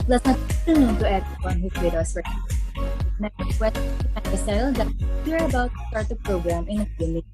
Pleasant afternoon to everyone who's with us right now. And I'm requesting to settle that we're about to start the program in a few minutes.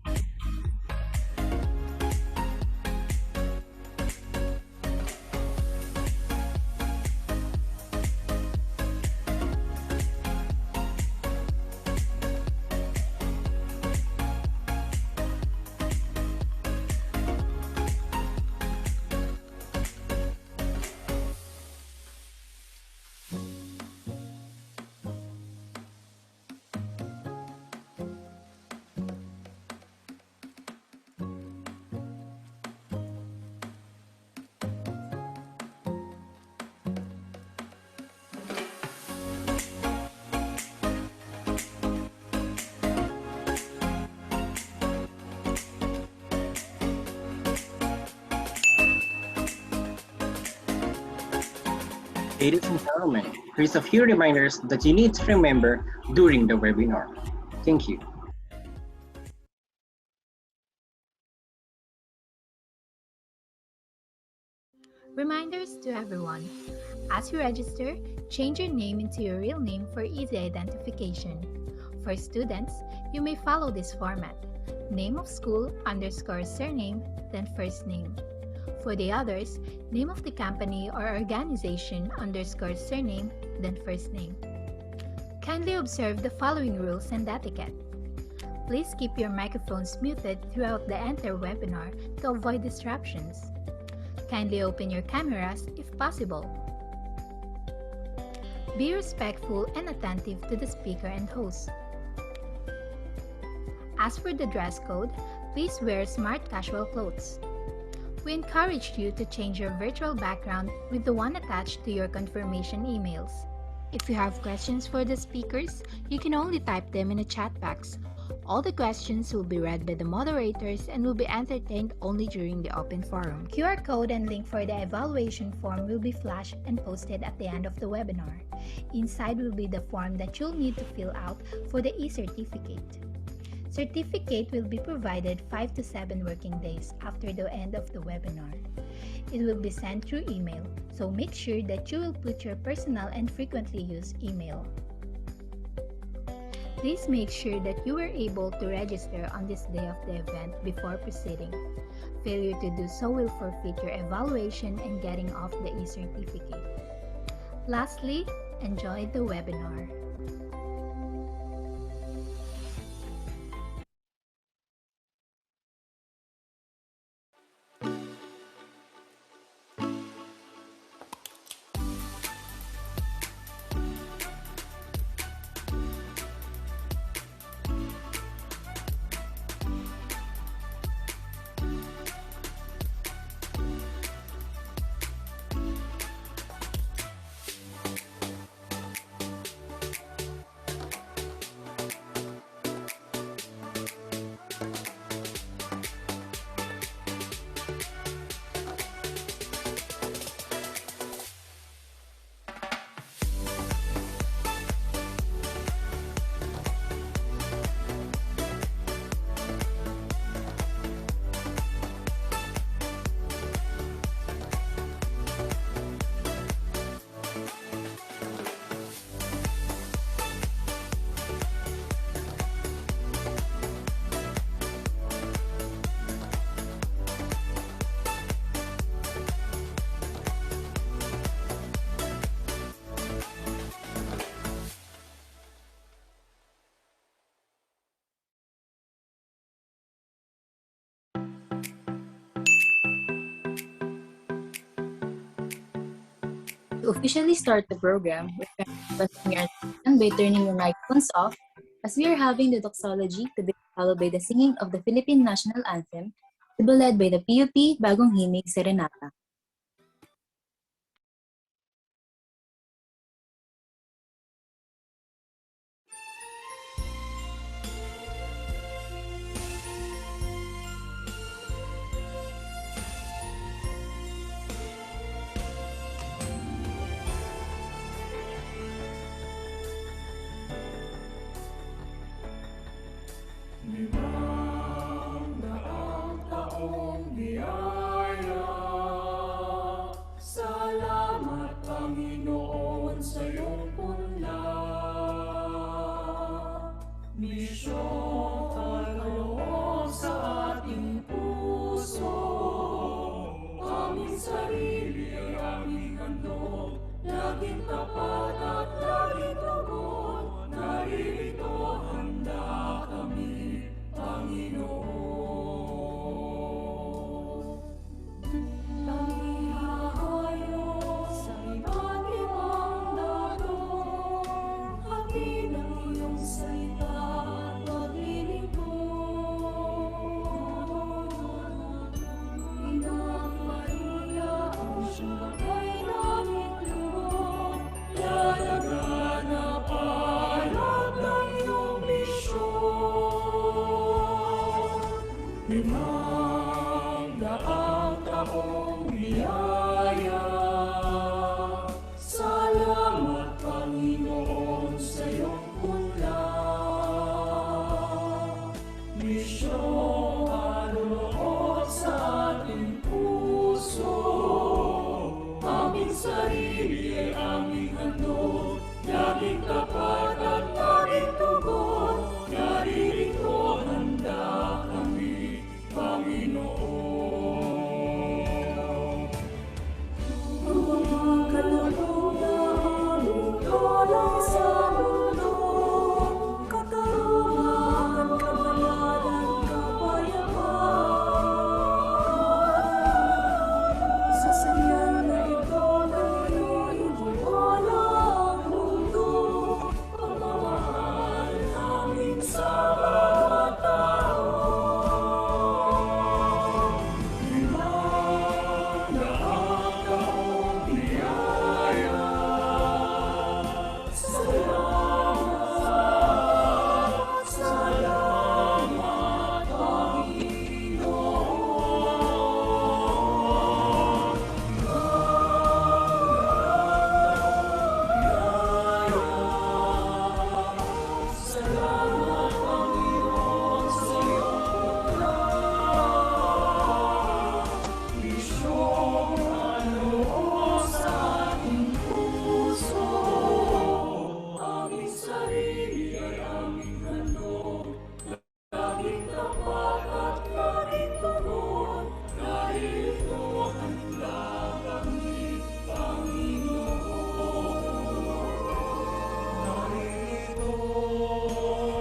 Ladies and gentlemen, here's a few reminders that you need to remember during the webinar. Thank you. Reminders to everyone. As you register, change your name into your real name for easy identification. For students, you may follow this format: name of school _ surname, then first name. For the others, name of the company or organization _ surname, then first name. Kindly observe the following rules and etiquette. Please keep your microphones muted throughout the entire webinar to avoid disruptions. Kindly open your cameras if possible. Be respectful and attentive to the speaker and host. As for the dress code, please wear smart casual clothes. We encourage you to change your virtual background with the one attached to your confirmation emails. If you have questions for the speakers, you can only type them in a chat box. All the questions will be read by the moderators and will be entertained only during the open forum. QR code and link for the evaluation form will be flashed and posted at the end of the webinar. Inside will be the form that you'll need to fill out for the e-certificate. Certificate will be provided 5 to 7 working days after the end of the webinar. It will be sent through email, so make sure that you will put your personal and frequently used email. Please make sure that you were able to register on this day of the event before proceeding. Failure to do so will forfeit your evaluation and getting off the e-certificate. Lastly, enjoy the webinar. To officially start the program, we're requesting your attention by turning your microphones off as we are having the doxology to be followed by the singing of the Philippine National Anthem to be led by the PUP Bagong Himig Serenata. Limang daang taong biyaya, 500 taong biyaya. Salamat Panginoon sa iyong punla. Misyong anunood sa ating puso. Aming sarili ay aming handog. Laging tapat at laging tugon. Naririto handa kami, Panginoon. Ang kaluluwa, lulong sa mundo, katarungan, kabanalan, kapayapaan. Sa sayan na ito na walang mundo, pagmamahal namin sa bawat tao. Limang taong biyaya. Salamat, salamat, Panginoon. Salamat, Panginoon, sa iyong pula. Misyong anuon sa ating puso. Aming sarili ay aming handog. Laging tapat at laging tugon. Narito handa kami, Panginoon. Narito handa kami,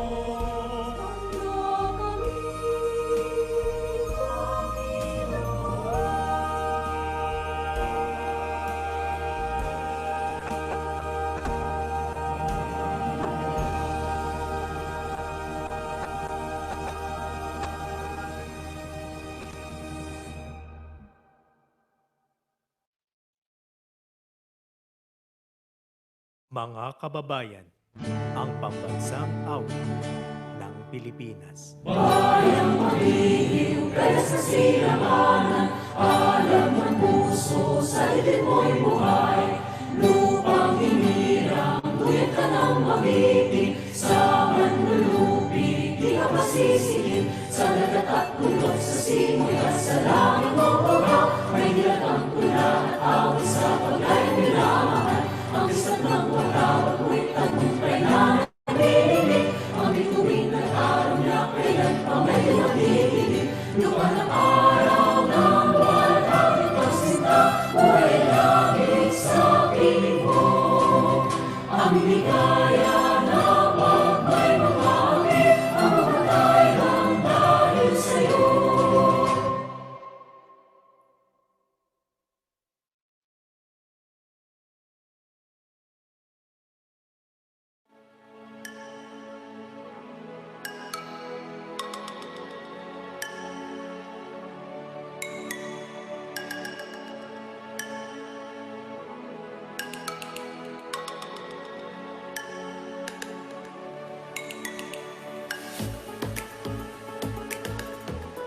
Mga kababayan, ang pambansang awit ng Pilipinas. bayang maliw, kaya sa sinamanan, alam ng puso, sa litin mo'y buhay. Lupang hinirang, tuyot ka ng mabitin, sa manlulupi, di ka masisikin. Sa dagat at pulot, sa simoy at sa langit mo buka, may nilatang tula at awit sa paglayang minamahal. Ang isa't ng watawat mo'y tagumpay na nabibig. Ang bituin ng araw niya, kailan pa may nabibinig. Lupa ng araw ng walang itong sinta, buhay langit sa piling mo. Aming ligaya na pag may mamami, ang mamatay ng dahil sa'yo.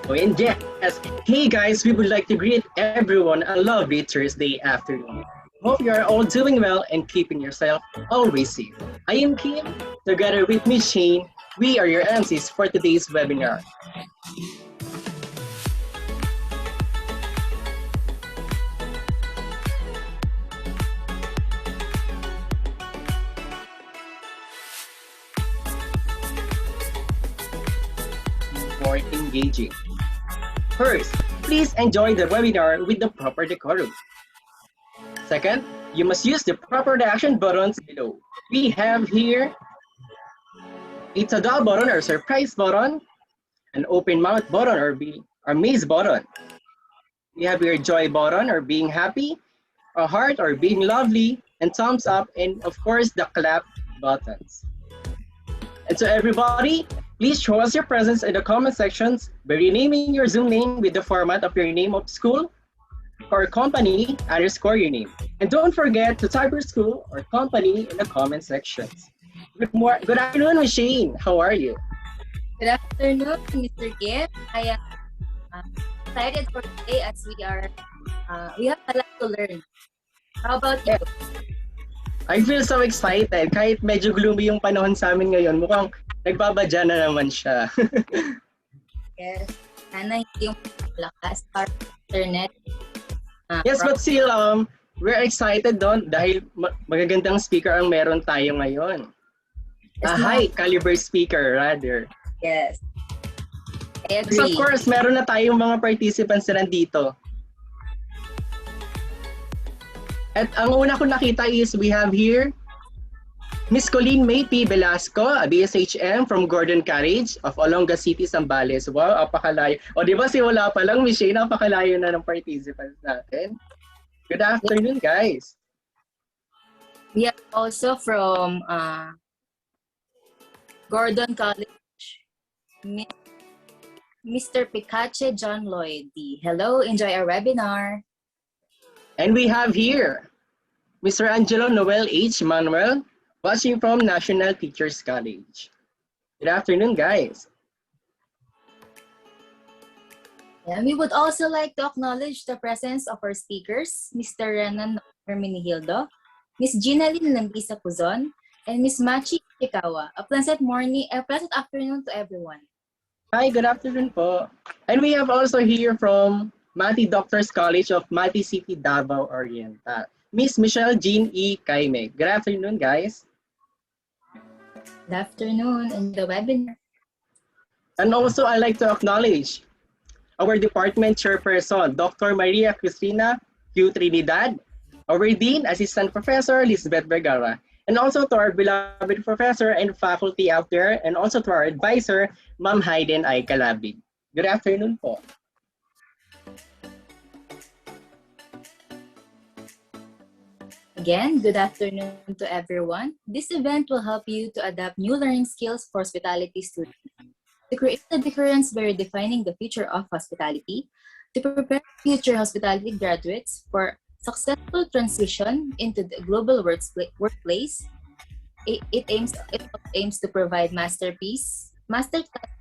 Oh, and yes, hey guys, we would like to greet everyone a lovely Thursday afternoon. Hope you are all doing well and keeping yourself always safe. I am Kim, together with Miss Shane. We are your MCs for today's webinar. More engaging. First, please enjoy the webinar with the proper decorum. Second, you must use the proper reaction buttons below. We have here a tada button or surprise button, an open mouth button or maze button. We have your joy button or being happy, a heart or being lovely, and thumbs up, and of course the clap buttons. And so everybody, please show us your presence in the comment sections by renaming your Zoom name with the format of your name of school or company _ your name. And don't forget to type your school or company in the comment sections. Good afternoon, Miss Shane. How are you? Good afternoon, Mr. Kim. I am Excited for today as we have a lot to learn. How about you? I feel so excited. Kahit medyo gloomy yung panahon sa amin ngayon, mukhang nagbabadya na naman siya. Yes. Sana hindi yung lakas our internet. Yes, but still, we're excited doon dahil magagandang speaker ang meron tayo ngayon. A high caliber speaker, rather. Yes. I agree. So of course, meron na tayong mga participants na nandito. At ang una ko nakita is we have here Miss Colleen May P. Velasco, a BSHM from Gordon Carriage of Olonga City, Zambales. Wow, apakalayo. O di ba si wala pa lang, Miss Shane, apakalayo na ng participants natin. Good afternoon, guys. We have also from Gordon College, Mr. Picache John Lloyd. Hello, enjoy our webinar. And we have here Mr. Angelo Noel H. Manuel, watching from National Teachers College. Good afternoon, guys. And we would also like to acknowledge the presence of our speakers, Mr. Renan Herminigildo, Miss Ginalyn Landiza Puzon, and Miss Machi Ishikawa. A pleasant afternoon to everyone. Hi, good afternoon po. And we have also here from Mati Doctors College of Mati City, Davao Oriental, Miss Michelle Jean E. Kaime. Good afternoon, guys. Good afternoon in the webinar. And also, I'd like to acknowledge our department chairperson, Dr. Maria Cristina Q. Trinidad, our Dean, Assistant Professor Lisbeth Vergara, and also to our beloved professor and faculty out there, and also to our advisor, Ma'am Hayden I. Calabig. Good afternoon po. Again, good afternoon to everyone. This event will help you to adapt new learning skills for hospitality students, to create a difference by redefining the future of hospitality, to prepare future hospitality graduates for successful transition into the global workplace. It aims to provide masterclass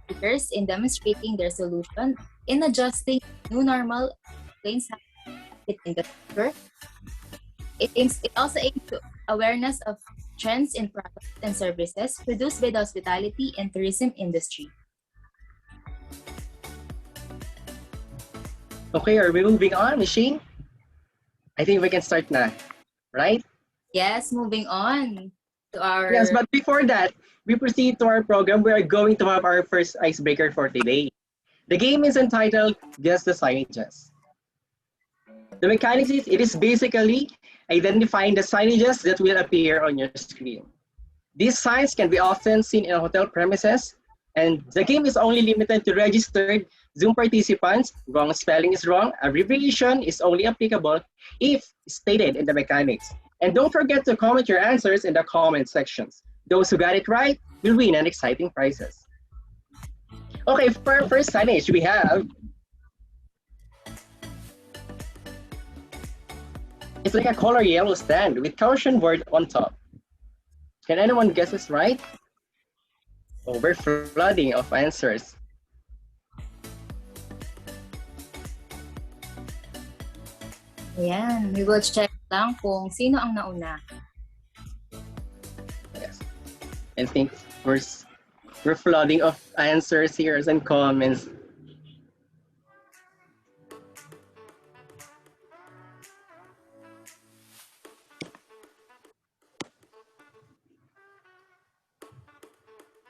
speakers in demonstrating their solution in adjusting new normal in the future. It also aims to awareness of trends in products and services produced by the hospitality and tourism industry. Okay, are we moving on, Machine? I think we can start now, right? Yes, moving on to our... Yes, but before that, we proceed to our program. We are going to have our first icebreaker for today. The game is entitled Guess the Signages. The mechanics is, it is basically identifying the signages that will appear on your screen. These signs can be often seen in hotel premises, and the game is only limited to registered Zoom participants. Wrong spelling is wrong. Abbreviation is only applicable if stated in the mechanics. And don't forget to comment your answers in the comment sections. Those who got it right will win an exciting prizes. Okay, for our first signage, we have... It's like a color yellow stand with caution word on top. Can anyone guess this right? Oh, we're flooding of answers. Ayan, we will check lang kung sino ang nauna. Yes. I think we're flooding of answers here and comments.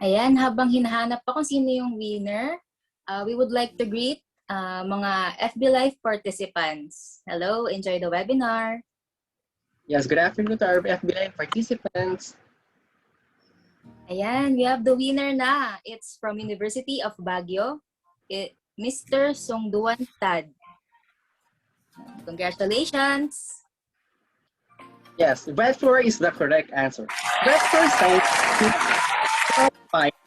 Ayan, habang hinahanap pa kung sino yung winner, we would like to greet mga FB Live participants. Hello, enjoy the webinar. Yes, good afternoon to our FB Live participants. Ayan, we have the winner na. It's from University of Baguio, Mr. Songduan Tad. Congratulations. Yes, wet floor is the correct answer. Wet floor signs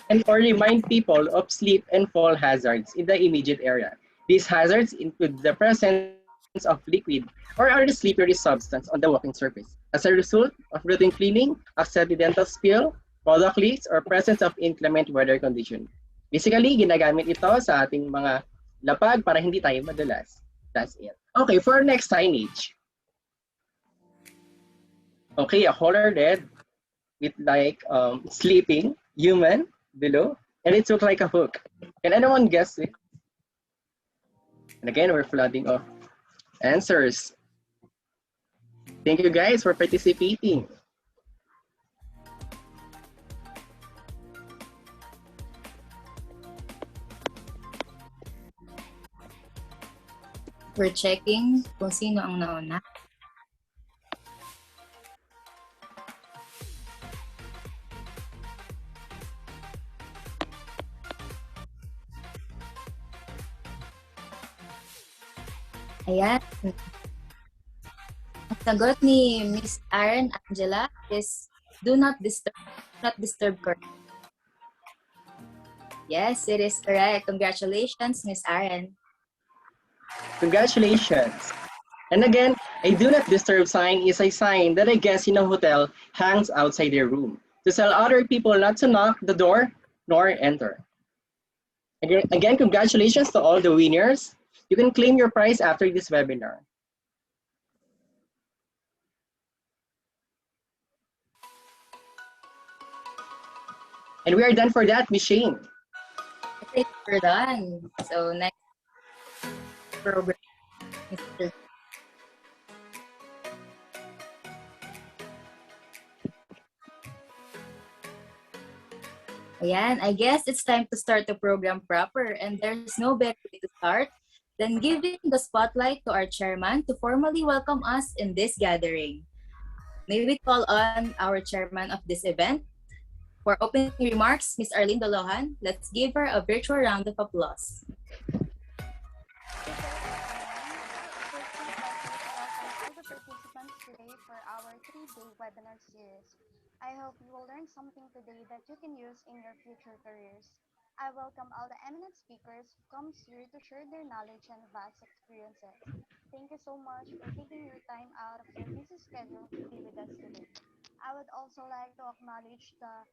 and or remind people of slip and fall hazards in the immediate area. These hazards include the presence of liquid or other slippery substance on the walking surface as a result of routine cleaning, accidental spill, product leaks, or presence of inclement weather condition. Basically, ginagamit ito sa ating mga Lapag para hindi tayo madulas. That's it. Okay, for our next signage. Okay, a color red with like sleeping human below, and it looks like a hook. Can anyone guess it? And again, we're flooding of answers. Thank you guys for participating. We're checking kung sino ang nauna. Ayan. Ang sagot ni Miss Aaron Angela is do not disturb. Not disturb correct. Yes, it is correct. Congratulations, Miss Aaron. Congratulations. And again, a do not disturb sign is a sign that a guest in a hotel hangs outside their room to tell other people not to knock the door nor enter. Again, congratulations to all the winners. You can claim your prize after this webinar. And we are done for that, Miss Shane. I think we're done. So next program, Mr. Ayan, I guess it's time to start the program proper, and there's no better way to start than giving the spotlight to our chairman to formally welcome us in this gathering. May we call on our chairman of this event? For opening remarks, Ms. Arlene Dolohan, let's give her a virtual round of applause. All the participants today for our 3-day webinar series. I hope you will learn something today that you can use in your future careers. I welcome all the eminent speakers who comes here to share their knowledge and vast experiences. Thank you so much for taking your time out of your busy schedule to be with us today. I would also like to acknowledge the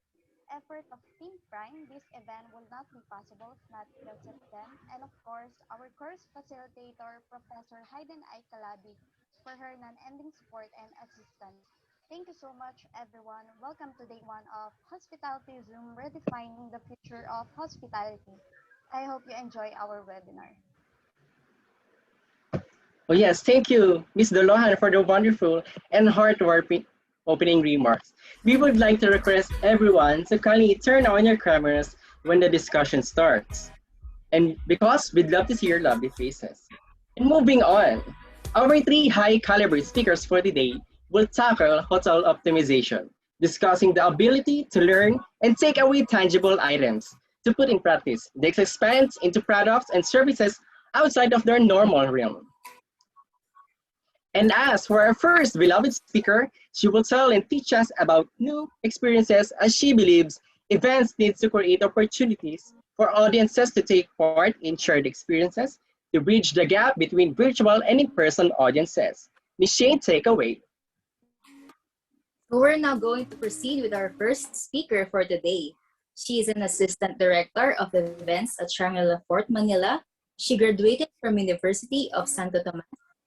effort of Team Prime. This event would not be possible if not because of them, and of course, our course facilitator, Professor Hayden I. Calabi, for her non-ending support and assistance. Thank you so much, everyone. Welcome to day one of Hospitality Zoom, Redefining the Future of Hospitality. I hope you enjoy our webinar. Oh yes, thank you, Ms. Dolohan, for the wonderful and heart-warming opening remarks. We would like to request everyone to kindly turn on your cameras when the discussion starts. And because we'd love to see your lovely faces. And moving on, our 3 high-caliber speakers for today will tackle hotel optimization, discussing the ability to learn and take away tangible items to put in practice. They expand into products and services outside of their normal realm. And as for our first beloved speaker, she will tell and teach us about new experiences as she believes events need to create opportunities for audiences to take part in shared experiences to bridge the gap between virtual and in-person audiences. Ms. Shane, take away. So we're now going to proceed with our first speaker for today. She is an assistant director of events at Shangri-La Fort Manila. She graduated from University of Santo Tomas,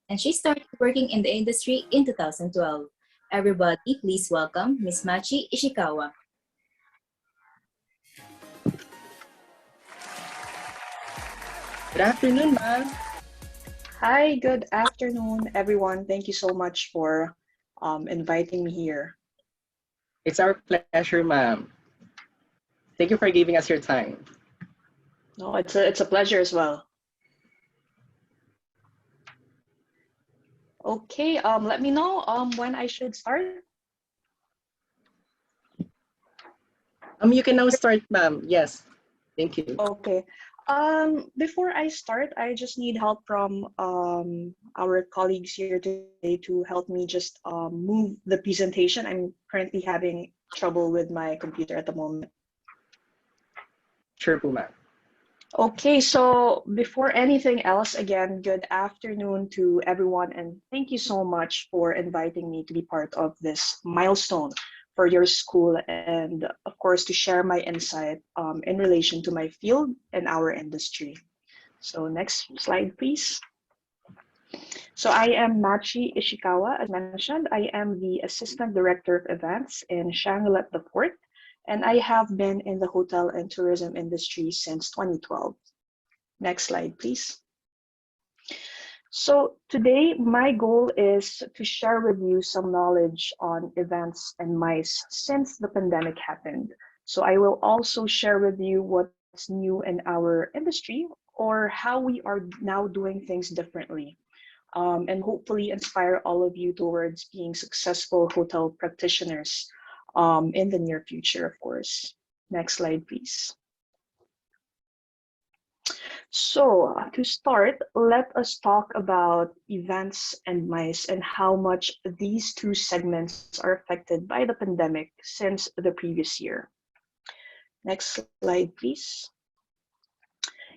and she started working in the industry in 2012. Everybody, please welcome Ms. Machi Ishikawa. Good afternoon, ma'am. Hi, good afternoon, everyone. Thank you so much for inviting me here. It's our pleasure, ma'am. Thank you for giving us your time. No, it's a pleasure as well. Okay, let me know when I should start. You can now start, ma'am. Yes, thank you. Okay. Before I start, I just need help from our colleagues here today to help me just move the presentation. I'm currently having trouble with my computer at the moment. Sure, ma'am. Okay, so before anything else, again, good afternoon to everyone, and thank you so much for inviting me to be part of this milestone for your school, and of course to share my insight in relation to my field and our industry. So next slide, please. So I am Machi Ishikawa, as mentioned. I am the Assistant Director of Events in Shangri-La at the Port, and I have been in the hotel and tourism industry since 2012. Next slide, please. So today, my goal is to share with you some knowledge on events and MICE since the pandemic happened. So I will also share with you what's new in our industry or how we are now doing things differently. And hopefully inspire all of you towards being successful hotel practitioners in the near future, of course. Next slide, please. So to start, let us talk about events and MICE and how much these two segments are affected by the pandemic since the previous year. Next slide, please.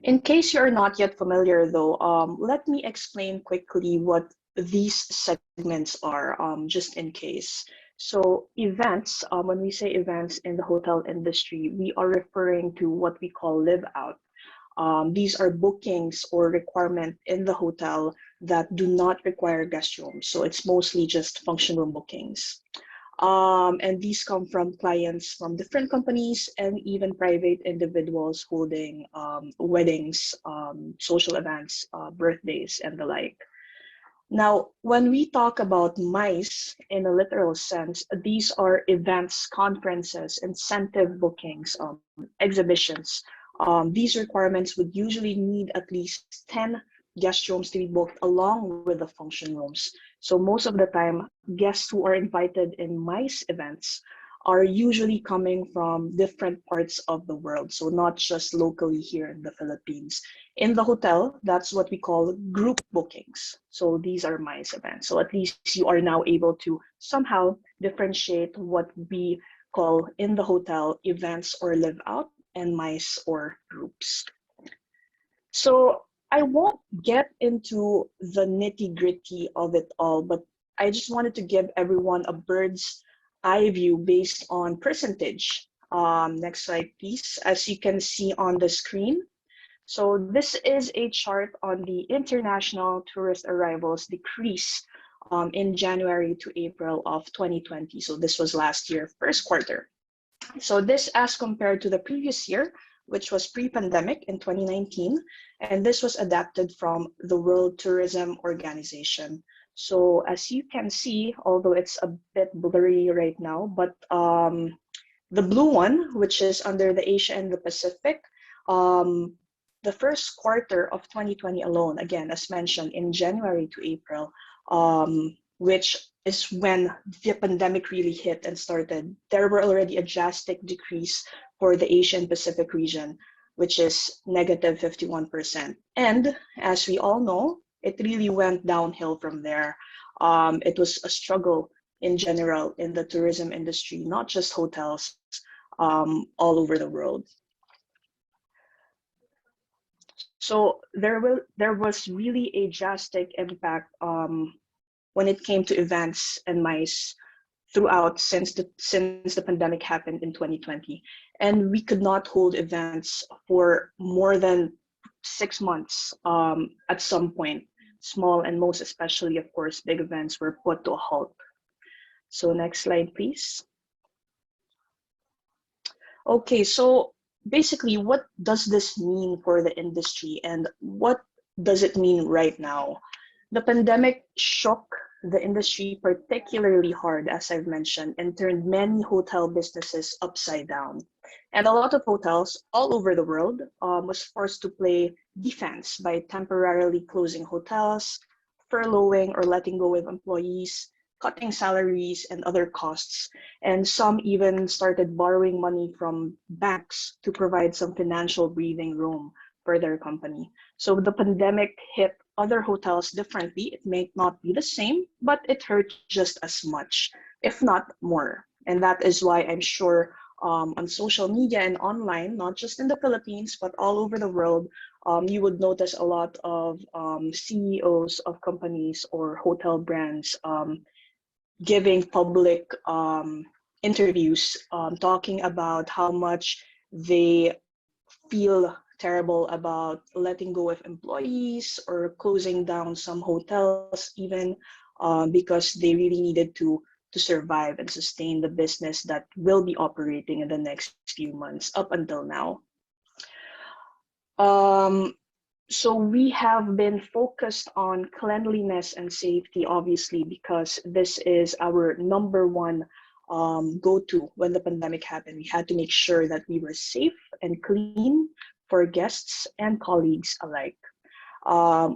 In case you're not yet familiar though, let me explain quickly what these segments are, just in case. So events, when we say events in the hotel industry, we are referring to what we call live out. These are bookings or requirement in the hotel that do not require guest rooms. So it's mostly just function room bookings. And these come from clients from different companies and even private individuals holding weddings, social events, birthdays, and the like. Now, when we talk about MICE in a literal sense, these are events, conferences, incentive bookings, exhibitions. These requirements would usually need at least 10 guest rooms to be booked along with the function rooms. So most of the time, guests who are invited in MICE events are usually coming from different parts of the world, so not just locally here in the Philippines. In the hotel, that's what we call group bookings. So these are MICE events. So at least you are now able to somehow differentiate what we call in the hotel events or live out and MICE or groups. So I won't get into the nitty-gritty of it all, but I just wanted to give everyone a bird's eye view based on percentage. Next slide, please. As you can see on the screen. So this is a chart on the international tourist arrivals decrease in January to April of 2020. So this was last year, first quarter. So this as compared to the previous year, which was pre-pandemic in 2019, and this was adapted from the World Tourism Organization. So as you can see, although it's a bit blurry right now, but the blue one, which is under the Asia and the Pacific, the first quarter of 2020 alone, again, as mentioned, in January to April, which is when the pandemic really hit and started, there were already a drastic decrease for the Asian Pacific region, which is negative 51%. And as we all know, it really went downhill from there. It was a struggle in general in the tourism industry, not just hotels, all over the world. So there was really a drastic impact when it came to events and MICE throughout since the pandemic happened in 2020. And we could not hold events for more than 6 months at some point. Small and most especially, of course, big events were put to a halt. So next slide, please. Okay, so basically, what does this mean for the industry and what does it mean right now? The pandemic shook the industry particularly hard, as I've mentioned, and turned many hotel businesses upside down. And a lot of hotels all over the world was forced to play defense by temporarily closing hotels, furloughing or letting go of employees, cutting salaries and other costs. And some even started borrowing money from banks to provide some financial breathing room for their company. So the pandemic hit other hotels differently. It may not be the same, but it hurt just as much, if not more. And that is why I'm sure on social media and online, not just in the Philippines, but all over the world, you would notice a lot of CEOs of companies or hotel brands giving public interviews talking about how much they feel terrible about letting go of employees or closing down some hotels even because they really needed to survive and sustain the business that will be operating in the next few months up until now. Um, so we have been focused on cleanliness and safety, obviously, because this is our number one go-to when the pandemic happened. We had to make sure that we were safe and clean for guests and colleagues alike.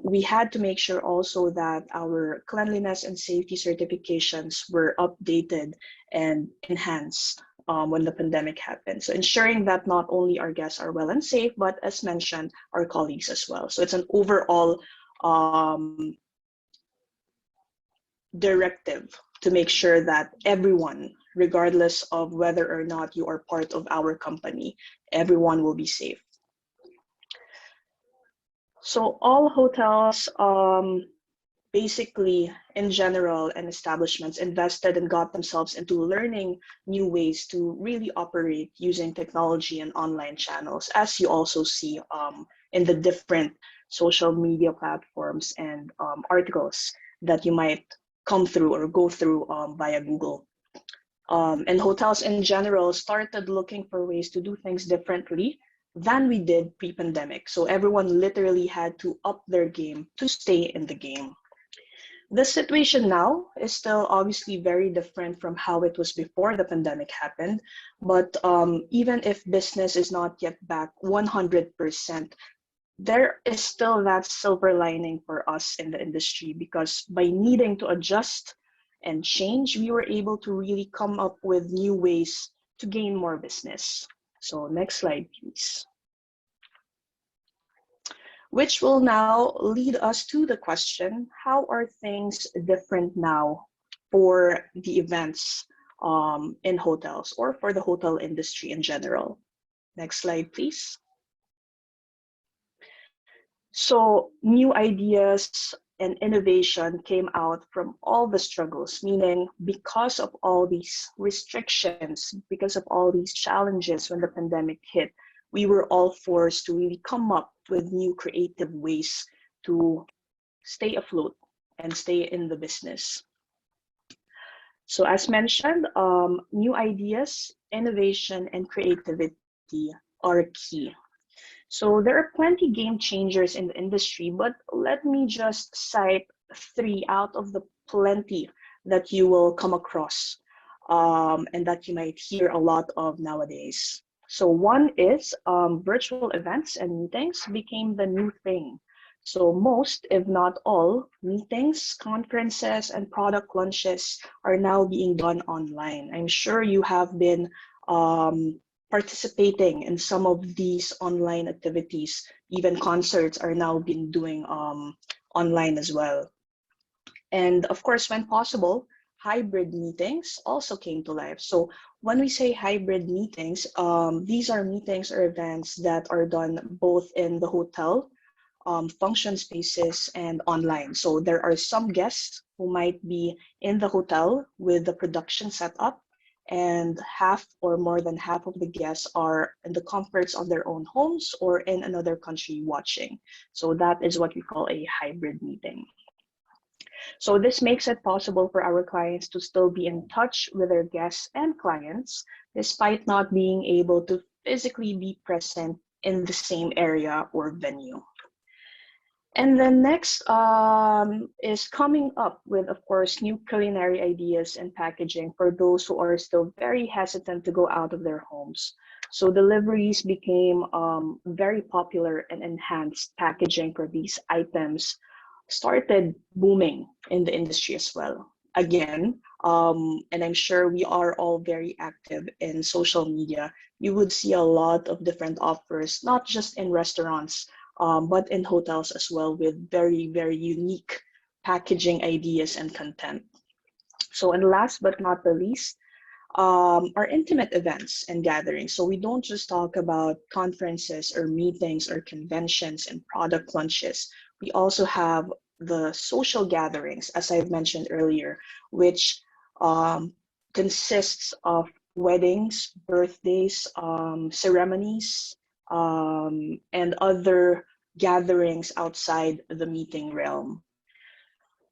We had to make sure also that our cleanliness and safety certifications were updated and enhanced when the pandemic happened. So ensuring that not only our guests are well and safe, but as mentioned, our colleagues as well. So it's an overall directive to make sure that everyone, regardless of whether or not you are part of our company, everyone will be safe. So all hotels, basically in general, and establishments invested and got themselves into learning new ways to really operate using technology and online channels, as you also see in the different social media platforms and articles that you might come through or go through via Google. And hotels in general started looking for ways to do things differently than we did pre-pandemic. So everyone literally had to up their game to stay in the game. The situation now is still obviously very different from how it was before the pandemic happened. But even if business is not yet back 100%, there is still that silver lining for us in the industry, because by needing to adjust and change, we were able to really come up with new ways to gain more business. So next slide, please. Which will now lead us to the question, how are things different now for the events in hotels or for the hotel industry in general? Next slide, please. So new ideas and innovation came out from all the struggles, meaning because of all these restrictions, because of all these challenges when the pandemic hit, we were all forced to really come up with new creative ways to stay afloat and stay in the business. So as mentioned, new ideas, innovation, and creativity are key. So there are plenty game changers in the industry, but let me just cite 3 out of the plenty that you will come across and that you might hear a lot of nowadays. So one is virtual events and meetings became the new thing. So most, if not all, meetings, conferences, and product launches are now being done online. I'm sure you have been participating in some of these online activities. Even concerts are now being doing online as well. And of course, when possible, hybrid meetings also came to life. So when we say hybrid meetings, these are meetings or events that are done both in the hotel, function spaces, and online. So there are some guests who might be in the hotel with the production set up, and half or more than half of the guests are in the comforts of their own homes or in another country watching. So that is what we call a hybrid meeting. So this makes it possible for our clients to still be in touch with their guests and clients, despite not being able to physically be present in the same area or venue. And then next is coming up with, of course, new culinary ideas and packaging for those who are still very hesitant to go out of their homes. So deliveries became very popular, and enhanced packaging for these items started booming in the industry as well. Again, and I'm sure we are all very active in social media, you would see a lot of different offers, not just in restaurants, but in hotels as well, with very, very unique packaging ideas and content. So, and last but not the least, are intimate events and gatherings. So we don't just talk about conferences or meetings or conventions and product launches. We also have the social gatherings, as I've mentioned earlier, which consists of weddings, birthdays, ceremonies, and other gatherings outside the meeting realm.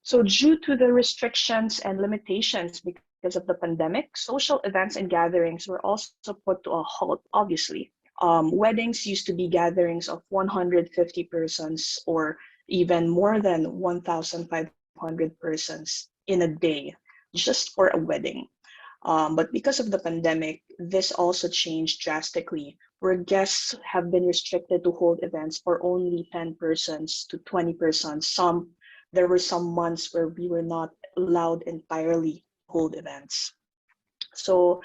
So due to the restrictions and limitations because of the pandemic, social events and gatherings were also put to a halt, obviously. Weddings used to be gatherings of 150 persons or even more than 1,500 persons in a day just for a wedding. But because of the pandemic, this also changed drastically, where guests have been restricted to hold events for only 10 persons to 20 persons. There were some months where we were not allowed entirely to hold events. So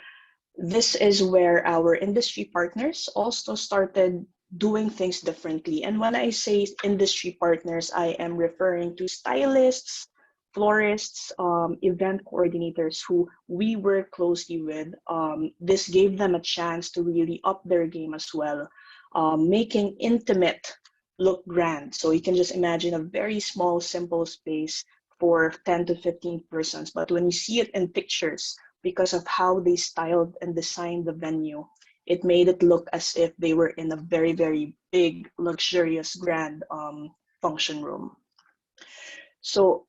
this is where our industry partners also started doing things differently. And when I say industry partners, I am referring to stylists, florists, event coordinators who we work closely with. This gave them a chance to really up their game as well, making intimate look grand. So you can just imagine a very small, simple space for 10 to 15 persons. But when you see it in pictures, because of how they styled and designed the venue, it made it look as if they were in a very, very big, luxurious, grand function room. So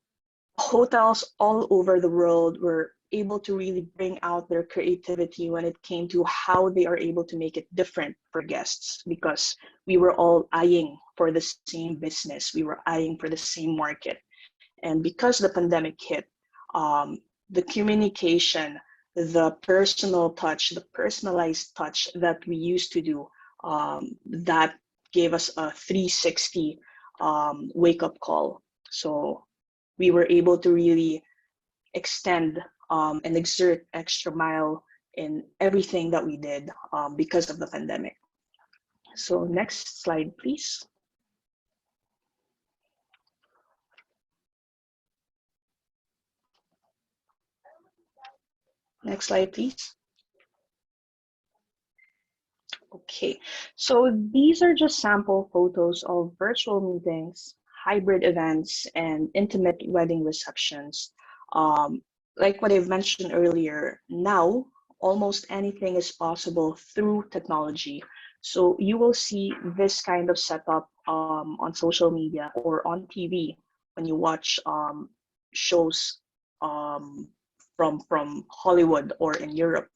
hotels all over the world were able to really bring out their creativity when it came to how they are able to make it different for guests, because we were all eyeing for the same business, we were eyeing for the same market. And because the pandemic hit, the communication, the personal touch, the personalized touch that we used to do, that gave us a 360 wake-up call. So we were able to really extend and exert extra mile in everything that we did because of the pandemic. So next slide, please. Next slide, please. Okay, so these are just sample photos of virtual meetings, hybrid events, and intimate wedding receptions. Like what I've mentioned earlier, now almost anything is possible through technology. So you will see this kind of setup on social media or on TV when you watch shows from Hollywood or in Europe.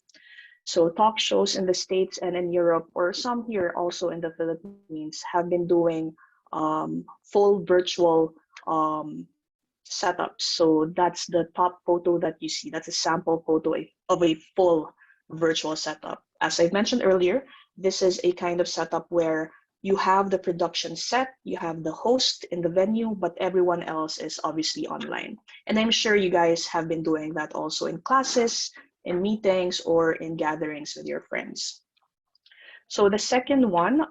So talk shows in the States and in Europe, or some here also in the Philippines, have been doing full virtual setups. So that's the top photo that you see. That's a sample photo of a full virtual setup. As I mentioned earlier, this is a kind of setup where you have the production set, you have the host in the venue, but everyone else is obviously online. And I'm sure you guys have been doing that also in classes, in meetings, or in gatherings with your friends. So the second one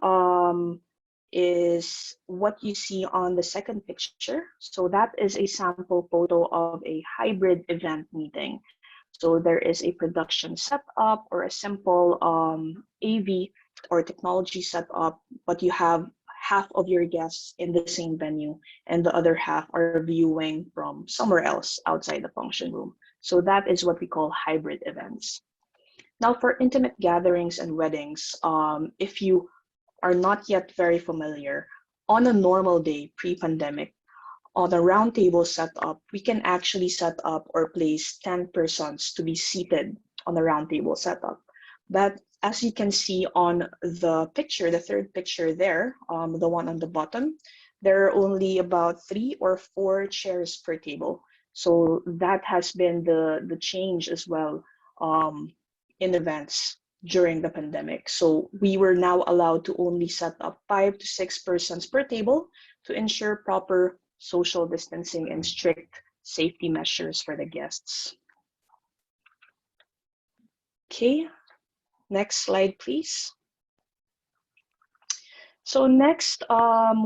is what you see on the second picture. So that is a sample photo of a hybrid event meeting. So there is a production setup or a simple AV or technology setup, but you have half of your guests in the same venue and the other half are viewing from somewhere else outside the function room. So that is what we call hybrid events. Now for intimate gatherings and weddings, if you are not yet very familiar, on a normal day pre-pandemic, on a roundtable setup, we can actually set up or place 10 persons to be seated on the roundtable setup. But as you can see on the picture, the third picture there, the one on the bottom, there are only about 3 or 4 chairs per table. So that has been the change as well in events during the pandemic. So we were now allowed to only set up 5 to 6 persons per table to ensure proper social distancing and strict safety measures for the guests. Okay, next slide, please. So next,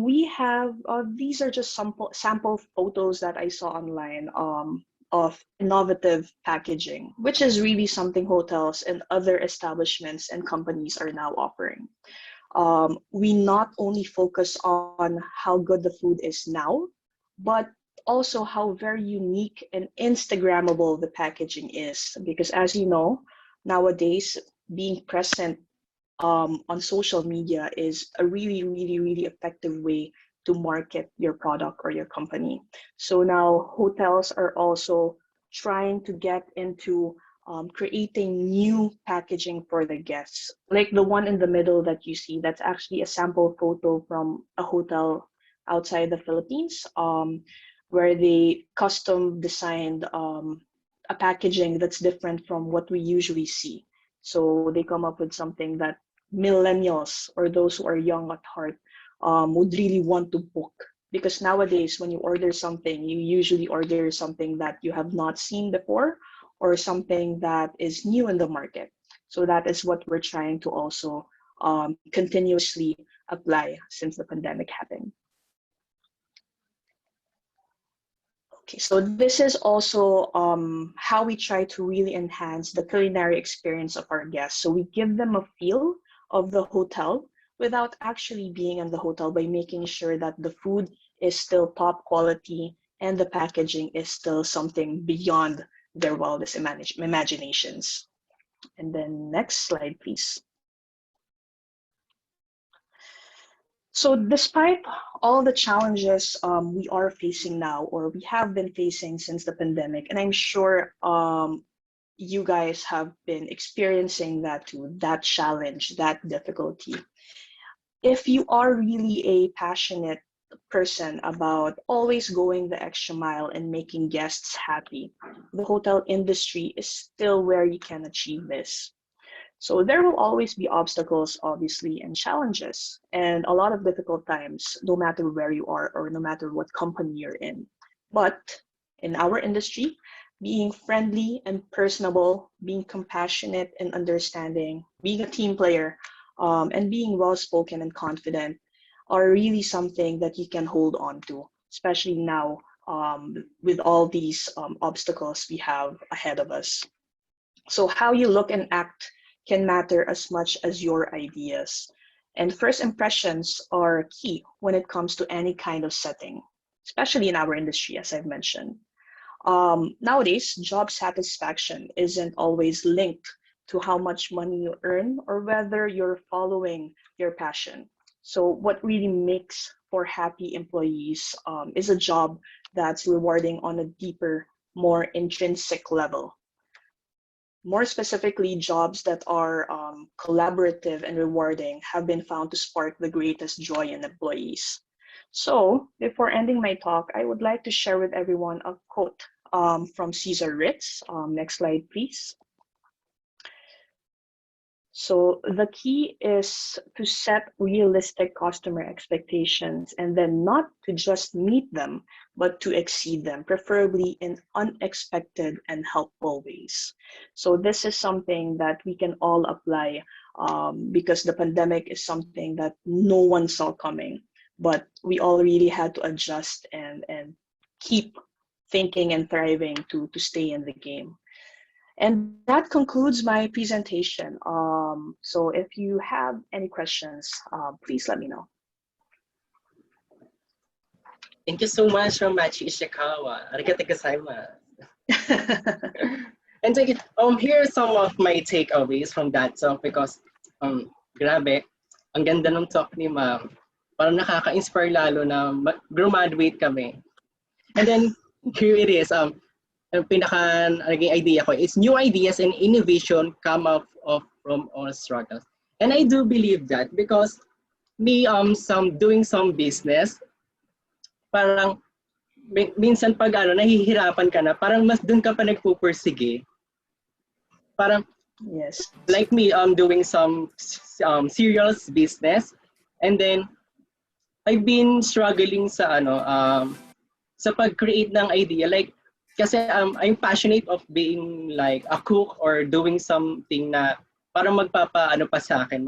we have, these are just sample photos that I saw online of innovative packaging, which is really something hotels and other establishments and companies are now offering. We not only focus on how good the food is now, but also how very unique and Instagrammable the packaging is. Because as you know, nowadays, being present on social media is a really, really, really effective way to market your product or your company. So now hotels are also trying to get into creating new packaging for the guests. Like the one in the middle that you see, that's actually a sample photo from a hotel outside the Philippines, where they custom designed a packaging that's different from what we usually see. So they come up with something that millennials or those who are young at heart would really want to book. Because nowadays, when you order something, you usually order something that you have not seen before or something that is new in the market. So that is what we're trying to also continuously apply since the pandemic happened. Okay, so this is also how we try to really enhance the culinary experience of our guests. So we give them a feel of the hotel without actually being in the hotel by making sure that the food is still top quality and the packaging is still something beyond their wildest imaginations. And then next slide, please. So despite all the challenges we are facing now, or we have been facing since the pandemic, and I'm sure you guys have been experiencing that too, that challenge, that difficulty. If you are really a passionate person about always going the extra mile and making guests happy, the hotel industry is still where you can achieve this. So there will always be obstacles, obviously, and challenges, and a lot of difficult times, no matter where you are or no matter what company you're in. But in our industry, being friendly and personable, being compassionate and understanding, being a team player, and being well-spoken and confident are really something that you can hold on to, especially now with all these obstacles we have ahead of us. So how you look and act can matter as much as your ideas. And first impressions are key when it comes to any kind of setting, especially in our industry, as I've mentioned. Nowadays, job satisfaction isn't always linked to how much money you earn or whether you're following your passion. So what really makes for happy employees is a job that's rewarding on a deeper, more intrinsic level. More specifically, jobs that are collaborative and rewarding have been found to spark the greatest joy in employees. So, before ending my talk, I would like to share with everyone a quote from Cesar Ritz. Next slide, please. So the key is to set realistic customer expectations and then not to just meet them, but to exceed them, preferably in unexpected and helpful ways. So this is something that we can all apply because the pandemic is something that no one saw coming, but we all really had to adjust and keep thinking and thriving to stay in the game. And that concludes my presentation. So if you have any questions, please let me know. Thank you so much, Machi Ishikawa. Arigatou gozaimasu. And thank you. Here are some of my takeaways from that talk because grabe, ang ganda ng talk ni ma'am. Parang nakaka-inspire lalo na graduate kami. And then here it is. Ang pinaka naging idea ko is new ideas and innovation come up from all struggles. And I do believe that because me doing some business, parang minsan pag nahihirapan ka na, parang mas dun ka pa nagpupursige. Parang yes, like me doing some cereals business, and then I've been struggling sa sa pag-create ng idea, like kasi I'm passionate of being like a cook or doing something na parang magpapa pa sa akin,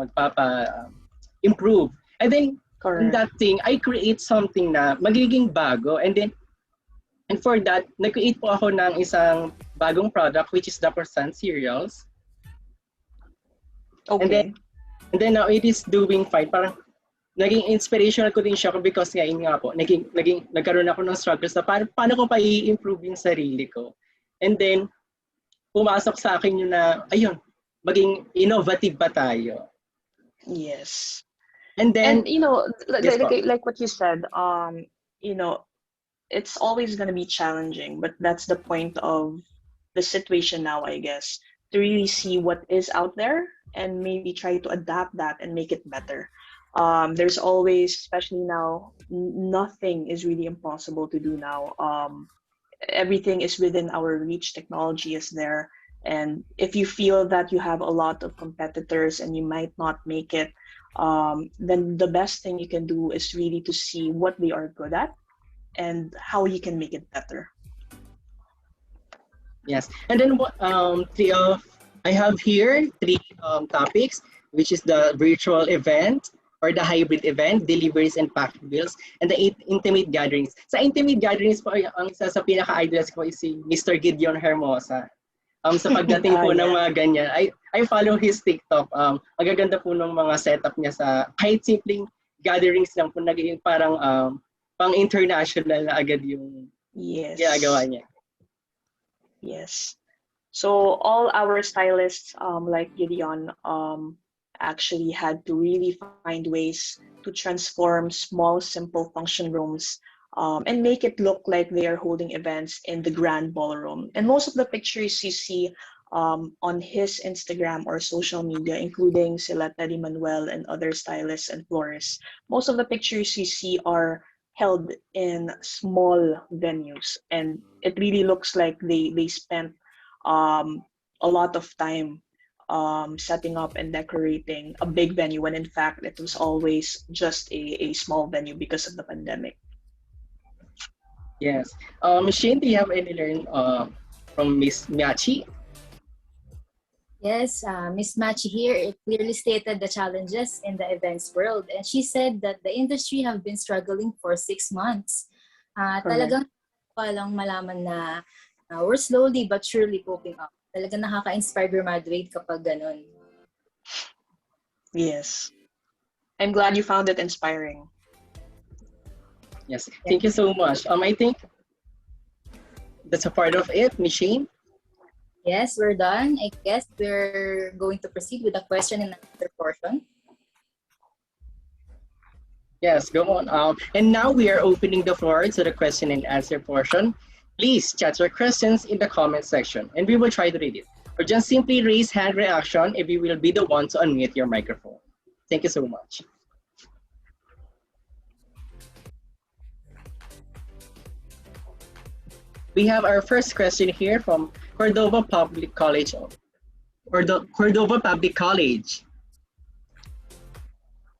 improve. And then in that thing, I create something na magiging bago, and for that, nag-create po ako ng isang bagong product which is the percent cereals. Okay. And then now it is doing fine. Parang naging inspirational ko din siya because ngayon nga po, nagkaroon ako ng struggles na paano ko pa i-improve yung sarili ko. And then, pumasok sa akin yun na, ayun, maging innovative ba tayo? Yes. And And then, yes po. like what you said, you know, it's always going to be challenging, but that's the point of the situation now, I guess, to really see what is out there and maybe try to adapt that and make it better. There's always, especially now, nothing is really impossible to do now. Everything is within our reach. Technology is there. And if you feel that you have a lot of competitors and you might not make it, then the best thing you can do is really to see what they are good at and how you can make it better. Yes. And then I have here three topics, which is the virtual event or the hybrid event, deliveries and packed bills, and the intimate gatherings. Sa intimate gatherings po, ang isa sa pinaka-idols ko is si Mr. Gideon Hermosa. Sa pagdating po ng Yeah. mga ganyan, I follow his TikTok. Ang gaganda po ng mga setup niya sa kahit simpleng gatherings lang po, naging parang pang-international na agad yung ginagawa Yes. niya. Yes. So all our stylists, like Gideon, actually had to really find ways to transform small, simple function rooms, and make it look like they are holding events in the grand ballroom. And most of the pictures you see on his Instagram or social media, including sila Teddy Manuel and other stylists and florists, most of the pictures you see are held in small venues, and it really looks like they spent um, a lot of time setting up and decorating a big venue when in fact it was always just a small venue because of the pandemic. Yes. Shane, do you have any learn from Miss Machi? Yes, Miss Machi here clearly stated the challenges in the events world, and she said that the industry have been struggling for 6 months. Correct. Talagang palang malaman na we're slowly but surely coping up. Talagang nakaka-inspire graduate kapag ganun. Yes. I'm glad you found it inspiring. Yes. Thank you so much. I think that's a part of it, Miss Shane. Yes, we're done. I guess we're going to proceed with the question and answer portion. Yes, go on. And now we are opening the floor to the question and answer portion. Please chat your questions in the comment section and we will try to read it. Or just simply raise hand reaction if you will be the one to unmute your microphone. Thank you so much. We have our first question here from Cordova Public College or the Cordova Public College.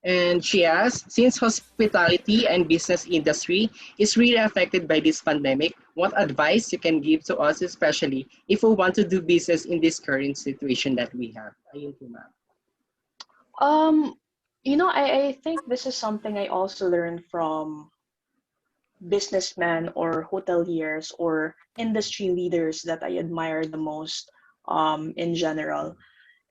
And she asks, since hospitality and business industry is really affected by this pandemic, what advice you can give to us, especially if we want to do business in this current situation that we have? Ayun po, ma'am. I think this is something I also learned from businessmen or hoteliers or industry leaders that I admire the most in general.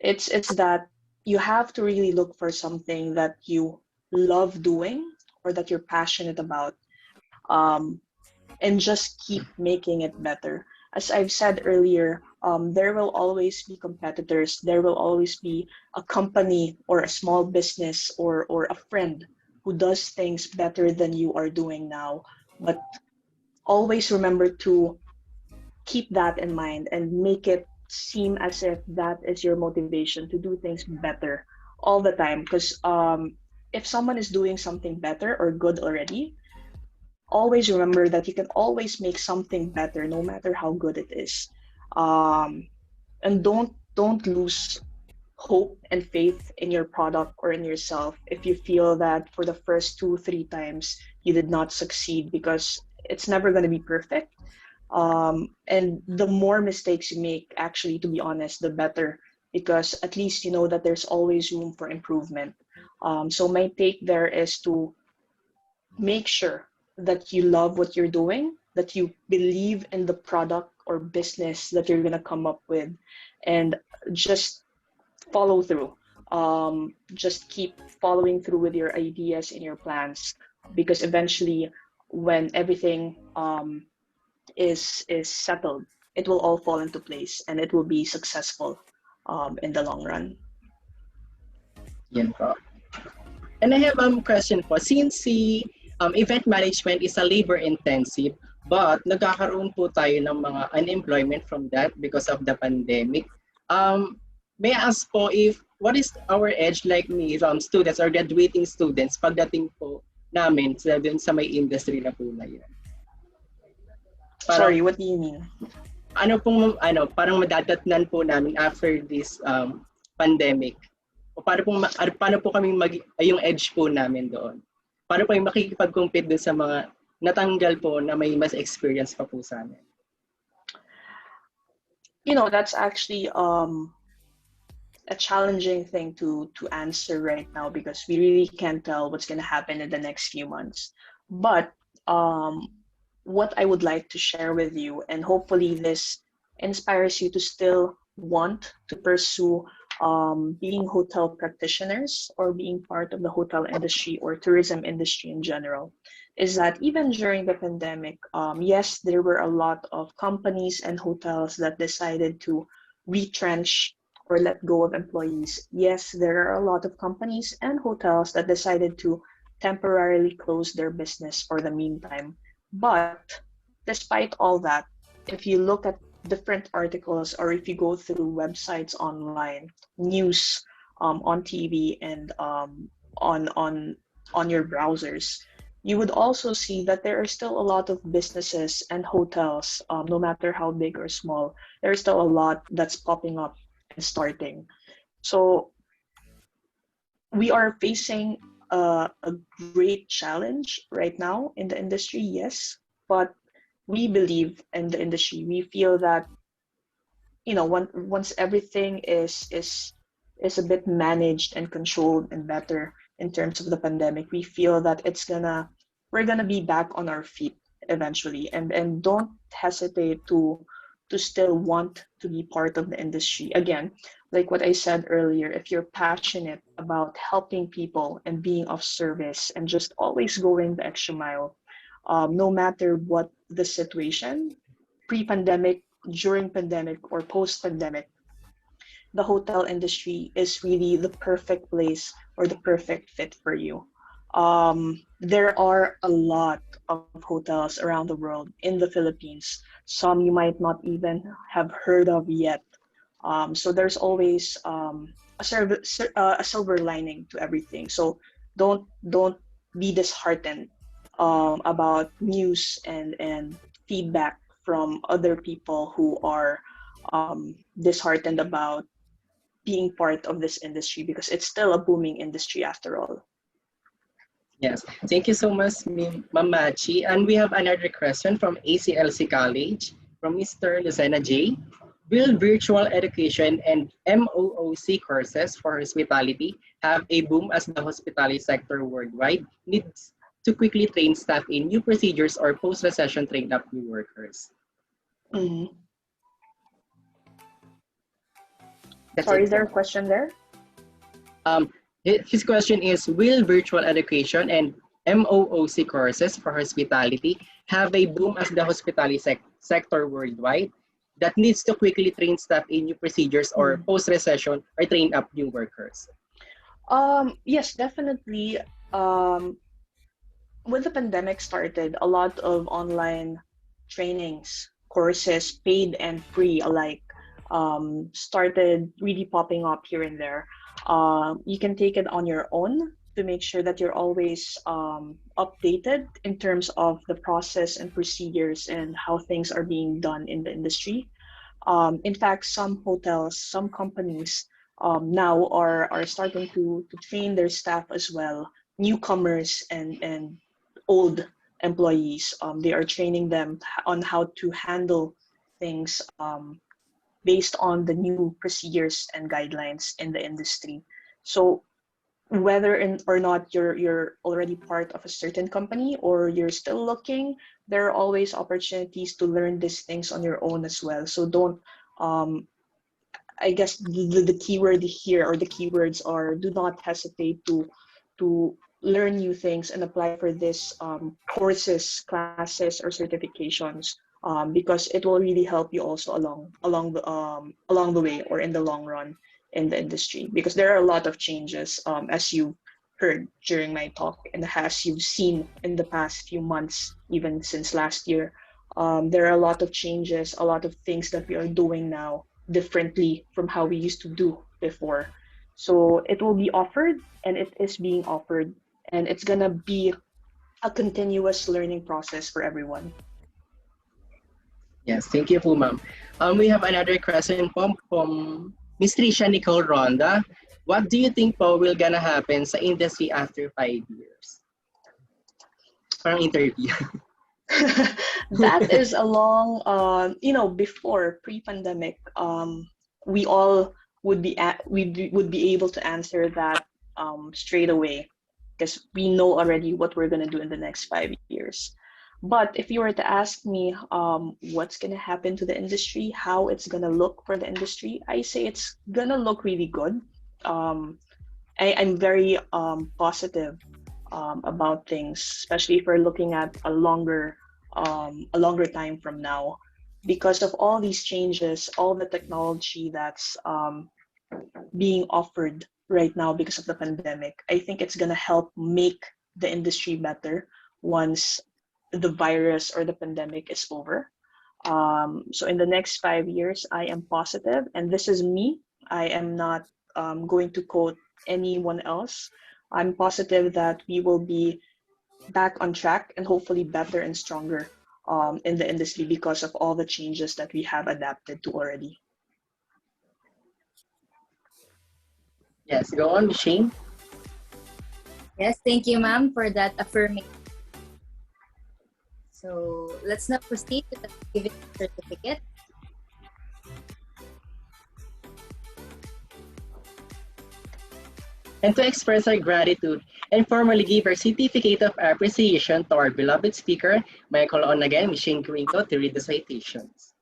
It's that you have to really look for something that you love doing or that you're passionate about, and just keep making it better. As I've said earlier, there will always be competitors. There will always be a company or a small business or a friend who does things better than you are doing now. But always remember to keep that in mind and make it seem as if that is your motivation to do things better all the time. Because if someone is doing something better or good already, always remember that you can always make something better no matter how good it is. Um, and don't lose hope and faith in your product or in yourself if you feel that for the first 2 3 times you did not succeed, because it's never going to be perfect. And the more mistakes you make, actually, to be honest, the better, because at least you know that there's always room for improvement. So my take there is to make sure that you love what you're doing, that you believe in the product or business that you're going to come up with, and just follow through. Just keep following through with your ideas and your plans, because eventually, when everything is settled, it will all fall into place and it will be successful in the long run. Yan po. And I have a question po. Since si event management is a labor intensive, but nagkakaroon po tayo ng mga unemployment from that because of the pandemic. May I ask po if what is our edge like me students or graduating students pagdating po namin sa may industry na po na yan? Parang, Sorry, what do you mean? Parang madadatnan po namin after this pandemic. O paano po kami yung edge po namin doon? Paano po yung makikipag-compete doon sa mga natanggal po na may mas experience pa po sa amin? You know, that's actually a challenging thing to answer right now because we really can't tell what's going to happen in the next few months. But what I would like to share with you, and hopefully this inspires you to still want to pursue being hotel practitioners or being part of the hotel industry or tourism industry in general, is that even during the pandemic, yes, there were a lot of companies and hotels that decided to retrench or let go of employees. Yes, there are a lot of companies and hotels that decided to temporarily close their business for the meantime. But despite all that, if you look at different articles or if you go through websites online, news on TV and on your browsers, you would also see that there are still a lot of businesses and hotels, no matter how big or small, there's still a lot that's popping up and starting. So we are facing a great challenge right now in the industry, yes, but we believe in the industry. We feel that, you know, once everything is a bit managed and controlled and better in terms of the pandemic, we feel that we're gonna be back on our feet eventually. And don't hesitate to still want to be part of the industry. Again, like what I said earlier, if you're passionate about helping people and being of service and just always going the extra mile, no matter what the situation, pre-pandemic, during pandemic, or post-pandemic, the hotel industry is really the perfect place or the perfect fit for you. There are a lot of hotels around the world in the Philippines. Some you might not even have heard of yet. So there's always a silver lining to everything. So don't be disheartened about news and feedback from other people who are disheartened about being part of this industry because it's still a booming industry after all. Yes, thank you so much, Ma'am Machi. And we have another question from ACLC College from Mr. Lucena J. Will virtual education and MOOC courses for hospitality have a boom as the hospitality sector worldwide needs to quickly train staff in new procedures or post-recession train up new workers? Mm-hmm. Sorry, is there a question there? His question is, will virtual education and MOOC courses for hospitality have a boom as the hospitality sector worldwide that needs to quickly train staff in new procedures or post-recession or train up new workers? Yes, definitely. When the pandemic started, a lot of online trainings, courses, paid and free alike, started really popping up here and there. You can take it on your own to make sure that you're always updated in terms of the process and procedures and how things are being done in the industry. In fact, some hotels, some companies now are starting to train their staff as well, newcomers and old employees. They are training them on how to handle things based on the new procedures and guidelines in the industry. So whether or not you're already part of a certain company or you're still looking, there are always opportunities to learn these things on your own as well. So don't, I guess the keyword here or the keywords are, do not hesitate to learn new things and apply for this courses, classes, or certifications, because it will really help you also along the way or in the long run. in the industry, because there are a lot of changes, as you heard during my talk, and as you've seen in the past few months, even since last year. There are a lot of changes, a lot of things that we are doing now differently from how we used to do before. So it will be offered, and it is being offered, and it's gonna be a continuous learning process for everyone. Yes, thank you po, ma'am. We have another question from Miss Trisha Nicole Ronda. What do you think po will gonna happen sa industry after 5 years? Parang interview. That is a long, before pre-pandemic, we all would be able to answer that straight away, because we know already what we're gonna do in the next 5 years. But if you were to ask me, what's gonna happen to the industry, how it's gonna look for the industry, I say it's gonna look really good. Um, I'm very positive about things, especially if we're looking at a longer time from now, because of all these changes, all the technology that's being offered right now because of the pandemic. I think it's gonna help make the industry better once the virus or the pandemic is over. So in the next 5 years, I am positive, and this is me. I am not going to quote anyone else. I'm positive that we will be back on track and hopefully better and stronger in the industry because of all the changes that we have adapted to already. Yes, go on, Shane. Yes, thank you, ma'am, for that affirming. So let's now proceed to the giving certificate. And to express our gratitude and formally give our certificate of appreciation to our beloved speaker, may I call on again Ms. Shane Cuenco to read the citations.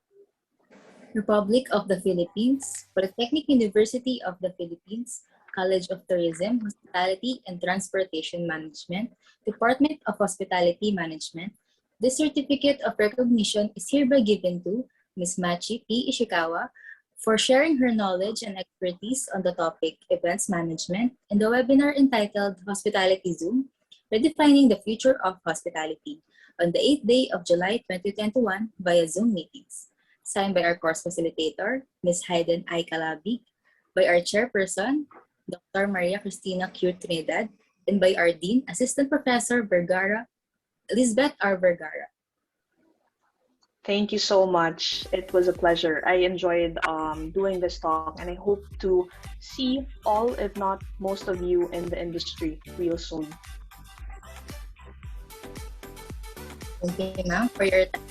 Republic of the Philippines, Polytechnic University of the Philippines, College of Tourism, Hospitality and Transportation Management, Department of Hospitality Management. This certificate of recognition is hereby given to Ms. Machi Ishikawa for sharing her knowledge and expertise on the topic Events Management in the webinar entitled Hospitality Zoom, Redefining the Future of Hospitality on the 8th day of July 2021 via Zoom meetings. Signed by our course facilitator, Ms. Hayden I. Calabig, by our chairperson, Dr. Maria Cristina Q. Trinidad, and by our Dean, Assistant Professor Vergara, Elizabeth R. Vergara. Thank you so much. It was a pleasure. I enjoyed doing this talk, and I hope to see all, if not most of you in the industry real soon. Thank you, ma'am, for your time.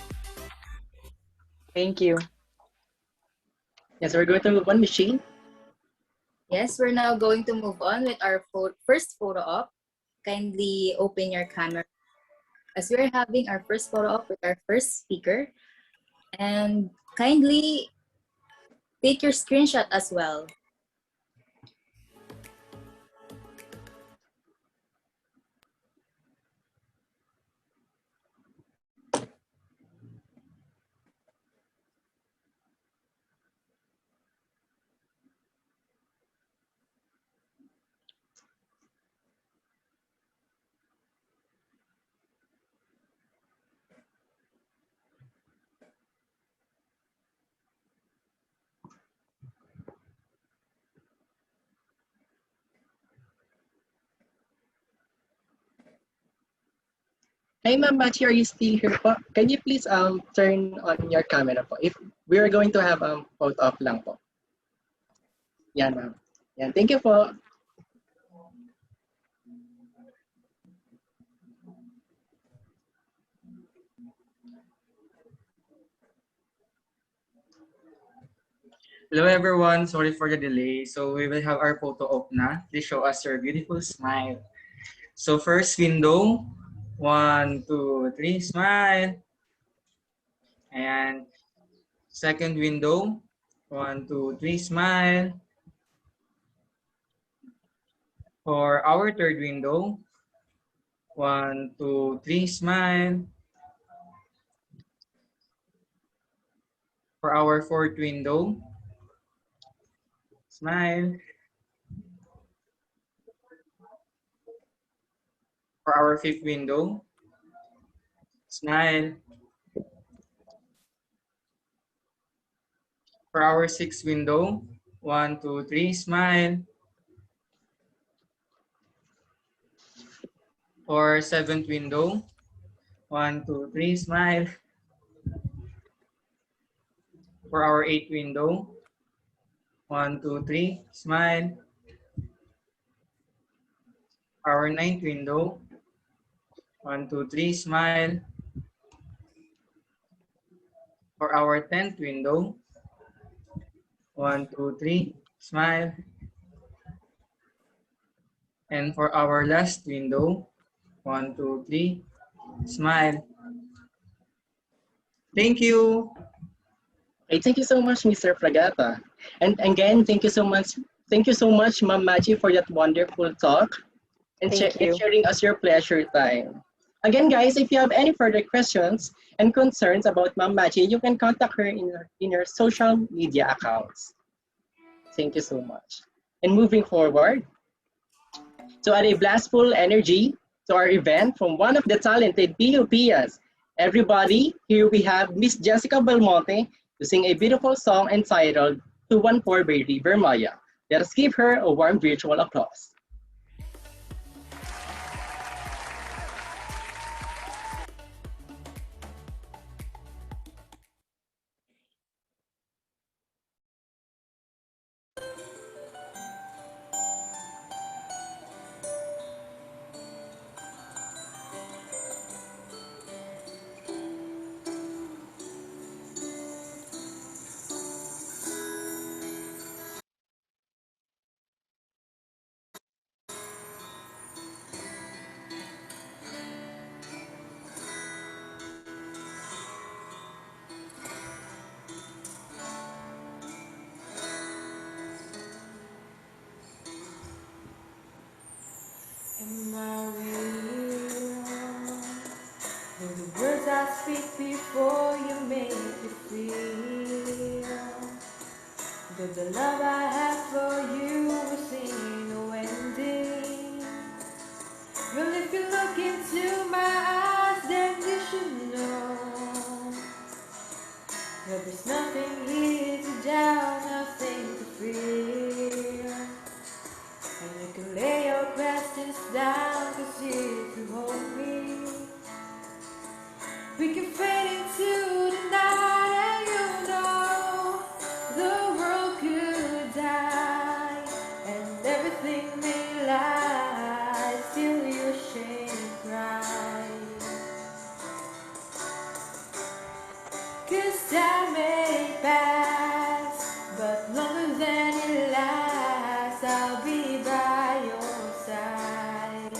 Thank you. Yes, we're going to move on, Ms. Shane. Yes, we're now going to move on with our first photo op. Kindly open your camera as we're having our first photo op with our first speaker. And kindly take your screenshot as well. Hi, Ma'am Machi, are you still here po? Can you please turn on your camera po? If we are going to have photo off lang po. Yan, ma'am. Yan, thank you po. Hello everyone, sorry for the delay. So we will have our photo op na. Please show us your beautiful smile. So first window, 1, 2, 3, smile. And second window, 1, 2, 3, smile. For our third window, 1, 2, 3, smile. For our fourth window, Smile. For our fifth window, smile. For our sixth window, 1, 2, 3, smile. For seventh window, 1, 2, 3, smile. For our eighth window, 1, 2, 3, smile. Our ninth window, 1, 2, 3, smile. For our 10th window, 1, 2, 3, smile. And for our last window, 1, 2, 3, smile. Thank you. Okay, thank you so much, Mr. Fragata. And again, thank you so much, Ma'am Machi, for that wonderful talk and, Thank and you. sharing us your pleasure time. Again, guys, if you have any further questions and concerns about Ma'am Machi, you can contact her in her social media accounts. Thank you so much. And moving forward, to add a blastful energy to our event from one of the talented PUPs. Everybody, here we have Miss Jessica Belmonte to sing a beautiful song entitled To One Poor by River Maya. Let us give her a warm virtual applause. Am I real? Do the words I speak before you make you feel? Do the love I have for you is in no ending? Well, if you look into my eyes, then you should know that there's nothing here to doubt, nothing to fear. And you can lay your questions down, cause here to hold me. We can fade into the night and you know the world could die and everything may lie, still you shouldn't cry. Cause time may pass, but longer than it lasts, I'll be by your side.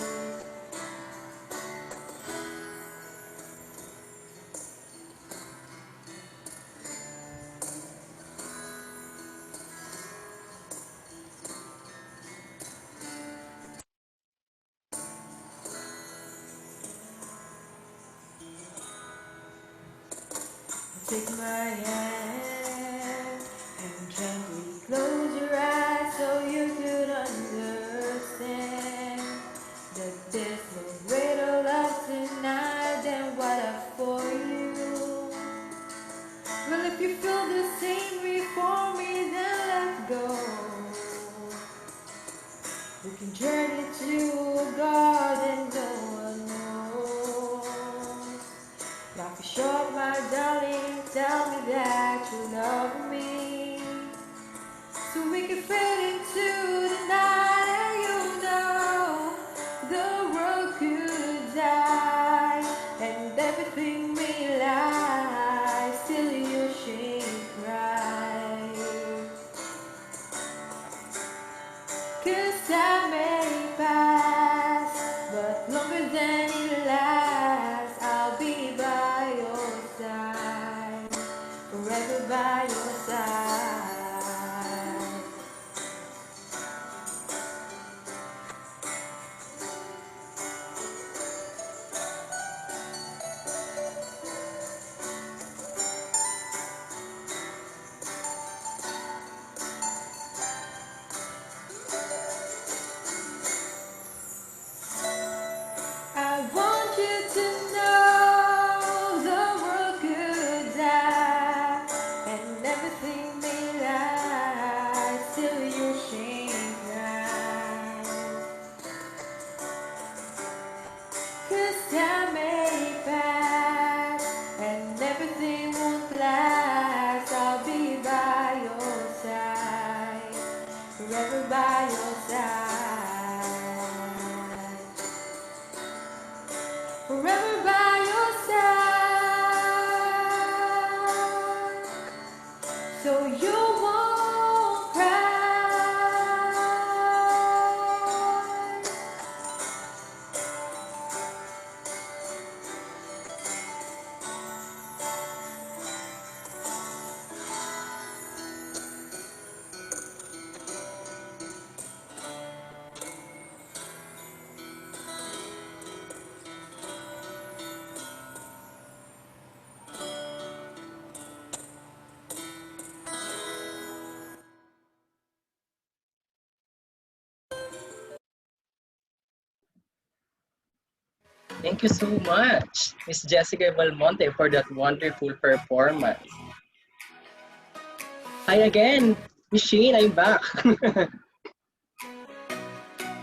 Take my hand and gently close your eyes so you could understand that there's no greater love tonight than what I've for you. Well, if you feel the same way for me, then let's go. We can journey to a garden no one knows. Life is short, my darling, tell me that you love me. So we can fade into the night and you know the world could die and everything may lie, still you shouldn't cry. Cause time may pass, but longer than it lasts, I'll be by your side, forever by your side. so you won't cry. Thank you so much, Miss Jessica Belmonte, for that wonderful performance. Hi again, Miss Shane, I'm back.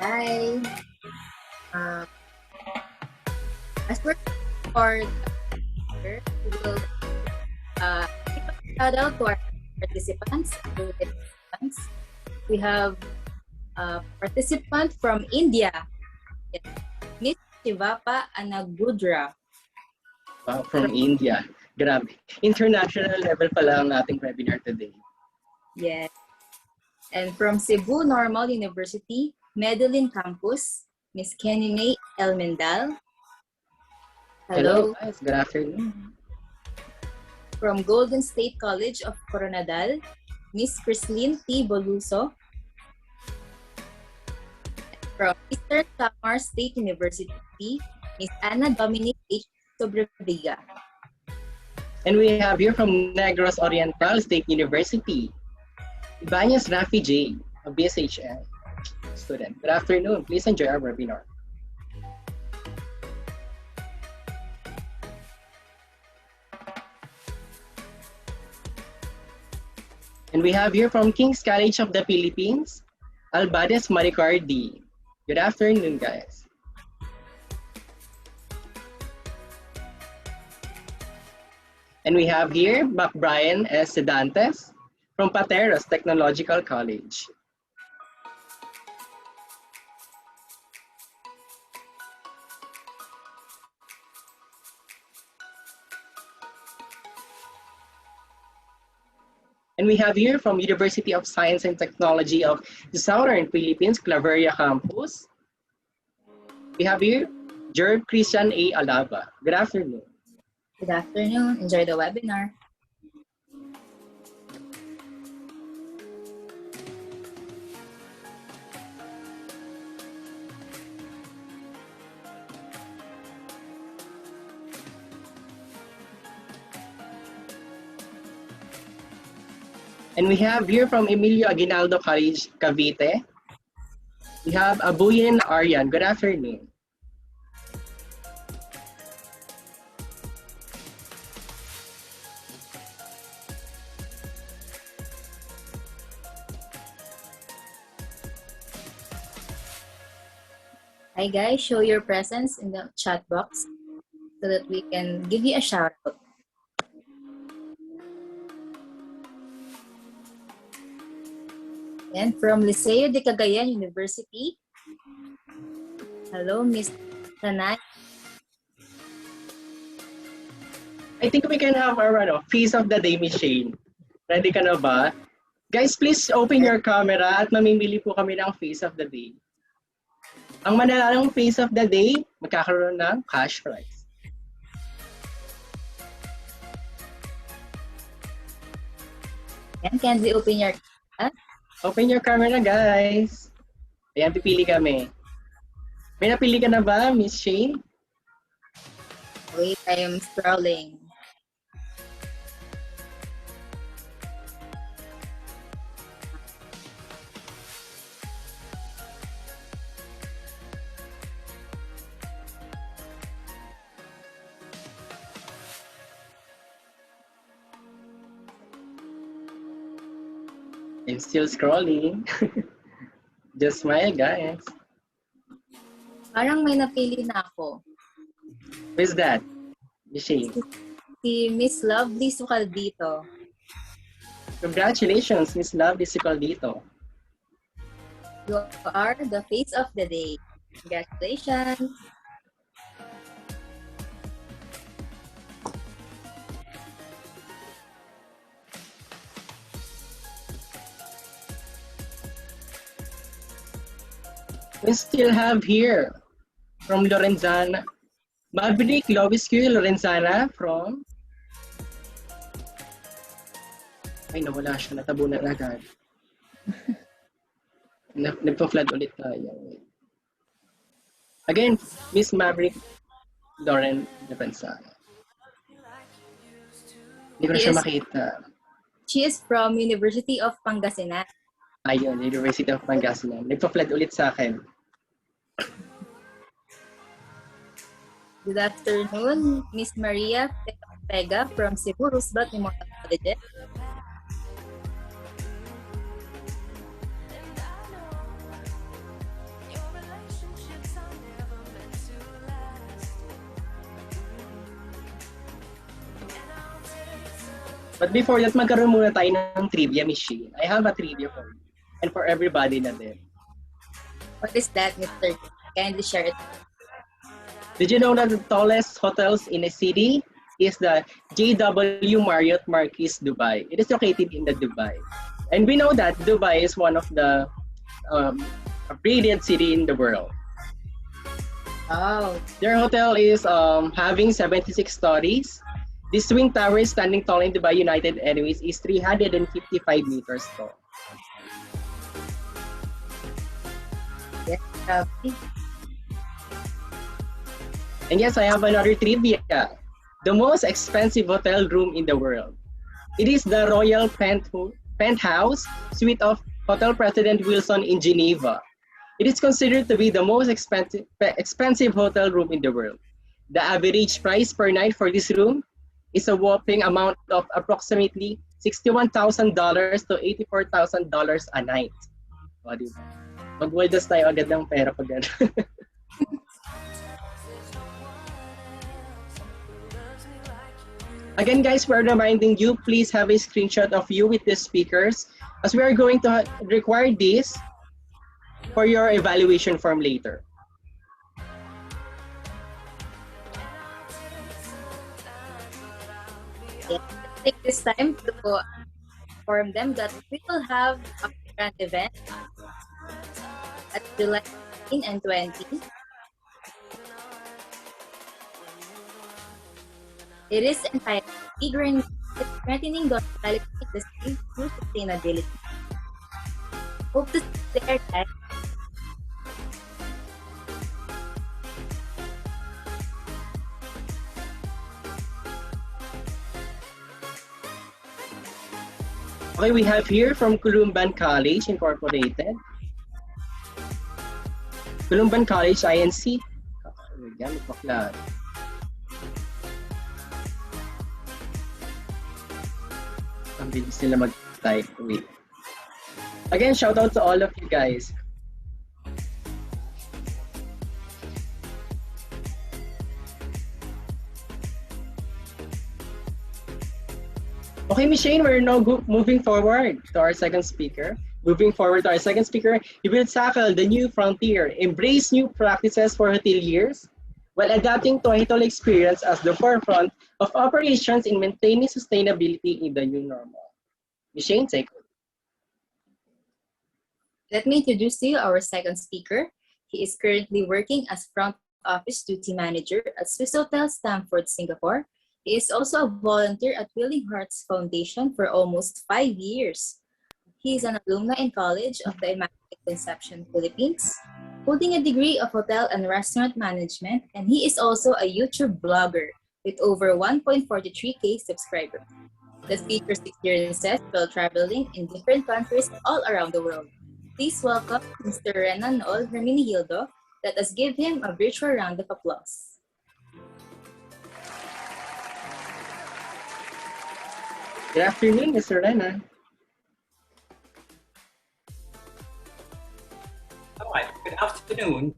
Hi. As for we will give a shout out to our participants. We have a participant from India, Miss Shivapa Anagudra. Wow, from India. Grabe. International level pala ang ating webinar today. Yes. And from Cebu Normal University, Medellin Campus, Miss Kenine Elmendal. Hello, guys. Good afternoon. From Golden State College of Coronadal, Miss Crislin T. Boluso. From Eastern Samar State University, Miss Ana Dominic H. Sobreviga. And we have here from Negros Oriental State University, Ibanez Rafi J., a BSHN student. Good afternoon. Please enjoy our webinar. And we have here from King's College of the Philippines, Albades Maricardi. Good afternoon, guys. And we have here Mac Brian S. Sedantes from Pateros Technological College. And we have here from University of Science and Technology of the Southern Philippines, Claveria Campus. We have here Jerv Christian A. Alaba. Good afternoon. Good afternoon. Enjoy the webinar. And we have here from Emilio Aguinaldo College, Cavite. We have Abuyin Aryan. Good afternoon. Hi guys, show your presence in the chat box so that we can give you a shout out. And from Liceo de Cagayan University, hello, Miss Tanay. I think we can have our face of the day, Miss Shane. Ready ka na ba? Guys, please open your camera at mamimili po kami ng face of the day. Ang manalang face of the day, magkakaroon ng cash prize. And can we open your camera? Open your camera, guys. Ayan, pipili kami. May napili ka na ba, Miss Shane? Wait, I am scrolling. I'm still scrolling. Just smile, guys. Parang may napili na ako. Who's that? Miss Shane. Si Miss Lovely Sucaldito. Congratulations, Miss Lovely Sucaldito. You are the face of the day. Congratulations. We still have here from Lorenzana, Maverick Loviscu Lorenzana from... Ay, nawala siya. Natabunan agad. Nagpa-flood ulit tayo. Again, Miss Maverick Lauren Lorenzana. Hindi ko na siya makita. She is from University of Pangasinan. Ayun, University of Pangasinan. Nagpa-flood ulit sa akin. Good afternoon, Miss Maria Pega from Cebu Roosevelt Memorial College. But before that, magkaroon muna tayo ng trivia machine. I have a trivia for you. And for everybody na din. What is that, Mr. Kindly share it. Did you know that the tallest hotels in a city is the JW Marriott Marquis Dubai? It is located in the Dubai. And we know that Dubai is one of the brilliant city in the world. Oh, Their hotel is having 76 stories. This twin tower standing tall in Dubai, United Emirates is 355 meters tall. yes. And yes, I have another trivia. The most expensive hotel room in the world. It is the Royal Penthouse Suite of Hotel President Wilson in Geneva. It is considered to be the most expensive hotel room in the world. The average price per night for this room is a whopping amount of approximately $61,000 to $84,000 a night. O, diba? Mag-waldas tayo agad ng pera pag gano'n. Again, guys, we're reminding you, please have a screenshot of you with the speakers as we are going to require this for your evaluation form later. Take this time to inform them that we will have a grand event at July 19 and 20. It is entitled Strengthening the Hospitality Industry through Sustainability. Hope to see you there, guys. Okay, we have here from Columban College Incorporated. Columban College INC. Yan, ipakla. Ang bilis nila mag-type. Wait. Again, shout out to all of you guys. Okay, Miss Shane, we're now moving forward to our second speaker. Moving forward to our second speaker, he will tackle the new frontier, embrace new practices for hoteliers, while adapting to a hotel experience as the forefront of operations in maintaining sustainability in the new normal. Miss Shane, take it. Let me introduce to you our second speaker. He is currently working as front office duty manager at Swissôtel Stamford, Singapore. He is also a volunteer at Willing Hearts Foundation for almost 5 years. He is an alumni in College of the Immaculate Conception, Philippines, holding a degree of hotel and restaurant management, and he is also a YouTube blogger with over 1.43K subscribers. The speaker's experiences while traveling in different countries all around the world. Please welcome Mr. Renan Nool Herminigildo. Let us give him a virtual round of applause. Good afternoon, Mr. Renan. All right, good afternoon.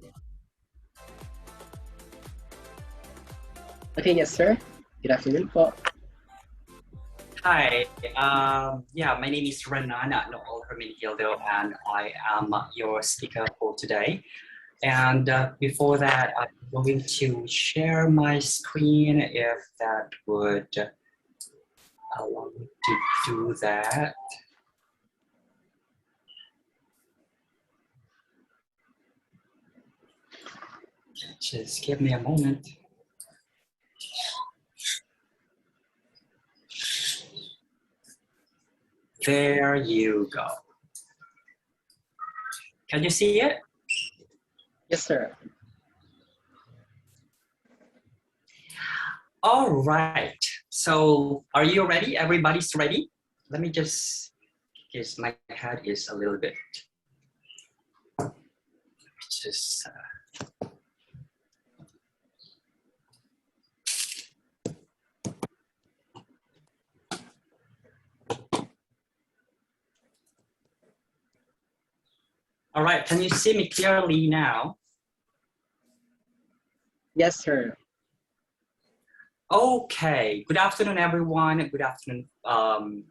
Okay, yes, sir. Good afternoon po. Hi, my name is Renan Nool Herminigildo, and I am your speaker for today. And before that, I'm going to share my screen if that would allow me to do that. Just give me a moment. There you go. Can you see it? Yes, sir. All right. So are you ready? Everybody's ready? Let me just, because my head is a little bit, just, all right. Can you see me clearly now? Yes, sir. Okay. Good afternoon, everyone. Good afternoon, PUP.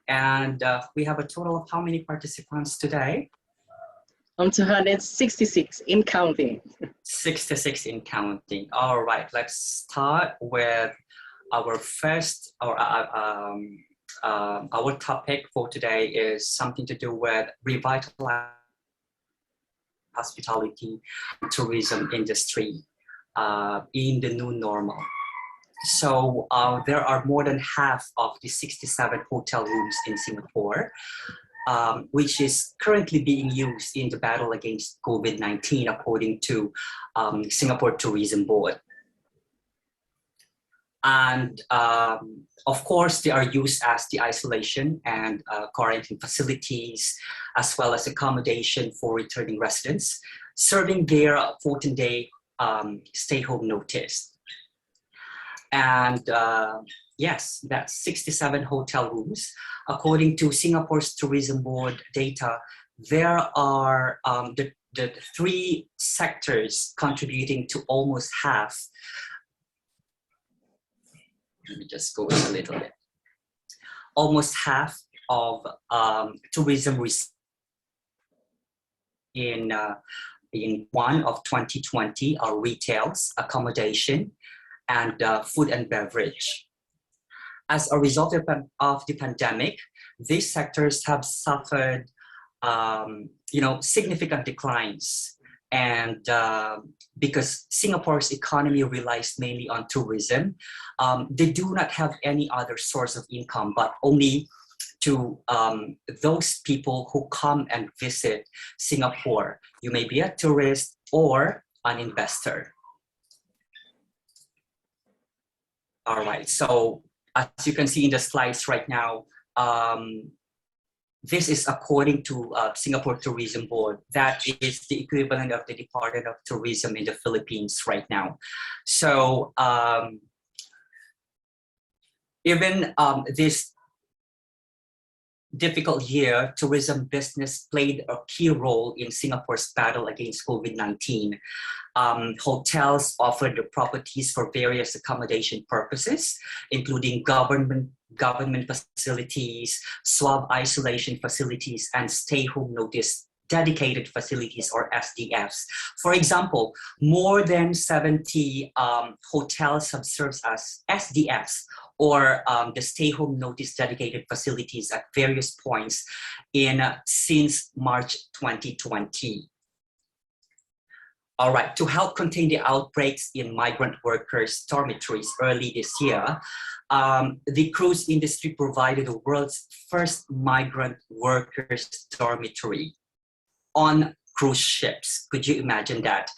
And we have a total of how many participants today? 266 in counting. 66 in counting. All right, let's start with our first, or our topic for today is something to do with revitalizing hospitality and tourism industry in the new normal. So there are more than half of the 67 hotel rooms in Singapore, which is currently being used in the battle against COVID-19, according to Singapore Tourism Board. And of course, they are used as the isolation and quarantine facilities, as well as accommodation for returning residents, serving their 14-day stay-home notice. And yes, that's 67 hotel rooms. According to Singapore's Tourism Board data, there are the three sectors contributing to almost half. Let me just go a little bit. Almost half of tourism in one of 2020 are retails, accommodation, and food and beverage. As a result of the pandemic, these sectors have suffered significant declines. And because Singapore's economy relies mainly on tourism, they do not have any other source of income, but only to those people who come and visit Singapore. You may be a tourist or an investor. All right, so as you can see in the slides right now, this is according to Singapore Tourism Board. That is the equivalent of the Department of Tourism in the Philippines right now. So even this difficult year, tourism business played a key role in Singapore's battle against COVID-19. Hotels offered the properties for various accommodation purposes, including government facilities, swab isolation facilities, and stay-home notice dedicated facilities, or SDFs. For example, more than 70 hotels have served as SDFs, or the stay-home notice dedicated facilities at various points since March 2020. All right, to help contain the outbreaks in migrant workers' dormitories early this year, the cruise industry provided the world's first migrant workers' dormitory on cruise ships. Could you imagine that?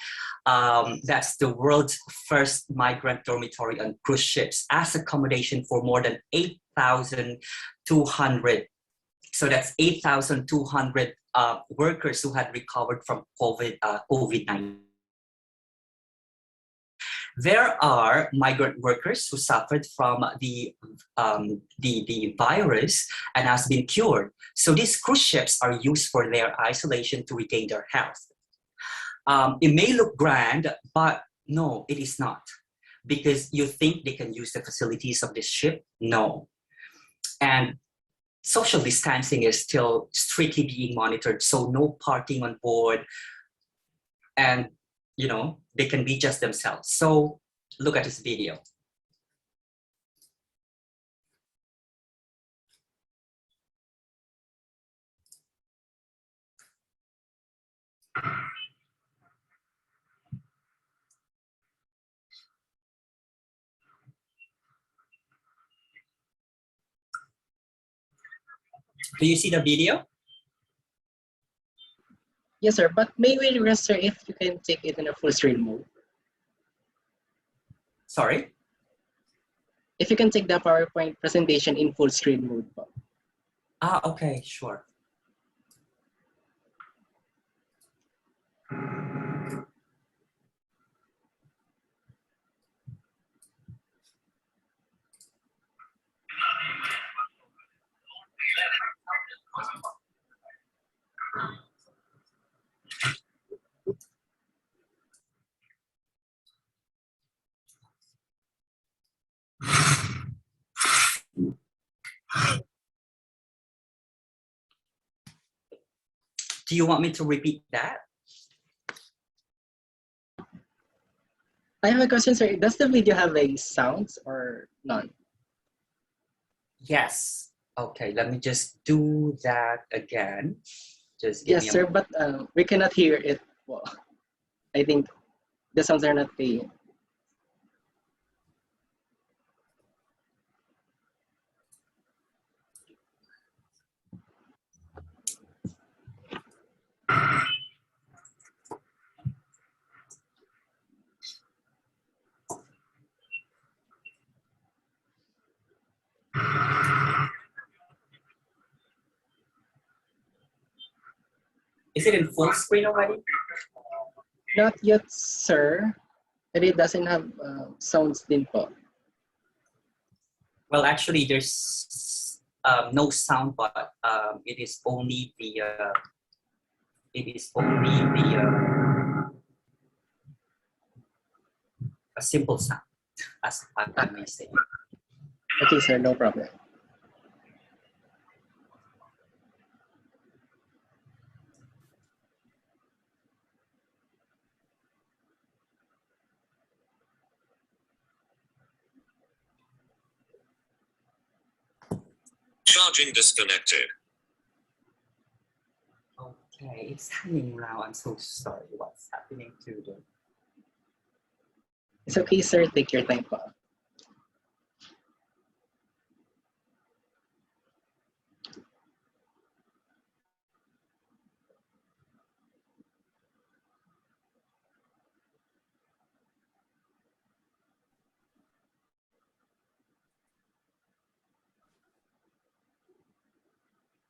That's the world's first migrant dormitory on cruise ships as accommodation for more than 8,200. So that's 8,200 workers who had recovered from COVID-19. There are migrant workers who suffered from the virus and has been cured. So these cruise ships are used for their isolation to regain their health. It may look grand, but no, it is not. Because you think they can use the facilities of this ship? No. And social distancing is still strictly being monitored, so no partying on board, and they can be just themselves. So look at this video. Do you see the video? Yes, sir. But may we request, sir, if you can take it in a full screen mode? Sorry? If you can take the PowerPoint presentation in full screen mode po. Ah, okay, sure. Do you want me to repeat that? I have a question, sir. Does the video have a sounds or none? Yes. Okay, let me just do that again. Just give Yes, me a sir, moment. but we cannot hear it. Well, I think the sounds are not playing. Is it in full screen already? Not yet, sir. And it doesn't have sounds din po. Well, actually, there's no sound, but it is only the a simple sound, as I may say. Okay, sir, no problem. Charging disconnected. Okay, it's hanging now. I'm so sorry. What's happening to them? It's okay, sir. Take your time po.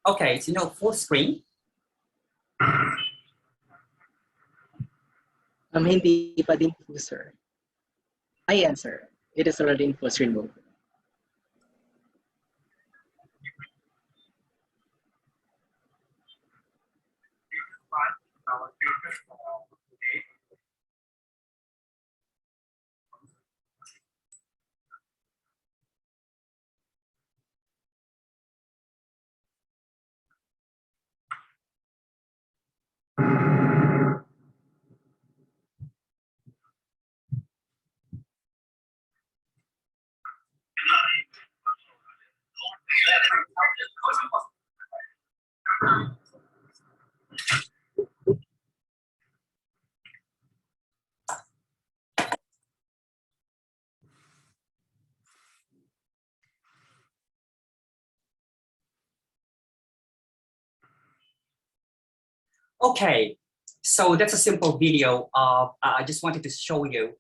Okay, so full screen. Hindi pa din po, sir. Ayan, sir. It is already in full screen mode. Okay, so that's a simple video. I just wanted to show you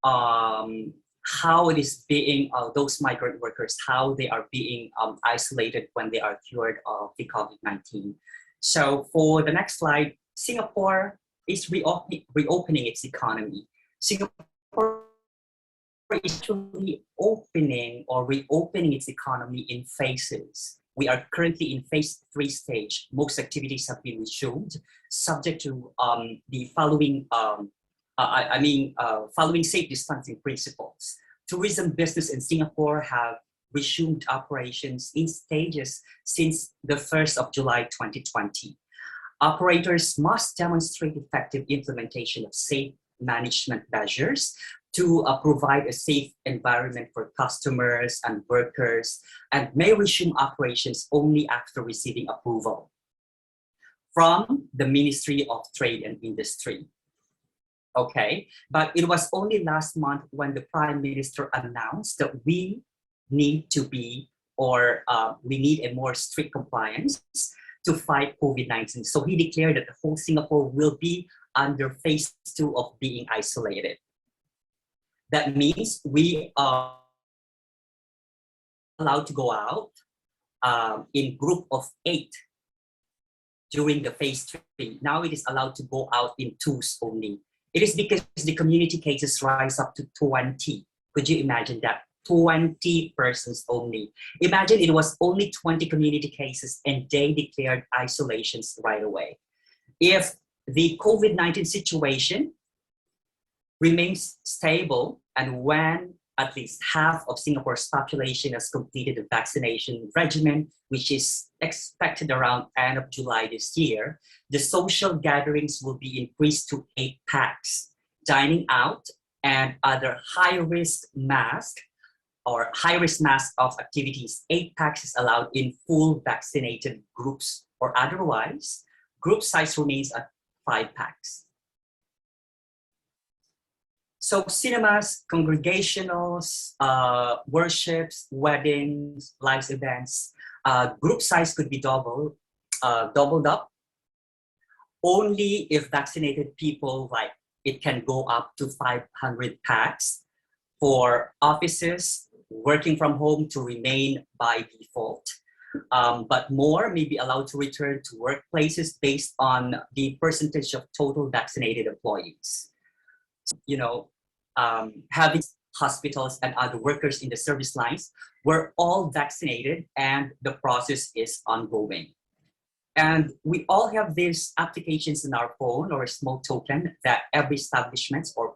how it is being, those migrant workers, how they are being isolated when they are cured of the COVID-19. So for the next slide, Singapore is reopening its economy. Singapore is actually opening or reopening its economy in phases. We are currently in phase 3 stage. Most activities have been resumed, subject to the following, following safe distancing principles. Tourism business in Singapore have resumed operations in stages since the 1st of July 2020. Operators must demonstrate effective implementation of safe management measures to provide a safe environment for customers and workers, and may resume operations only after receiving approval from the Ministry of Trade and Industry. Okay, but it was only last month when the Prime Minister announced that we need to be or we need a more strict compliance to fight COVID-19. So he declared that the whole Singapore will be under phase 2 of being isolated. That means we are allowed to go out in group of 8 during the phase 3. Now it is allowed to go out in 2s only. It is because the community cases rise up to 20. Could you imagine that? 20 persons only. Imagine it was only 20 community cases and they declared isolations right away. If the COVID-19 situation remains stable and when at least half of Singapore's population has completed the vaccination regimen, which is expected around end of July this year, the social gatherings will be increased to 8 packs. Dining out and other high-risk mask of activities, 8 packs is allowed in full vaccinated groups, or otherwise, group size remains at 5 packs. So cinemas, congregationals, worships, weddings, live events, group size could be doubled up. Only if vaccinated people, like it can go up to 500 packs. For offices, working from home to remain by default. But more may be allowed to return to workplaces based on the percentage of total vaccinated employees. You know, having hospitals and other workers in the service lines were all vaccinated and the process is ongoing. And we all have these applications in our phone or a small token that every establishment or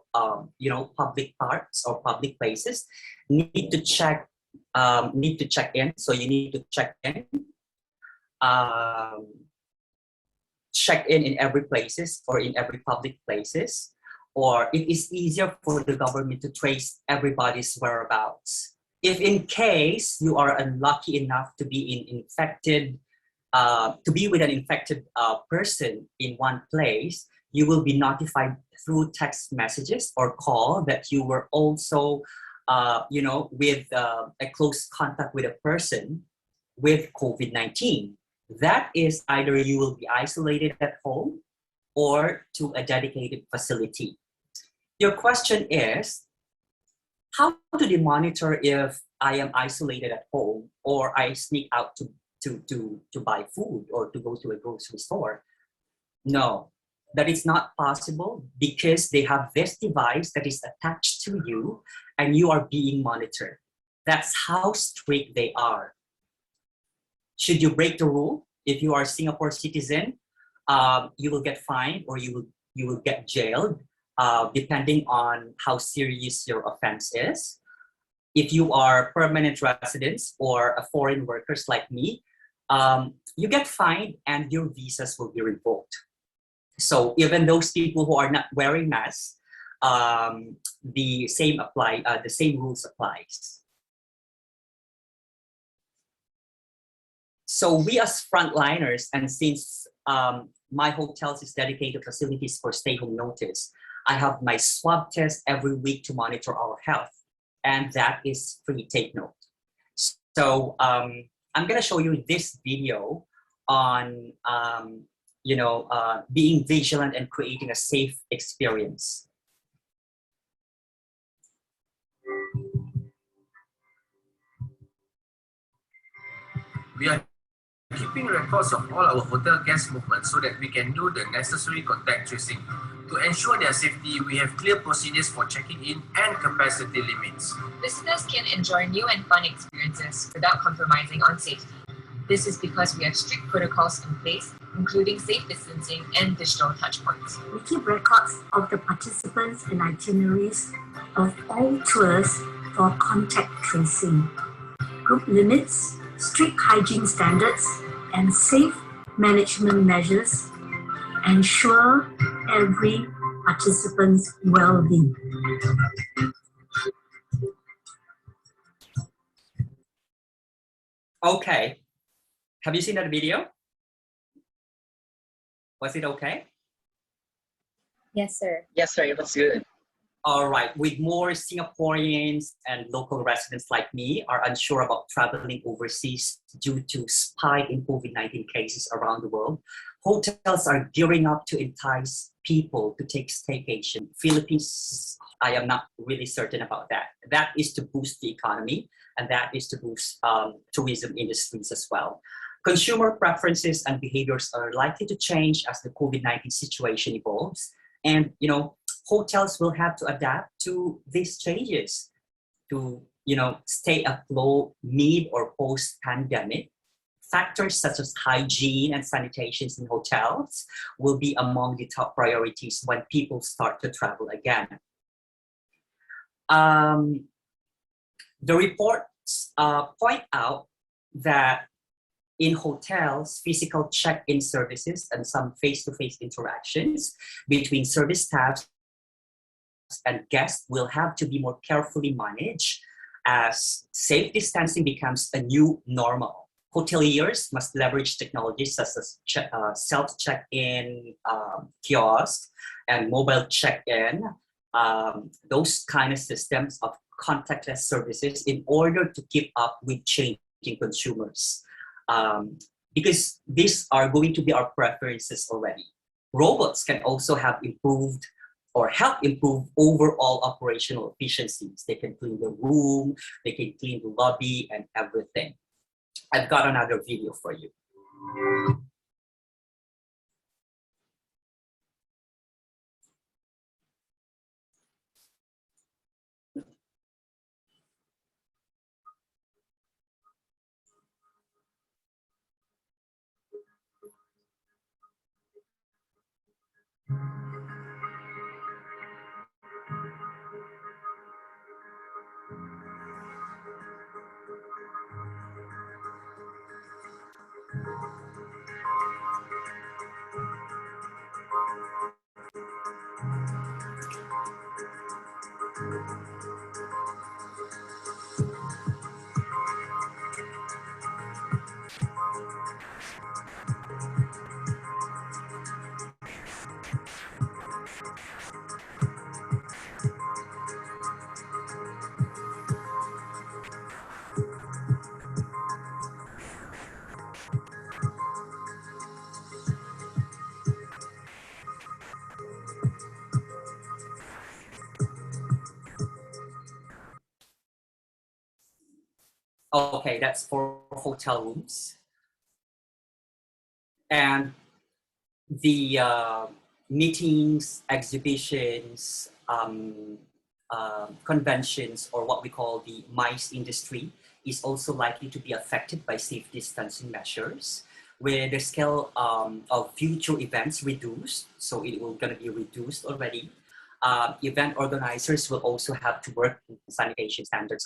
public parks or public places need to check in. So you need to check in every places or in every public places, or it is easier for the government to trace everybody's whereabouts. If in case you are unlucky enough to be with an infected person in one place, you will be notified through text messages or call that you were also, with a close contact with a person with COVID-19. That is either you will be isolated at home or to a dedicated facility. Your question is, how do they monitor if I am isolated at home or I sneak out to buy food or to go to a grocery store? No, that is not possible because they have this device that is attached to you and you are being monitored. That's how strict they are. Should you break the rule, if you are a Singapore citizen, you will get fined or you will get jailed, depending on how serious your offense is. If you are permanent residents or a foreign workers like me, you get fined and your visas will be revoked. So even those people who are not wearing masks, the same rules applies. So we as frontliners, and since my hotels is dedicated facilities for stay-home notice, I have my swab test every week to monitor our health, and that is free, take note. So I'm gonna show you this video on being vigilant and creating a safe experience. We are keeping records of all our hotel guest movements so that we can do the necessary contact tracing. To ensure their safety, we have clear procedures for checking in and capacity limits. Visitors can enjoy new and fun experiences without compromising on safety. This is because we have strict protocols in place, including safe distancing and digital touchpoints. We keep records of the participants and itineraries of all tours for contact tracing. Group limits, strict hygiene standards, and safe management measures ensure every participant's well-being. Okay. Have you seen that video? Was it okay? Yes, sir. Yes, sir. It was good. All right, with more Singaporeans and local residents like me are unsure about traveling overseas due to spike in COVID-19 cases around the world, hotels are gearing up to entice people to take staycation. Philippines, I am not really certain about that. That is to boost the economy, and that is to boost tourism industries as well. Consumer preferences and behaviors are likely to change as the COVID-19 situation evolves. And, hotels will have to adapt to these changes to, stay afloat mid or post-pandemic. Factors such as hygiene and sanitations in hotels will be among the top priorities when people start to travel again. The reports point out that in hotels, physical check-in services and some face-to-face interactions between service staff and guests will have to be more carefully managed as safe distancing becomes a new normal. Hoteliers must leverage technologies such as self-check-in kiosks and mobile check-in, those kind of systems of contactless services in order to keep up with changing consumers. Because these are going to be our preferences already. Robots can also have improved or help improve overall operational efficiencies. They can clean the room, they can clean the lobby and everything. I've got another video for you. Okay, that's for hotel rooms. And the meetings, exhibitions, conventions, or what we call the MICE industry is also likely to be affected by safe distancing measures, where the scale of future events reduced, so it will gonna be reduced already. Event organizers will also have to work with sanitation standards.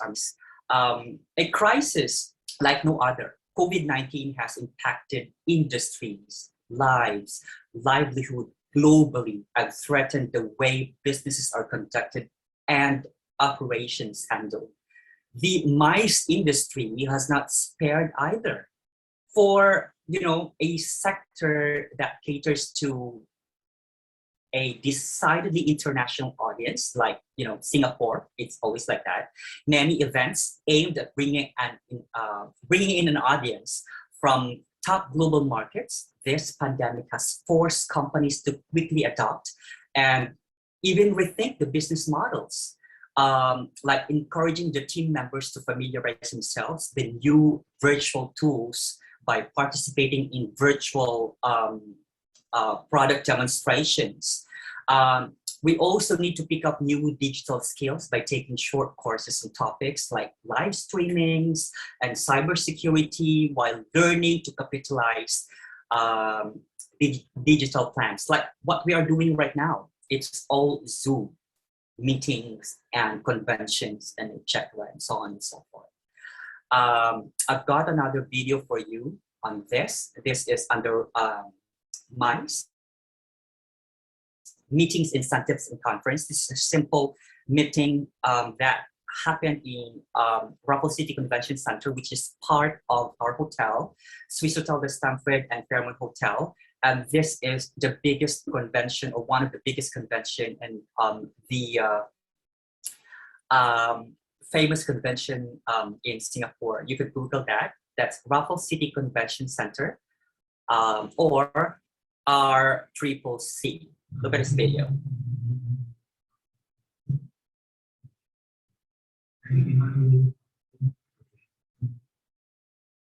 A crisis like no other. COVID-19 has impacted industries, lives, livelihood globally, and threatened the way businesses are conducted and operations handled. The MICE industry has not spared either. For a sector that caters to a decidedly international audience, like Singapore, it's always like that. Many events aimed at bringing in an audience from top global markets. This pandemic has forced companies to quickly adopt and even rethink the business models, like encouraging the team members to familiarize themselves with new virtual tools by participating in virtual product demonstrations. We also need to pick up new digital skills by taking short courses on topics like live streamings and cybersecurity while learning to capitalize digital plans, like what we are doing right now. It's all Zoom meetings and conventions and etc. and so on and so forth. I've got another video for you on this. This is under MICE, meetings, incentives, and conference. This is a simple meeting that happened in Rockville City Convention Center, which is part of our hotel, Swissôtel, the Stamford, and Fairmont Hotel. And this is the biggest convention, or one of the biggest convention in the famous convention in Singapore. You could Google that. That's Raffles City Convention Center, or RCCC. Look at this video.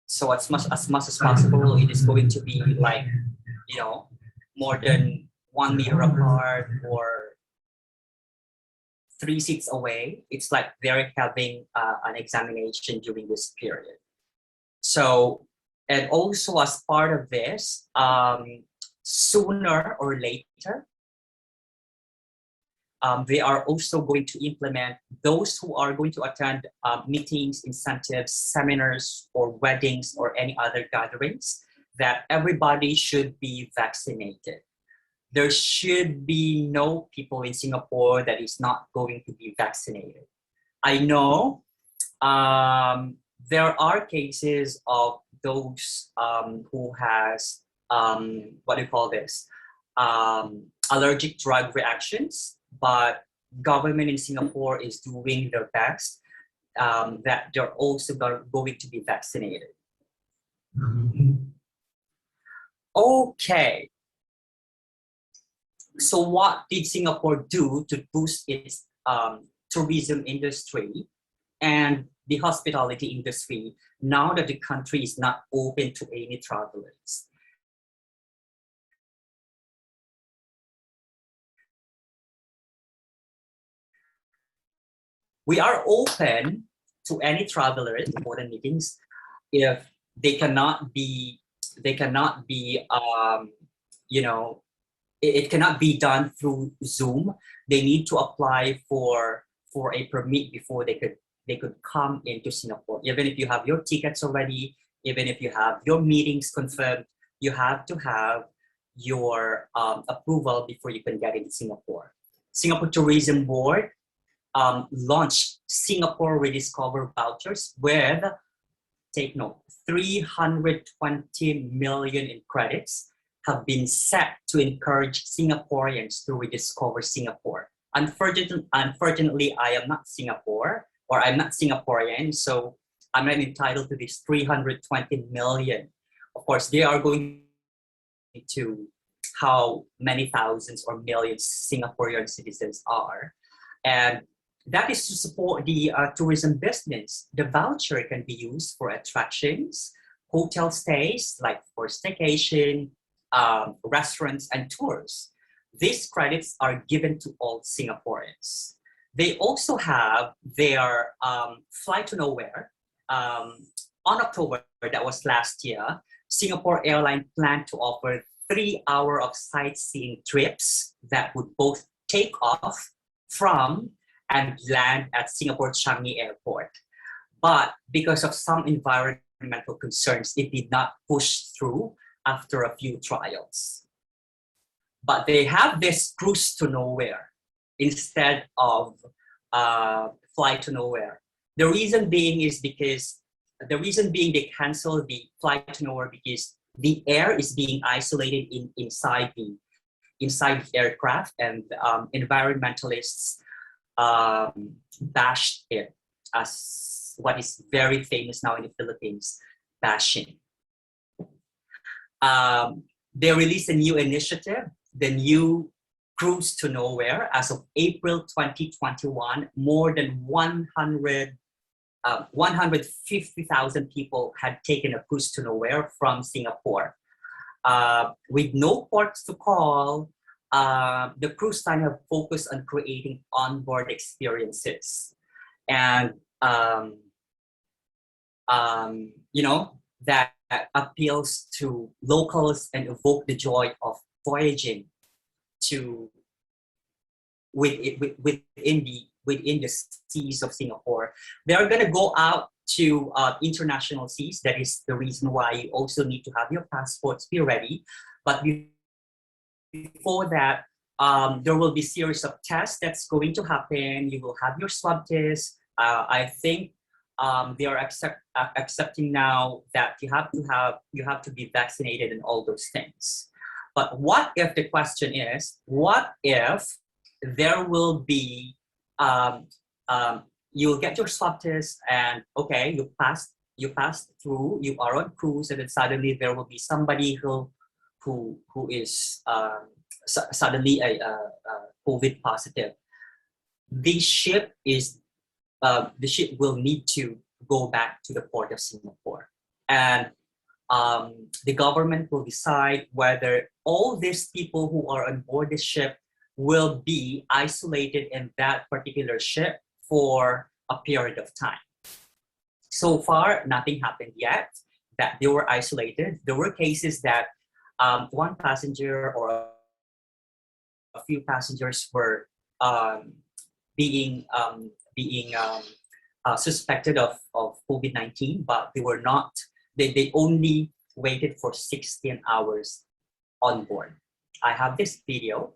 So as much as possible, it is going to be like, you know, more than 1 meter apart or 3 seats away. It's like they're having an examination during this period. So, and also as part of this, sooner or later, they are also going to implement those who are going to attend meetings, incentives, seminars, or weddings, or any other gatherings, that everybody should be vaccinated. There should be no people in Singapore that is not going to be vaccinated. I know there are cases of those who has, what do you call this, allergic drug reactions, but government in Singapore is doing their best that they're also going to be vaccinated. Okay. So what did Singapore do to boost its tourism industry and the hospitality industry now that the country is not open to any travelers? We are open to any travelers in important meetings if they cannot be, you know, it cannot be done through Zoom. They need to apply for a permit before they could come into Singapore. Even if you have your tickets already, even if you have your meetings confirmed, you have to have your approval before you can get into Singapore. Singapore Tourism Board launched Singapore Rediscover vouchers with, take note, 320 million in credits have been set to encourage Singaporeans to rediscover Singapore. Unfortunately, I am not Singapore, or I'm not Singaporean, so I'm not entitled to this 320 million. Of course, they are going to how many thousands or millions Singaporean citizens are. And that is to support the tourism business. The voucher can be used for attractions, hotel stays, like for staycation, restaurants, and tours. These credits are given to all Singaporeans. They also have their Fly to Nowhere. On October, that was last year, Singapore Airlines planned to offer 3 hours of sightseeing trips that would both take off from and land at Singapore Changi Airport. But because of some environmental concerns, it did not push through after a few trials. But they have this cruise to nowhere instead of fly to nowhere. The reason being they canceled the fly to nowhere because the air is being isolated inside the aircraft, and environmentalists bashed it as what is very famous now in the Philippines, bashing. They released a new initiative, the new Cruise to Nowhere. As of April 2021, more than 150,000 people had taken a cruise to nowhere from Singapore. With no ports to call, the cruise line have focused on creating onboard experiences. And, you know, that appeals to locals and evoke the joy of voyaging within the seas of Singapore. They are going to go out to international seas. That is the reason why you also need to have your passports be ready. But before that, there will be a series of tests that's going to happen. You will have your swab test. I think they are accepting now that you have to be vaccinated and all those things. But what if the question is, what if there will be you'll get your swab test, and okay, you passed through, you are on cruise, and then suddenly there will be somebody who is suddenly a COVID positive. The ship will need to go back to the port of Singapore, and the government will decide whether all these people who are on board the ship will be isolated in that particular ship for a period of time. So far, nothing happened yet that they were isolated. There were cases that one passenger or a few passengers were being suspected of COVID-19, but they were not. They only waited for 16 hours on board. I have this video.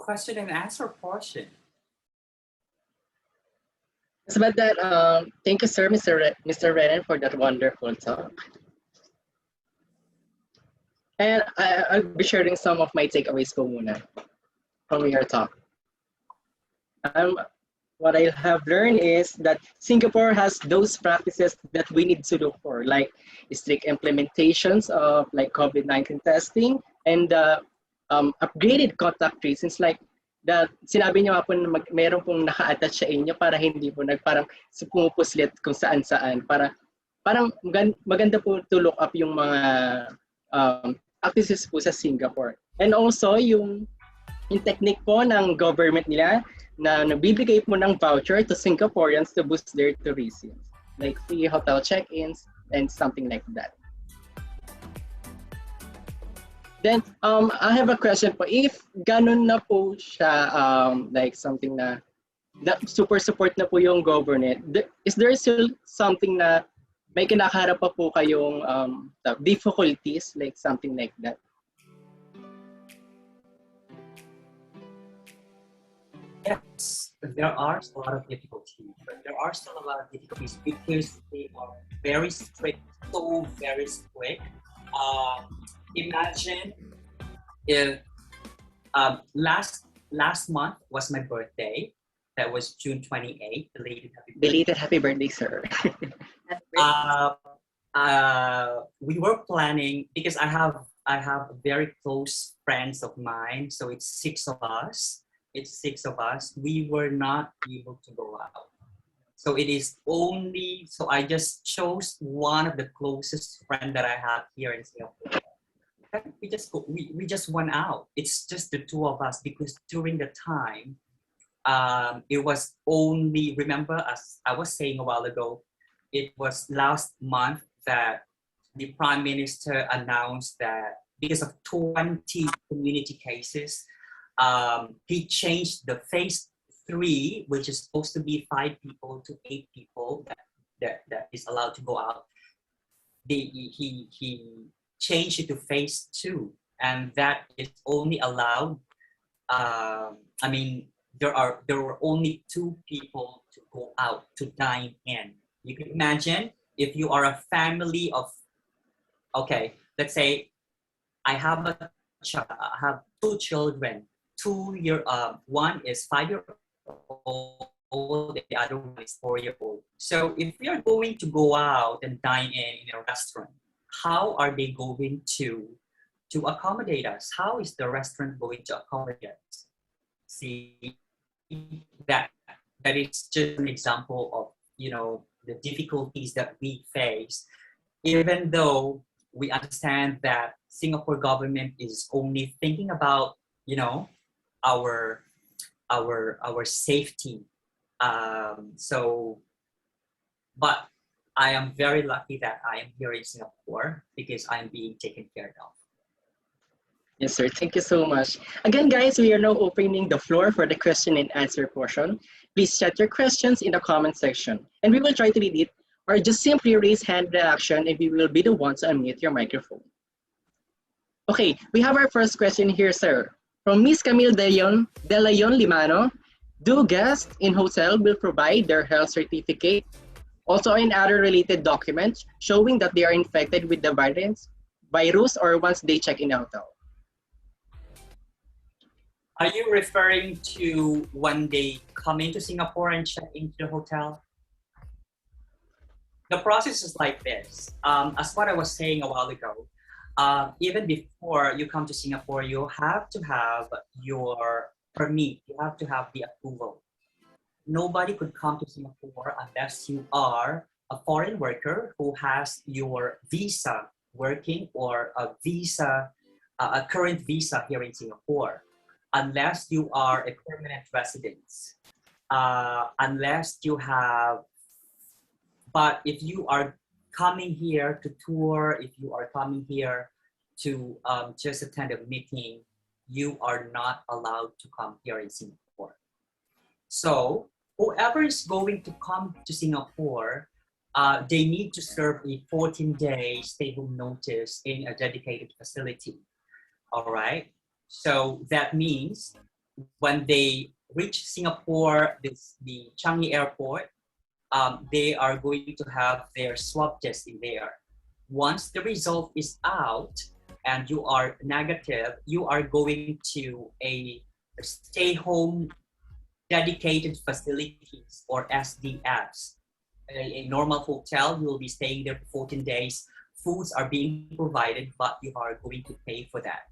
Question and answer portion. Yes, but that, thank you, sir, Mr. Renan, for that wonderful talk. And I'll be sharing some of my takeaways po muna from your talk. What I have learned is that Singapore has those practices that we need to look for, like strict implementations of like COVID-19 testing and upgraded contact tracing. Like that, sinabi niyo nga po na meron pong naka-attach sa inyo para hindi po parang pumupuslit kung saan-saan. Parang maganda po to look up yung mga practices po sa Singapore. And also yung technique po ng government nila na nagbibigay po ng voucher to Singaporeans to boost their tourism. Like free hotel check-ins and something like that. Then, I have a question po. If ganun na po siya, like something na super support na po yung government, is there still something na may kinakaharap pa po kayong difficulties, like something like that? Yes, there are a lot of difficulties, but there are still a lot of difficulties because they are very strict, so very strict. Imagine if last month was my birthday, That was June 28th. Belated happy birthday, sir. We were planning because I have very close friends of mine, so it's six of us. We were not able to go out. So it is only, so I just chose one of the closest friend that I have here in Singapore. We just went out. It's just the two of us because during the time, it was only, remember, as I was saying a while ago, it was last month that the Prime Minister announced that because of 20 community cases, he changed the phase 3, which is supposed to be 5 people to 8 people that is allowed to go out. He changed it to phase 2, and that is only allowed. There were only 2 people to go out to dine in. You can imagine if you are a family of, okay, let's say I have 2 children. One is 5-year-old, the other one is 4-year-old. So if we are going to go out and dine in a restaurant, how are they going to accommodate us? How is the restaurant going to accommodate us? See, that is just an example of, the difficulties that we face, even though we understand that Singapore government is only thinking about, our safety. But I am very lucky that I am here in Singapore because I'm being taken care of. Yes, sir. Thank you so much. Again, guys, we are now opening the floor for the question and answer portion. Please chat your questions in the comment section, and we will try to read it, or just simply raise hand reaction, and we will be the ones to unmute your microphone. Okay, we have our first question here, sir. From Miss Camille De Leon Limano, do guests in hotel will provide their health certificate, also in other related documents showing that they are infected with the virus, or once they check in the hotel? Are you referring to when they come into Singapore and check into the hotel? The process is like this. As what I was saying a while ago, even before you come to Singapore, you have to have your permit. You have to have the approval. Nobody could come to Singapore unless you are a foreign worker who has your visa working, or a current visa here in Singapore. Unless you are a permanent resident, unless you have, but if you are coming here to tour, if you are coming here to just attend a meeting, you are not allowed to come here in Singapore. So whoever is going to come to Singapore, they need to serve a 14-day stay-home notice in a dedicated facility, all right? So that means when they reach Singapore, the Changi airport, they are going to have their swab test in there. Once the result is out and you are negative, you are going to a stay-home dedicated facilities, or SDFs. A normal hotel, you will be staying there for 14 days. Foods are being provided, but you are going to pay for that.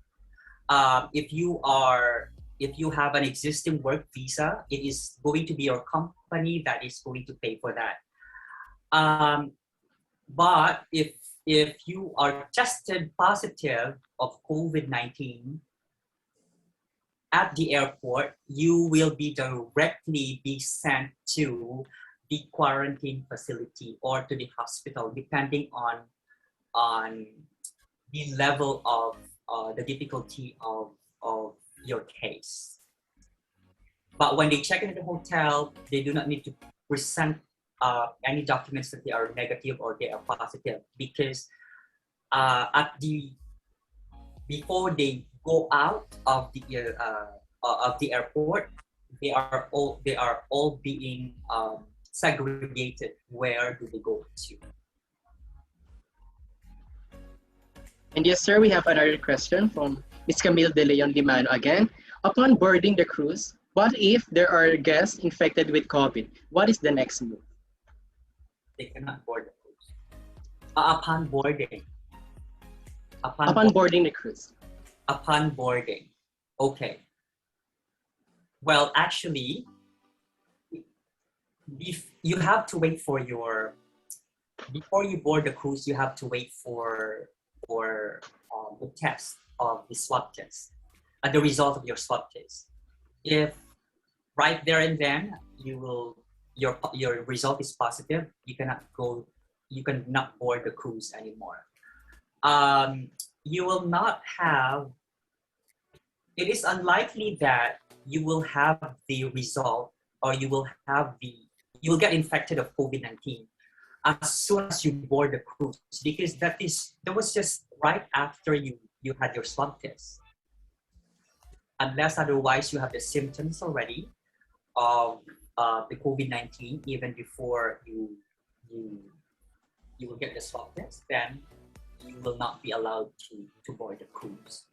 If you have an existing work visa, it is going to be your company that is going to pay for that. But if you are tested positive of COVID-19 at the airport, you will be directly sent to the quarantine facility or to the hospital, depending on the level of the difficulty of your case. But when they check into the hotel, they do not need to present any documents that they are negative or they are positive, because before they go out of the airport, they are all being segregated. Where do they go to? And yes, sir, we have another question from Ms. Camille De Leon Limano again. Upon boarding the cruise, What if there are guests infected with COVID? What is the next move? They cannot board the cruise. Upon boarding. Upon boarding the cruise. Upon boarding. Okay. Well, actually, you have to wait for your, before you board the cruise, you have to wait for the test of the swab test, the result of your swab test. If right there and then your result is positive, you cannot board the cruise anymore. You will not have, it is unlikely that you will have the result, or you will get infected of COVID-19 as soon as you board the cruise, because that was just right after you had your swab test. Unless otherwise you have the symptoms already of the COVID-19 even before you will get the swab test, then you will not be allowed to board the cruise.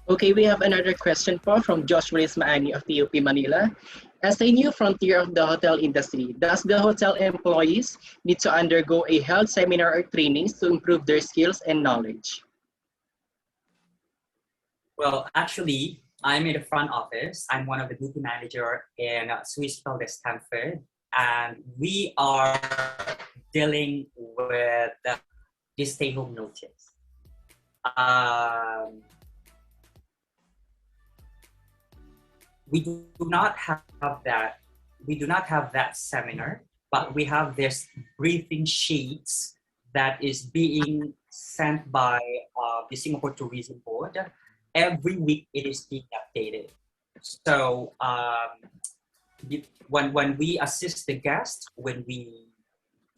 Okay, we have another question from Josh Maani of TUP Manila. As a new frontier of the hotel industry, does the hotel employees need to undergo a health seminar or trainings to improve their skills and knowledge? Well, actually, I'm in the front office. I'm one of the duty manager in Swissôtel Stamford, and we are dealing with the stay-home notice. We do not have that. We do not have that seminar, but we have this briefing sheets that is being sent by the Singapore Tourism Board. Every week it is being updated. So when we assist the guests, when we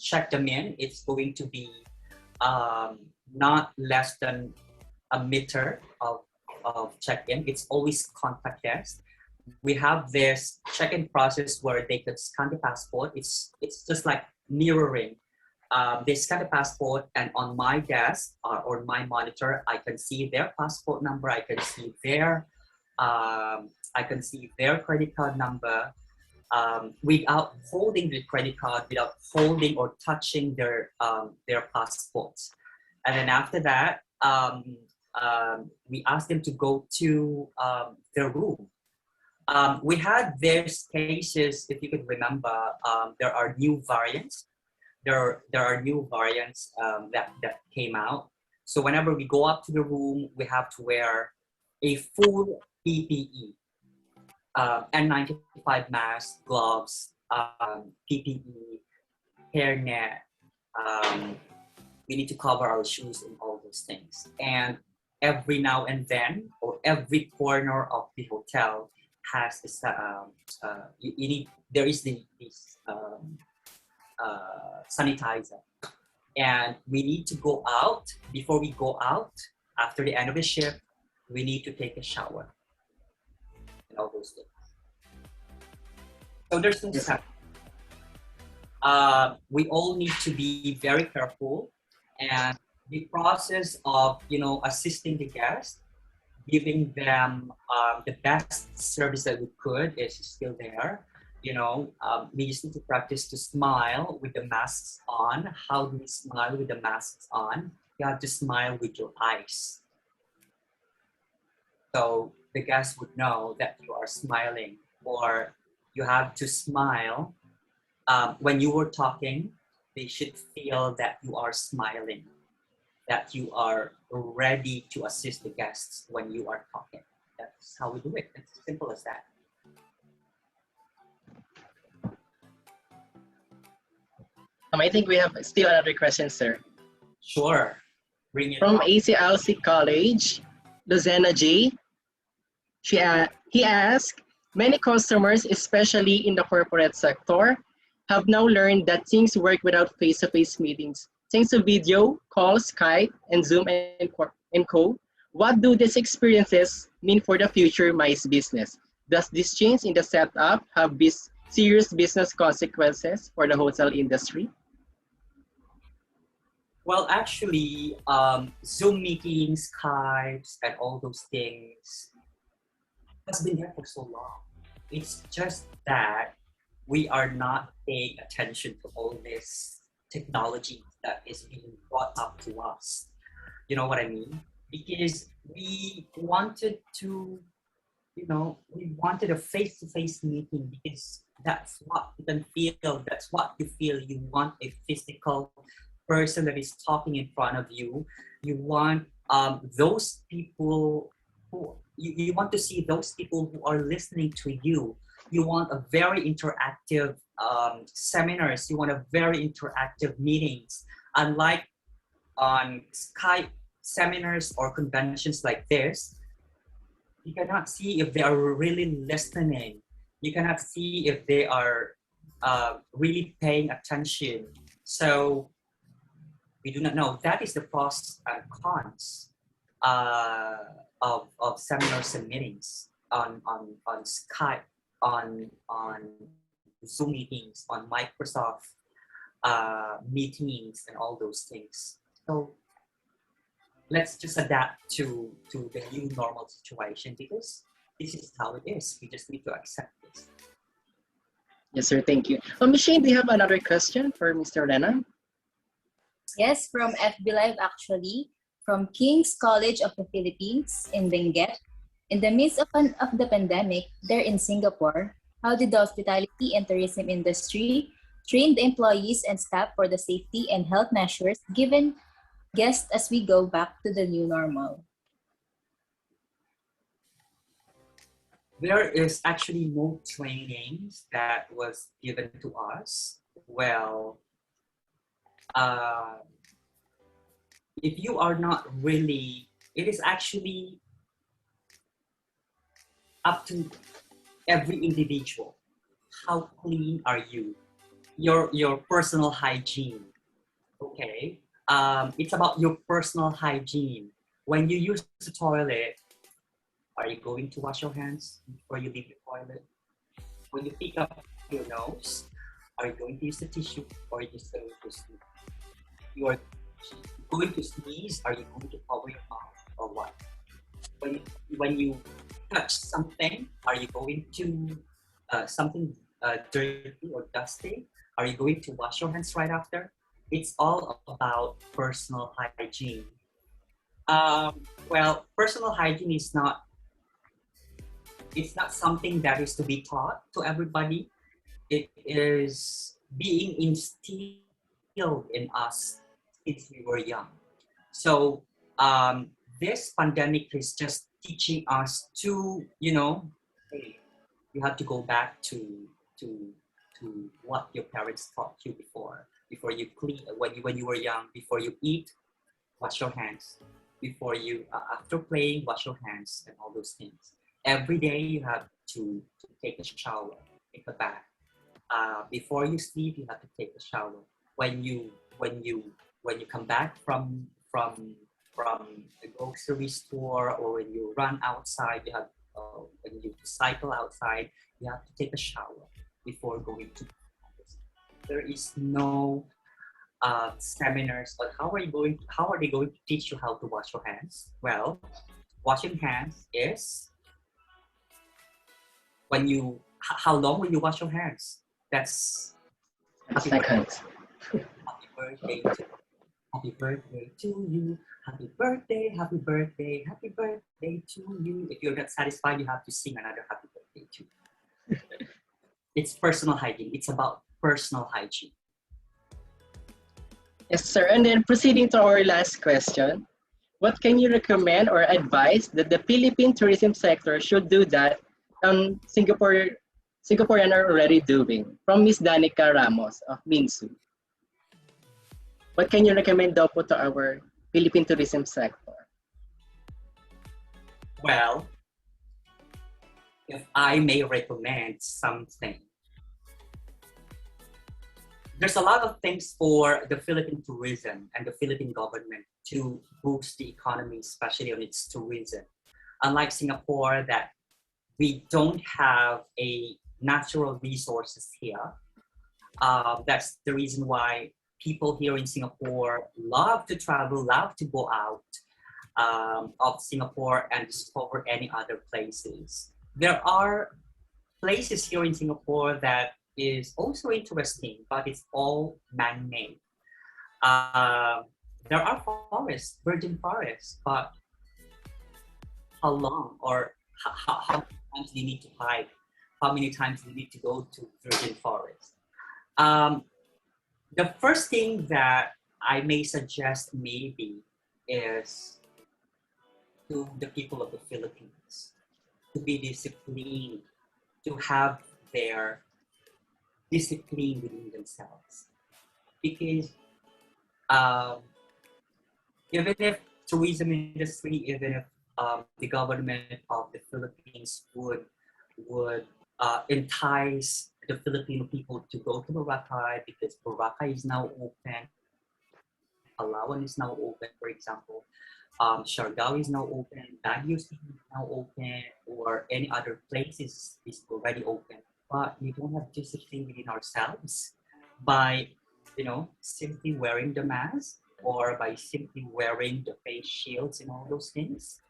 check them in, it's going to be not less than a meter of check-in. It's always contactless. We have this check-in process where they could scan the passport. It's just like mirroring. They scan the passport, and on my desk or my monitor, I can see their passport number. I can see their credit card number without holding the credit card, without holding or touching their passports. And then after that, we ask them to go to their room. We had these cases, if you could remember, there are new variants. There are new variants that came out. So whenever we go up to the room, we have to wear a full PPE, N95 mask, gloves, PPE, hairnet. We need to cover our shoes and all those things. And every now and then, or every corner of the hotel has this. There is this sanitizer, and we need to go out. Before we go out, after the end of the shift, we need to take a shower and all those things. So there's no step. We all need to be very careful, and the process of assisting the guests, giving them the best service that we could is still there. We just need to practice to smile with the masks on. How do we smile with the masks on? You have to smile with your eyes. So the guests would know that you are smiling, or you have to smile. When you were talking, they should feel that you are smiling, that you are ready to assist the guests when you are talking. That's how we do it. It's as simple as that. I think we have still another question, sir. Sure. Bring it From on. ACLC College, Luzena J. He asked, many customers, especially in the corporate sector, have now learned that things work without face-to-face meetings. Thanks to video, calls, Skype, and Zoom and co. What do these experiences mean for the future MICE business? Does this change in the setup have serious business consequences for the hotel industry? Well, actually, Zoom meetings, Skypes, and all those things has been there for so long. It's just that we are not paying attention to all this technology that is being brought up to us. You know what I mean? Because we wanted to, we wanted a face-to-face meeting because that's what you can feel. That's what you feel. You want a physical person that is talking in front of you. You want those people who you want to see those people who are listening to you. You want a very interactive seminars. You want a very interactive meetings. Unlike on Skype seminars or conventions like this, you cannot see if they are really listening. You cannot see if they are really paying attention. So we do not know. That is the pros and cons of seminars and meetings on Skype, on Zoom meetings, on Microsoft meetings, and all those things. So let's just adapt to the new normal situation because this is how it is. We just need to accept this. Yes, sir. Thank you. Miss Shane, do you have another question for Mr. Renan? Yes, from FB Live actually, from King's College of the Philippines in Benguet. In the midst of the pandemic, there in Singapore, how did the hospitality and tourism industry train the employees and staff for the safety and health measures given guests as we go back to the new normal? There is actually no trainings that was given to us. Well, if you are not really, it is actually up to every individual. How clean are you? Your personal hygiene. Okay. It's about your personal hygiene. When you use the toilet, are you going to wash your hands before you leave the toilet? When you pick up your nose, are you going to use the tissue or are you just going to sneeze? You are going to sneeze, are you going to cover your mouth or what? When you touch something, are you going to something dirty or dusty? Are you going to wash your hands right after? It's all about personal hygiene. Well, personal hygiene is not, it's not something that is to be taught to everybody. It is being instilled in us since we were young. So this pandemic is just teaching us to, hey, you have to go back to what your parents taught you before you clean, when you were young, before you eat, wash your hands. Before you, after playing, wash your hands and all those things. Every day you have to take a shower, take a bath. Before you sleep, you have to take a shower. When you come back from the grocery store, or when you run outside, you have when you cycle outside, you have to take a shower before going to. There is no seminars on how are they going to teach you how to wash your hands. Well, washing hands is when you, how long will you wash your hands? That's seconds. Happy birthday to you. Happy birthday, happy birthday, happy birthday to you. If you're not satisfied, you have to sing another happy birthday to you. It's personal hygiene. It's about personal hygiene. Yes, sir. And then proceeding to our last question, what can you recommend or advise that the Philippine tourism sector should do that Singaporean are already doing? From Miss Danica Ramos of Minsu. What can you recommend daw po to our Philippine tourism sector? Well, if I may recommend something, there's a lot of things for the Philippine tourism and the Philippine government to boost the economy, especially on its tourism. Unlike Singapore, that we don't have a natural resources here. That's the reason why people here in Singapore love to travel, love to go out of Singapore and discover any other places. there are places here in Singapore that is also interesting, but it's all man-made. Uh, there are forests, virgin forests, but how long or how many times do you need to hike? How many times do you need to go to virgin forest? Um, the first thing that I may suggest maybe is to the people of the Philippines to be disciplined, to have their discipline within themselves. Because um, even if tourism industry, even if the government of the Philippines would entice the Filipino people to go to Boracay because Boracay is now open, Palawan is now open, for example. Siargao is now open, Baguio City is now open, or any other places is already open. But we don't have discipline within ourselves by, simply wearing the mask or by simply wearing the face shields and all those things.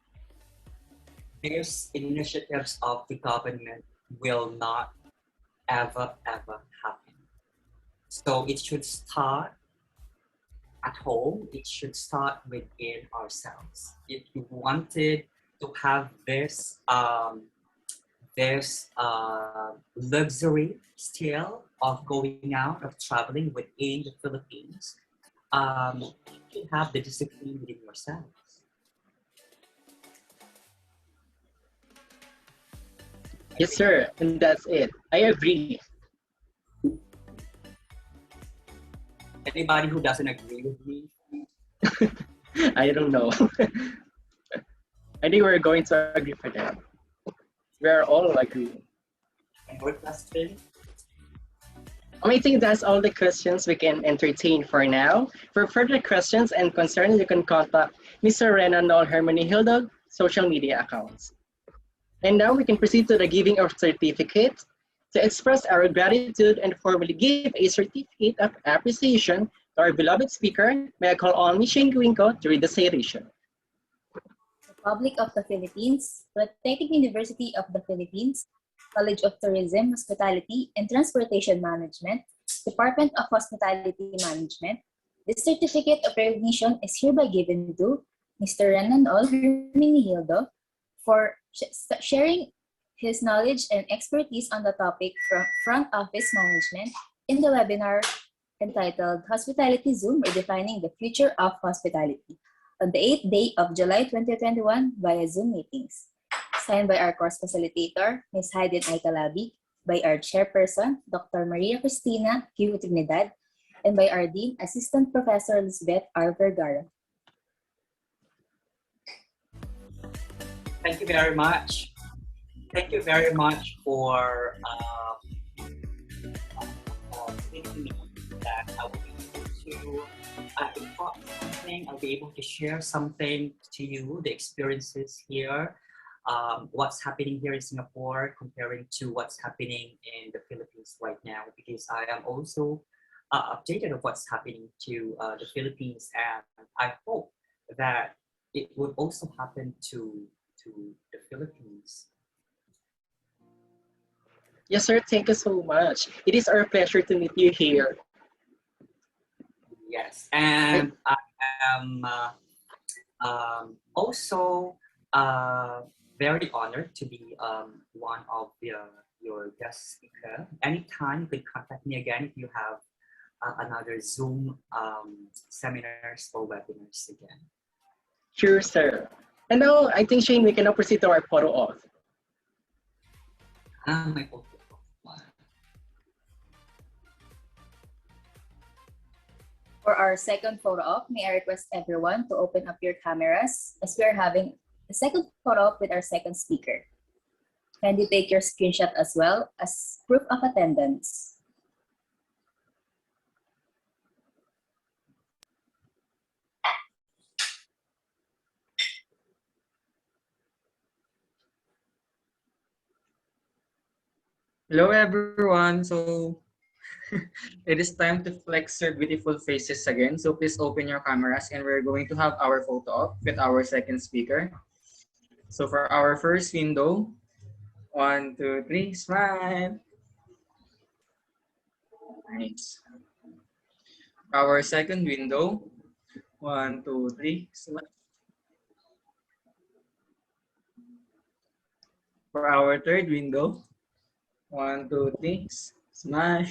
These initiatives of the government will not ever happen. So it should start at home. It should start within ourselves. If you wanted to have this luxury still of going out, of traveling within the Philippines, you should have the discipline within yourselves. Yes, sir. And that's it. I agree. Anybody who doesn't agree with me? I don't know. I think we're going to agree for that. We're all agreeing. More question? I think that's all the questions we can entertain for now. For further questions and concerns, you can contact Mr. Renan or Herminigildo social media accounts. And now we can proceed to the giving of certificate. To express our gratitude and formally give a certificate of appreciation to our beloved speaker, may I call on Ms. Shangri-La to read the citation. Republic of the Philippines, Polytechnic University of the Philippines, College of Tourism, Hospitality, and Transportation Management, Department of Hospitality Management. This certificate of recognition is hereby given to Mr. Renan Herminigildo for sharing his knowledge and expertise on the topic from front office management in the webinar entitled Hospitality Zoom, Redefining the Future of Hospitality on the 8th day of July 2021 via Zoom meetings. Signed by our course facilitator, Ms. Hayden Aikalabi, by our chairperson, Dr. Maria Cristina Q. Trinidad, and by our Dean, Assistant Professor Elizabeth R. Vergara. Thank you very much. Thank you very much for thinking that I will be able to impart something. I'll be able to share something to you, the experiences here, what's happening here in Singapore comparing to what's happening in the Philippines right now, because I am also updated of what's happening to the Philippines, and I hope that it would also happen to the Philippines. Yes, sir. Thank you so much. It is our pleasure to meet you here. Yes, and I am also very honored to be one of your guest speaker. Anytime you can contact me again if you have another Zoom seminars or webinars again. Sure, sir. And now, I think, Shane, we can now proceed to our photo off. My photo. For our second photo op, may I request everyone to open up your cameras as we are having a second photo op with our second speaker. Kindly take your screenshot as well as proof of attendance. Hello everyone. So it is time to flex your beautiful faces again. So please open your cameras and we're going to have our photo op with our second speaker. So for our first window, 1, 2, 3, smile. Nice. Our second window. 1, 2, 3, smile. For our third window. 1, 2, 3, smile.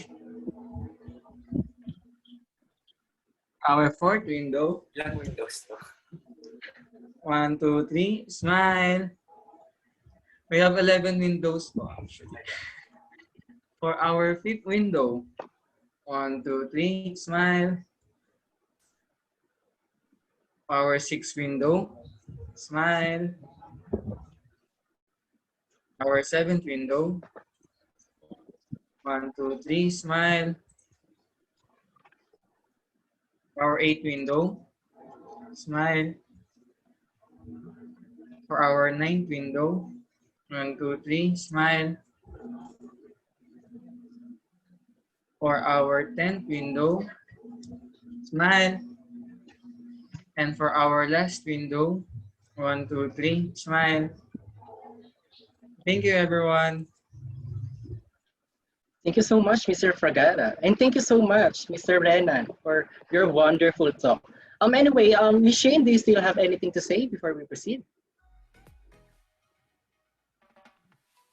Our fourth window. Ilang windows to? 1, 2, 3, smile. We have 11 windows po, actually. For our fifth window. 1, 2, 3, smile. Our sixth window. Smile. Our seventh window. 1, 2, 3, smile. Our eighth window. Smile. For our ninth window. 1, 2, 3, smile. For our 10th window, smile. And for our last window, 1, 2, 3, smile. Thank you, everyone. Thank you so much, Mr. Fragata. And thank you so much, Mr. Renan, for your wonderful talk. Anyway, Ms. Shane, do you still have anything to say before we proceed?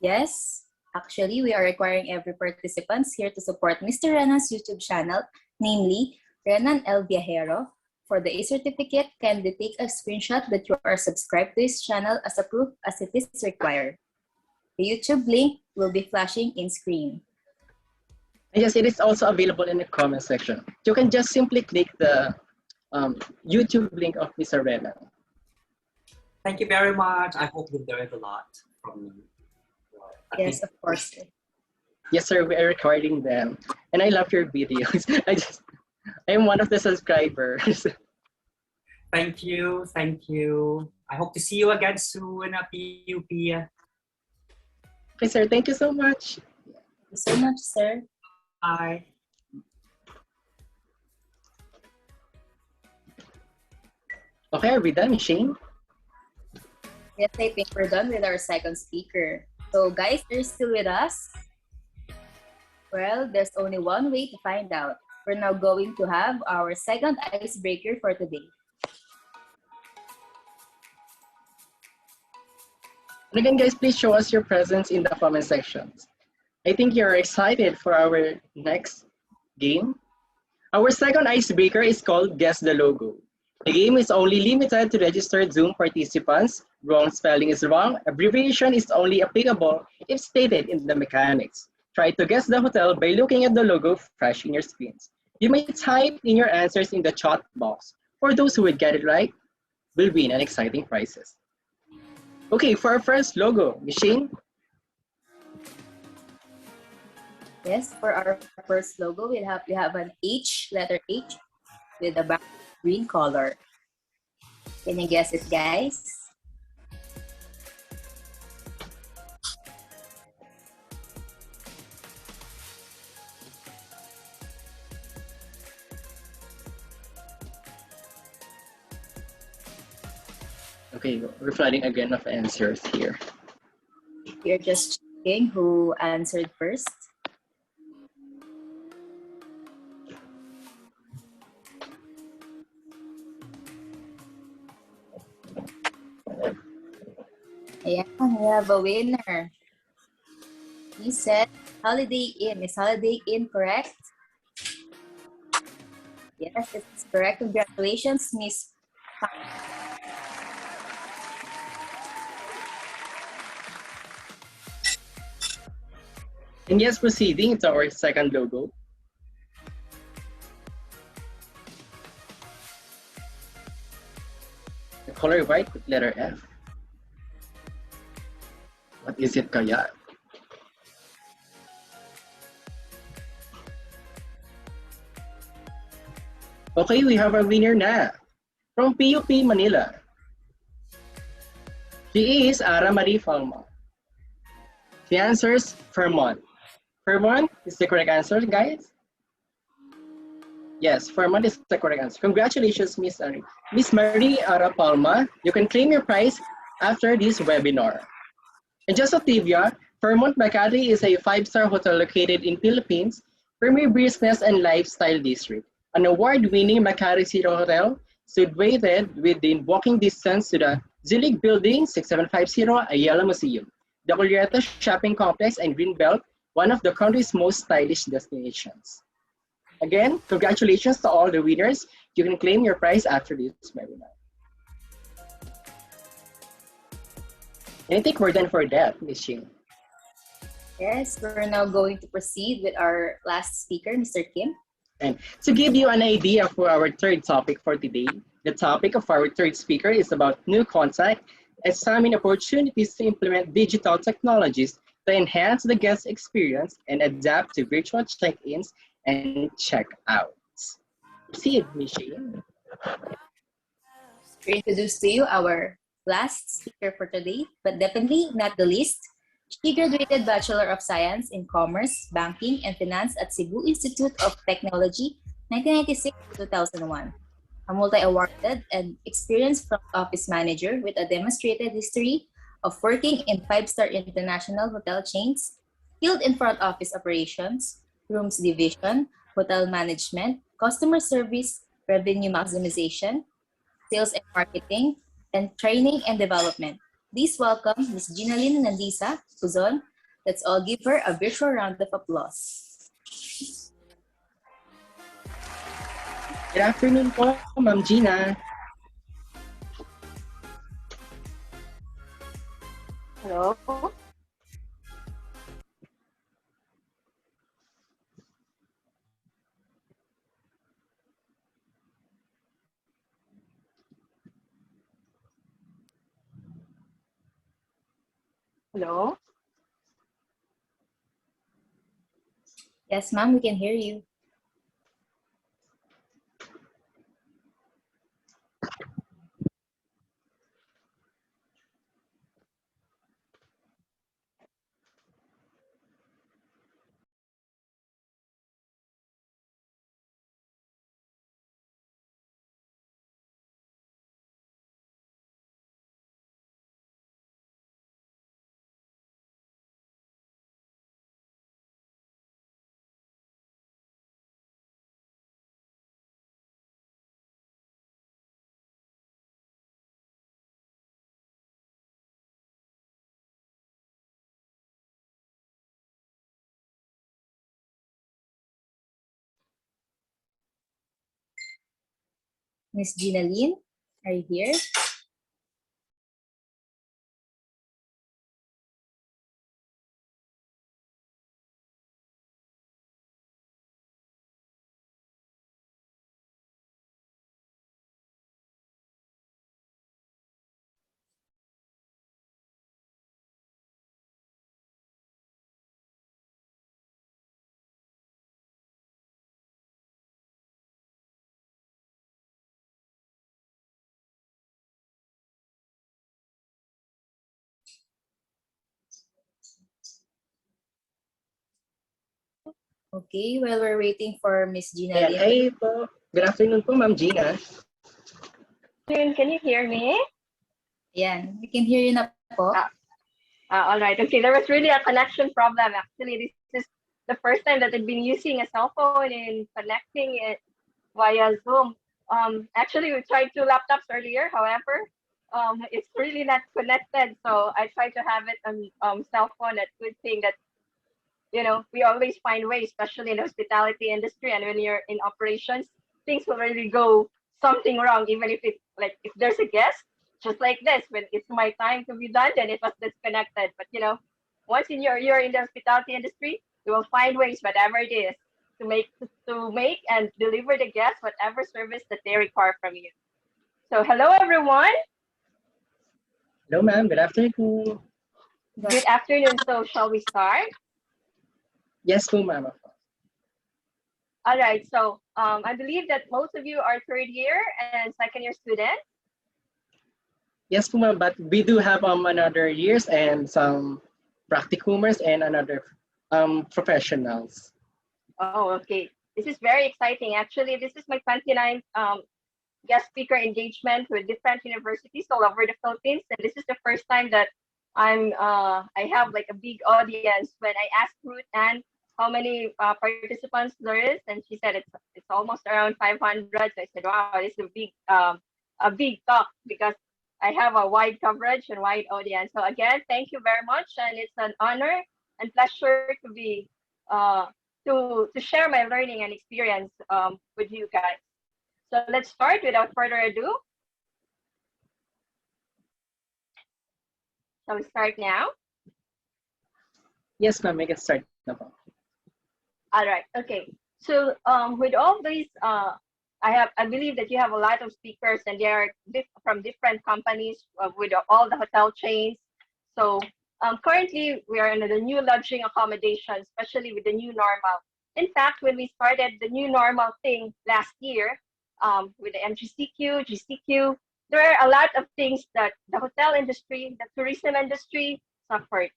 Yes, actually, we are requiring every participant here to support Mr. Renan's YouTube channel, namely Renan El Viajero. For the A-certificate, kindly take a screenshot that you are subscribed to his channel as a proof as it is required. The YouTube link will be flashing in screen. Yes, it is also available in the comment section. You can just simply click the YouTube link of Mr. Renan. Thank you very much. I hope you learned a lot from me. Yes, of course. Yes, sir, we are recording them. And I love your videos. I'm one of the subscribers. Thank you. Thank you. I hope to see you again soon at PUP. Okay, sir. Thank you so much. Thank you so much, sir. Bye. Okay, are we done, Shane? Yes, I think we're done with our second speaker. So guys, are you still with us? Well, there's only one way to find out. We're now going to have our second icebreaker for today. And again, guys, please show us your presence in the comment sections. I think you're excited for our next game. Our second icebreaker is called Guess the Logo. The game is only limited to registered Zoom participants. Wrong spelling is wrong. Abbreviation is only applicable if stated in the mechanics. Try to guess the hotel by looking at the logo flashing your screens. You may type in your answers in the chat box. For those who would get it right, will win an exciting prizes. Okay, for our first logo, Machine. Yes, for our first logo, we have an H, letter H, with a background green color. Can you guess it, guys? Okay, we're flooding again of answers here. We're just checking who answered first. Ayan, we have a winner. He said Holiday Inn. Is Holiday Inn correct? Yes, it's correct. Congratulations, Miss. And yes, proceeding to our second logo. The color white with letter F. What is it kaya? Okay, we have a winner na. From PUP Manila. She is Ara Marie Falma. She answers Fairmont. Fairmont is the correct answer, guys? Yes, Fairmont is the correct answer. Congratulations, Miss Marie Ara Palma. You can claim your prize after this webinar. And just a trivia, Fairmont Makati is a five-star hotel located in Philippines' premier business and lifestyle district. An award-winning Makati City Hotel situated within walking distance to the Zilig Building 6750 Ayala Museum, the Curieta Shopping Complex, and Greenbelt, one of the country's most stylish destinations. Again, congratulations to all the winners. You can claim your prize after this webinar. And I think we're done for that, Ms. Shing. Yes, we're now going to proceed with our last speaker, Mr. Kim. And to give you an idea for our third topic for today, the topic of our third speaker is about new contact, examine opportunities to implement digital technologies to enhance the guest experience and adapt to virtual check-ins and check-outs. Proceed, Michelle. To introduce to you our last speaker for today, but definitely not the least. She graduated Bachelor of Science in Commerce, Banking, and Finance at Cebu Institute of Technology, 1996 to 2001. A multi-awarded and experienced front office manager with a demonstrated history of working in five-star international hotel chains, skilled in front office operations, rooms division, hotel management, customer service, revenue maximization, sales and marketing, and training and development. Please welcome Ms. Ginalyn Landiza, Puzon. Let's all give her a virtual round of applause. Good afternoon po, Ma'am Gina. Hello? Hello? Yes, ma'am, we can hear you. Ms. Ginalyn, are you here? Okay, while we're waiting for Ms. Ayan, Ginalyn. hey po. Good afternoon po, Ma'am Gina. Can you hear me? Yan, we can hear you na po. All right. Okay, there was really a connection problem. Actually, this is the first time that I've been using a cell phone and connecting it via Zoom. Actually, we tried two laptops earlier. However, it's really not connected. So I tried to have it on cell phone. That's good thing that, you know, we always find ways, especially in the hospitality industry and when you're in operations, things will really go something wrong, even if it's like if there's a guest, just like this, when it's my time to be done, then it was disconnected. But you know, once you're in the hospitality industry, you will find ways, whatever it is, to make and deliver the guests whatever service that they require from you. So hello everyone. Hello, ma'am. Good afternoon. Good afternoon. So shall we start? Yes po, ma'am. All right, so I believe that most of you are third year and second year students. Yes po, ma'am, but we do have another years and some practicumers and another professionals. Oh, okay. This is very exciting. Actually, this is my 29th guest speaker engagement with different universities all over the Philippines. And this is the first time that I have like a big audience. When I asked Ruth Ann how many participants there is, and she said it's almost around 500. So I said, wow, it's a big talk because I have a wide coverage and wide audience. So again, thank you very much, and it's an honor and pleasure to be to share my learning and experience with you guys. So let's start without further ado. Shall we start now? Yes, ma'am, we can start now. All right. Okay. So with all these, I believe that you have a lot of speakers, and they are from different companies with all the hotel chains. So currently, we are in the new lodging accommodation, especially with the new normal. In fact, when we started the new normal thing last year with the MGCQ, GCQ, there are a lot of things that the hotel industry, the tourism industry suffered.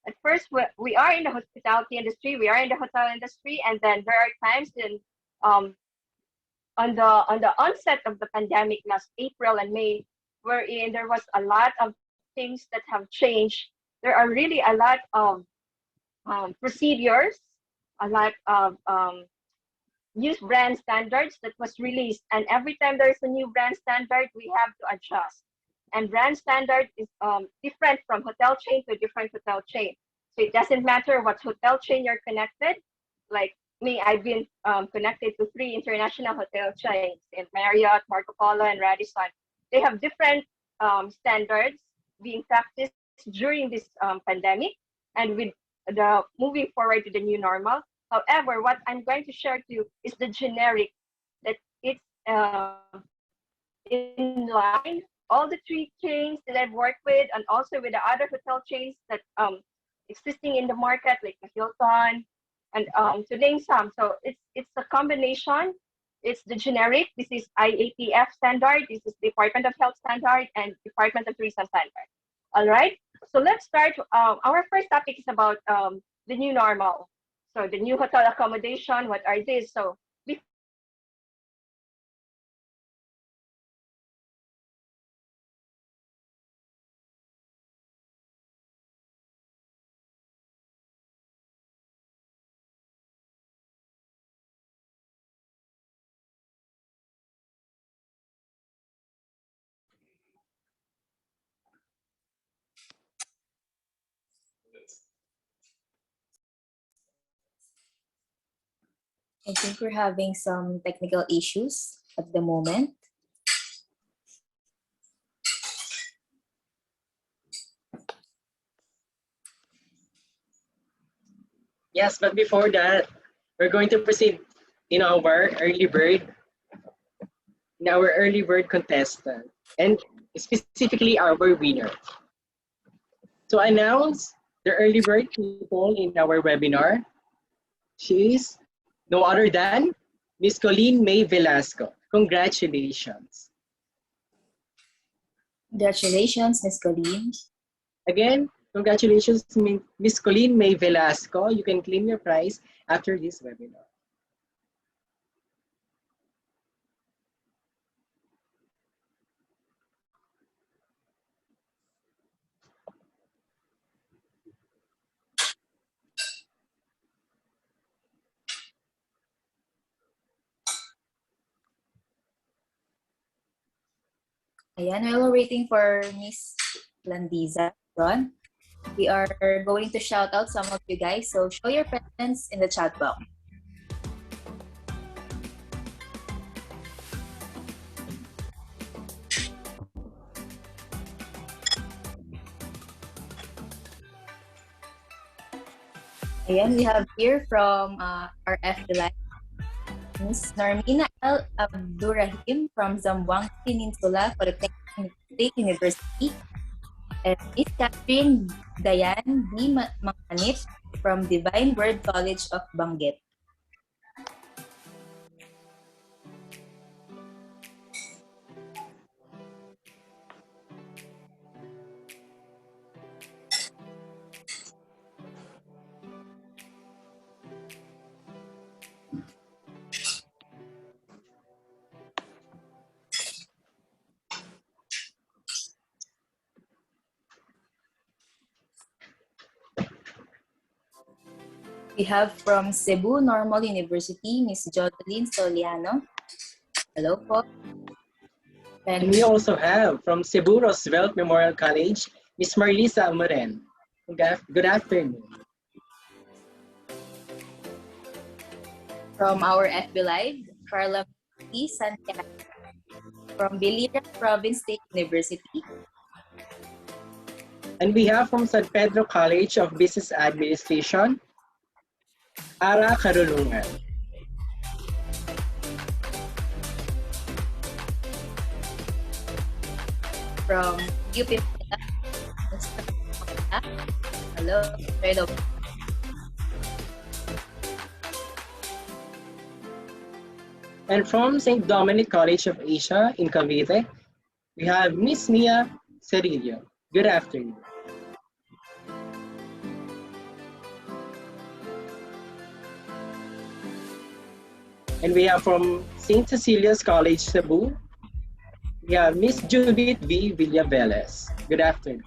At first, we are in the hospitality industry, we are in the hotel industry, and then there are times in on the onset of the pandemic last April and May, wherein there was a lot of things that have changed. There are really a lot of procedures, a lot of new brand standards that was released, and every time there's a new brand standard, we have to adjust. And brand standard is different from hotel chain to different hotel chain. So it doesn't matter what hotel chain you're connected. Like me, I've been connected to 3 international hotel chains in Marriott, Marco Polo, and Radisson. They have different standards being practiced during this pandemic and with the moving forward to the new normal. However, what I'm going to share to you is the generic, that it's in line. All the 3 chains that I've worked with, and also with the other hotel chains that existing in the market, like the Hilton, and to name some. So it's a combination. It's the generic. This is IATF standard. This is Department of Health standard and Department of Tourism standard. All right. So let's start. Our first topic is about the new normal. So the new hotel accommodation. What are these? So I think we're having some technical issues at the moment. Yes, but before that, we're going to proceed in our early bird contestant, and specifically our winner. To announce the early bird people in our webinar, she is no other than Miss Colleen May Velasco. Congratulations. Congratulations, Ms. Colleen. Again, congratulations, Miss Colleen May Velasco. You can claim your prize after this webinar. Ayan, while we're waiting for Miss Landiza, we are going to shout out some of you guys. So show your presence in the chat box. Ayan, we have here from our FDLI, Ms. Normina L. Abdurrahim from Zamboanga Peninsula Polytechnic State University, and Ms. Catherine Dayan D. Manganit from Divine Word College of Banggit. We have from Cebu Normal University, Miss Ginalyn Soliano. Hello po. And we also have from Cebu Roosevelt Memorial College, Miss Marlisa Amoren. Good afternoon. From our FB Live, Carla P. Santiago. From Biliran Province State University. And we have from San Pedro College of Business Administration, Ara Karulungan. From UP Manila, hello, hello. And from St. Dominic College of Asia in Cavite, we have Miss Mia Cerillo. Good afternoon. And we have from St. Cecilia's College, Cebu, we have Miss Judith V. Villaveles. Good afternoon.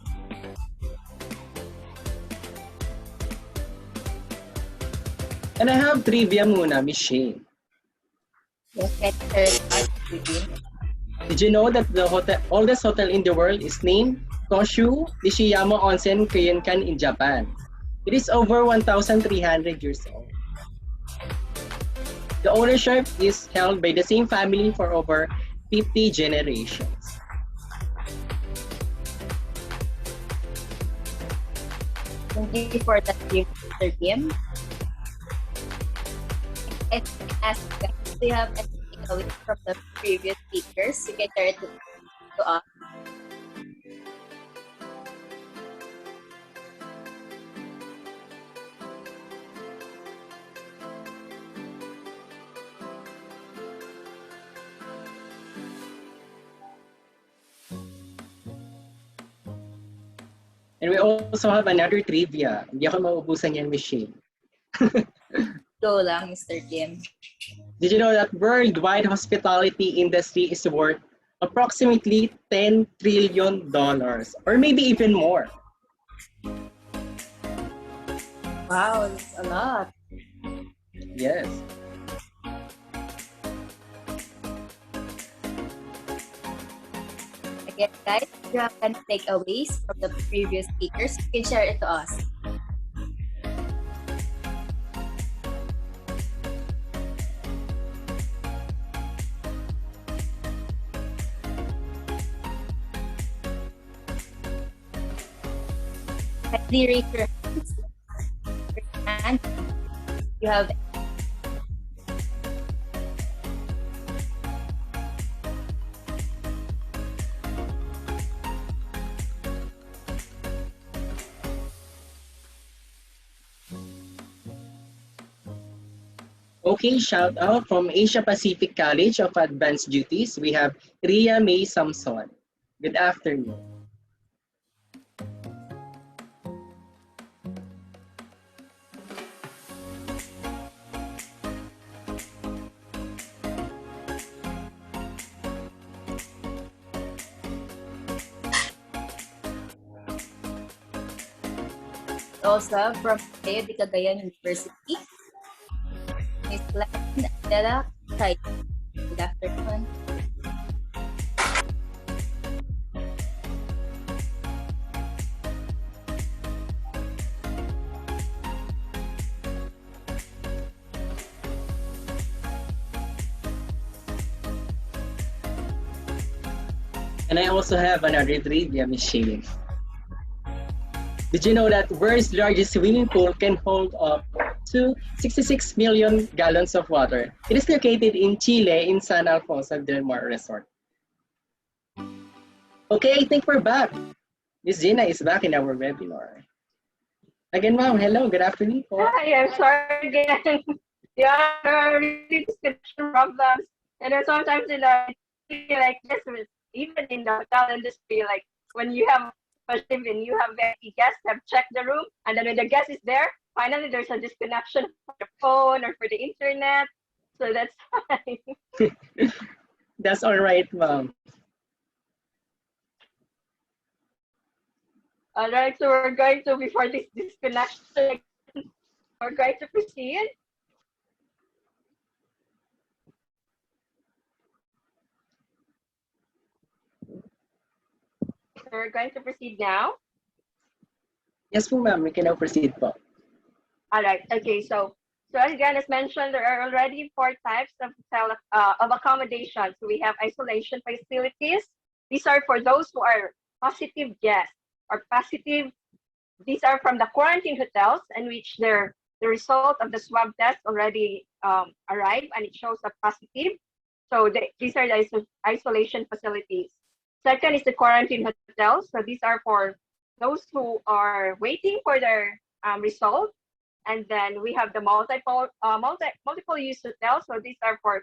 And I have trivia muna, Miss Shane. Yes, Did you know that the oldest hotel in the world is named Koshu Nishiyama Onsen Kyoenkan in Japan? It is over 1,300 years old. The ownership is held by the same family for over 50 generations. Thank you for that, Mr. Kim. I ask guys, do you have anything away from the previous speakers? You can share it to us. And we also have another trivia. Hindi ako mauubusan yan, Miss Shane. Go lang, Mr. Kim. Did you know that worldwide hospitality industry is worth approximately $10 trillion or maybe even more? Wow, that's a lot. Yes. Again, guys, if you have any takeaways from the previous speakers, you can share it to us. Kindly raise your hands. You have Okay, shout out from Asia Pacific College of Advanced Duties. We have Ria May Samson. Good afternoon. also from Teo de Cagayan University, Miss Landiza Adela Kai. Good afternoon. And I also have another trivia, Miss Shane. Did you know that world's largest swimming pool can hold up to 66 million gallons of water? It is located in Chile in San Alfonso del Mar Resort. Okay, I think we're back. Miss Gina is back in our webinar. Again, ma'am, hello, good afternoon. Hi, I'm sorry again. Yeah, really disconnection problems. And then sometimes in the like this, even in the hotel industry, like when you have and you have the guests have checked the room, and then when the guest is there, finally there's a disconnection for the phone or for the internet. So that's fine. That's all right, ma'am. All right, so we're going to before this disconnection. we're going to proceed. So we're going to proceed now. Yes po, ma'am. We can now proceed po. All right. Okay. So again, as mentioned, there are already 4 types of accommodation. So we have isolation facilities. These are for those who are positive guests or positive. These are from the quarantine hotels in which the result of the swab test already arrived and it shows a positive. So these are the isolation facilities. Second is the quarantine hotels. So these are for those who are waiting for their result. And then we have the multiple use hotels. So these are for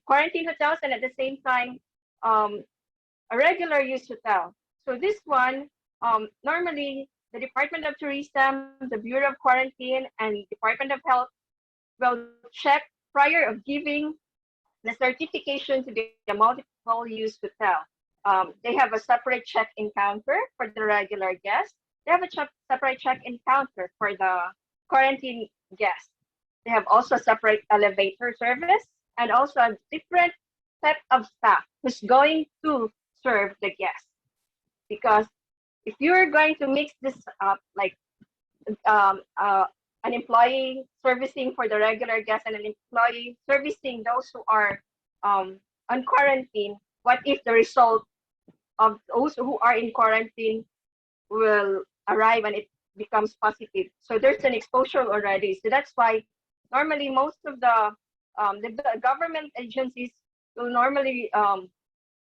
quarantine hotels and at the same time a regular use hotel. So this one normally the Department of Tourism, the Bureau of Quarantine, and Department of Health will check prior of giving the certification to the multiple use hotel. They have a separate check-in counter for the regular guests. They have a separate check-in counter for the quarantine guests. They have also separate elevator service and also a different set of staff who's going to serve the guests. Because if you're going to mix this up, like an employee servicing for the regular guests and an employee servicing those who are on quarantine, what if the result of those who are in quarantine will arrive and it becomes positive? So there's an exposure already. So that's why normally most of the government agencies will normally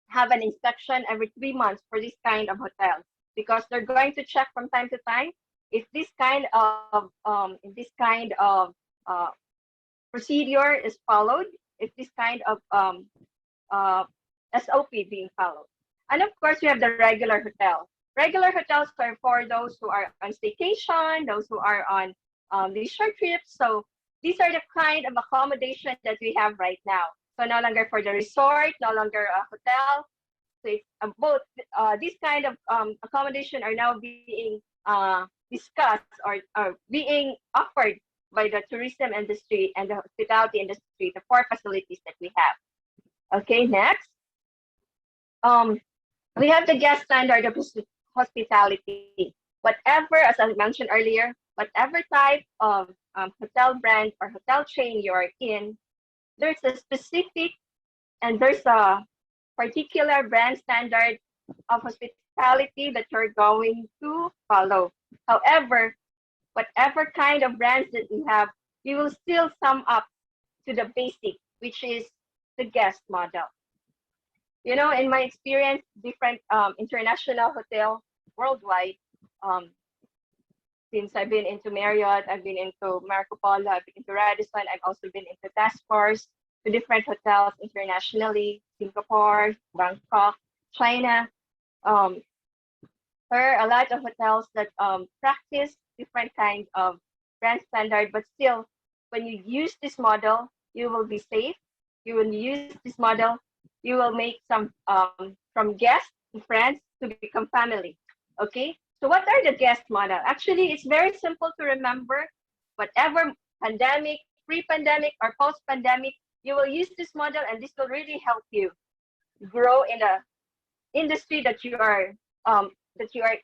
have an inspection every 3 months for this kind of hotel, because they're going to check from time to time if this kind of procedure is followed, if this kind of SOP being followed. And of course, we have the regular hotel. Regular hotels are for those who are on staycation, those who are on leisure trips. So these are the kind of accommodation that we have right now. So no longer for the resort, no longer a hotel. So it's both these kind of accommodation are now being discussed or being offered by the tourism industry and the hospitality industry, the 4 facilities that we have. Okay, next. We have the guest standard of hospitality. Whatever, as I mentioned earlier, whatever type of hotel brand or hotel chain you are in, there's a specific and there's a particular brand standard of hospitality that you're going to follow. However, whatever kind of brands that you have, you will still sum up to the basic, which is the guest model. You know, in my experience, different international hotel worldwide, since I've been into Marriott, I've been into Marco Polo, I've been into Radisson, I've also been into task force to different hotels internationally, Singapore, Bangkok, China. There are a lot of hotels that practice different kinds of brand standard, but still, when you use this model, you will be safe. You will use this model, you will make some from guests to friends to become family. Okay, so what are the guest model? Actually, it's very simple to remember. Whatever pandemic, pre-pandemic or post-pandemic, you will use this model, and this will really help you grow in the industry that you are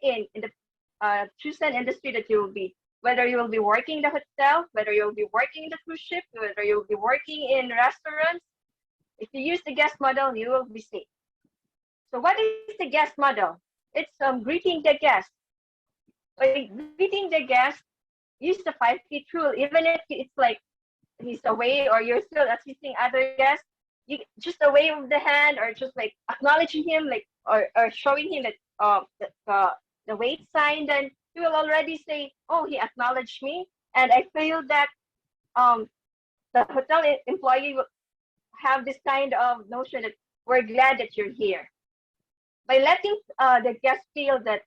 in the chosen industry that you will be. Whether you will be working in the hotel, whether you will be working in the cruise ship, whether you will be working in restaurants, if you use the guest model, you will be safe. So what is the guest model? It's greeting the guest. By greeting the guest, use the 5 feet rule. Even if it's like he's away or you're still assisting other guests, you just a wave of the hand or just like acknowledging him, like or showing him that the wait sign, then you will already say, oh, he acknowledged me. And I feel that the hotel employee will have this kind of notion that we're glad that you're here. By letting the guest feel that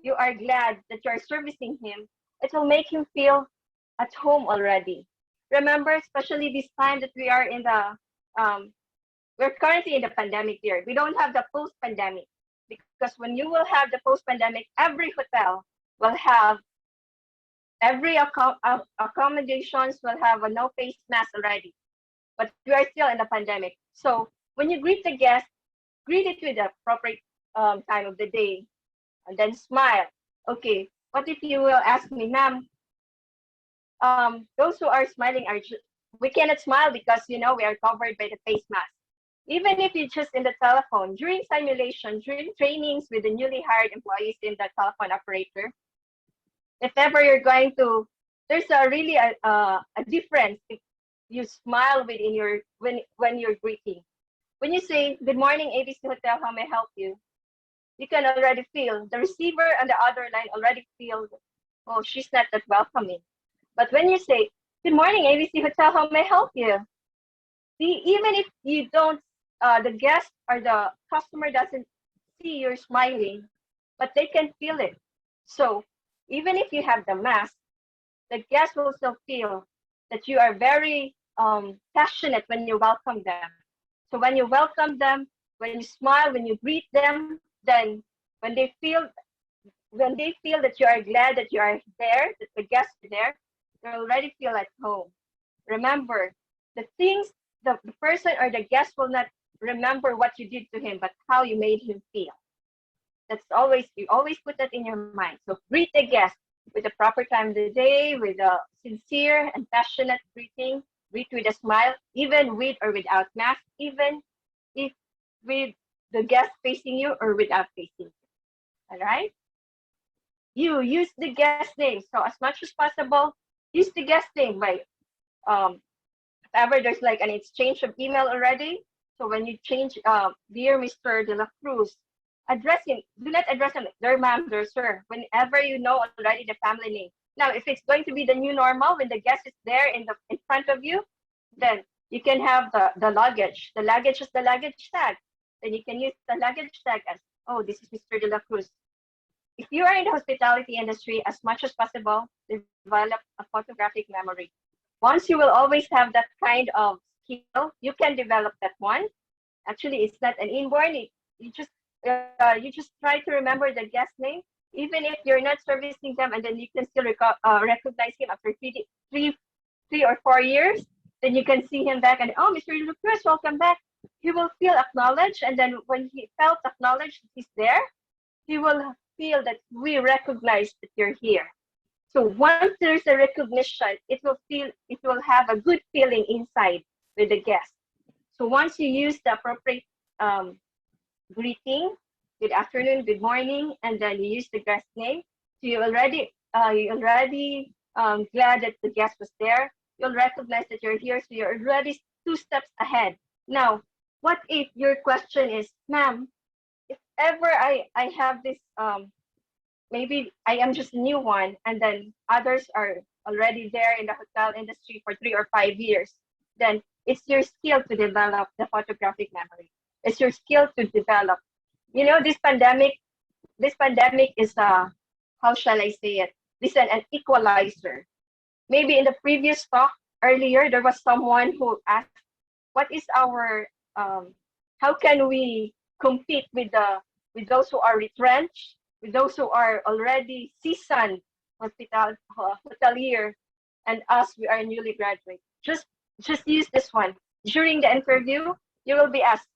you are glad that you're servicing him, it will make him feel at home already. Remember, especially this time that we are in the, we're currently in the pandemic year. We don't have the post-pandemic, because when you will have the post-pandemic, every hotel will have Every accommodations will have a no face mask already, but we are still in the pandemic. So when you greet the guest, greet it with the appropriate time of the day, and then smile. Okay, what if you will ask me, ma'am, those who are smiling we cannot smile because we are covered by the face mask. Even if you just in the telephone, during simulation, during trainings with the newly hired employees in the telephone operator, if ever you're going to, there's a difference if you smile within your when you're greeting. When you say, "Good morning, ABC Hotel, how may I help you?" You can already feel the receiver on the other line already feel, oh, she's not that welcoming. But when you say, "Good morning, ABC Hotel, how may I help you?" See, even if you don't, the guest or the customer doesn't see you're smiling, but they can feel it. So even if you have the mask, the guest will still feel that you are very passionate when you welcome them. So when you welcome them, when you smile, when you greet them, then when they feel that you are glad that you are there, that the guests are there, they already feel at home. Remember, the person or the guest will not remember what you did to him, but how you made him feel. You always put that in your mind. So greet the guest with the proper time of the day, with a sincere and passionate greeting. Greet with a smile, even with or without mask, even if with the guest facing you or without facing you. All right? You use the guest name. So as much as possible, use the guest name by if ever there's like an exchange of email already. So when you change dear Mr. De La Cruz, do not address him, dear ma'am, dear sir, whenever you know already the family name. Now, if it's going to be the new normal, when the guest is there in front of you, then you can have the luggage. The luggage is the luggage tag. Then you can use the luggage tag as, oh, this is Mr. De La Cruz. If you are in the hospitality industry, as much as possible, develop a photographic memory. Once you will always have that kind of skill, you can develop that one. Actually, it's not an inborn. You just try to remember the guest name, even if you're not servicing them, and then you can still recognize him after three or 4 years. Then you can see him back and, oh, Mr. Lucas, welcome back. He will feel acknowledged, and then when he felt acknowledged, he's there. He will feel that we recognize that you're here. So once there's a recognition, it will have a good feeling inside with the guest. So once you use the appropriate greeting, good afternoon, good morning, and then you use the guest name, so you already glad that the guest was there. You'll recognize that you're here, so you're already 2 steps ahead. Now, what if your question is, ma'am, if ever I have this maybe I am just a new one, and then others are already there in the hotel industry for 3 or 5 years, then it's your skill to develop the photographic memory. It's your skill to develop. This pandemic is how shall I say it? This is an equalizer. Maybe in the previous talk earlier, there was someone who asked, what is our how can we compete with those who are retrenched, with those who are already seasoned hotelier, and us, we are newly graduate. Just use this one. During the interview, you will be asked.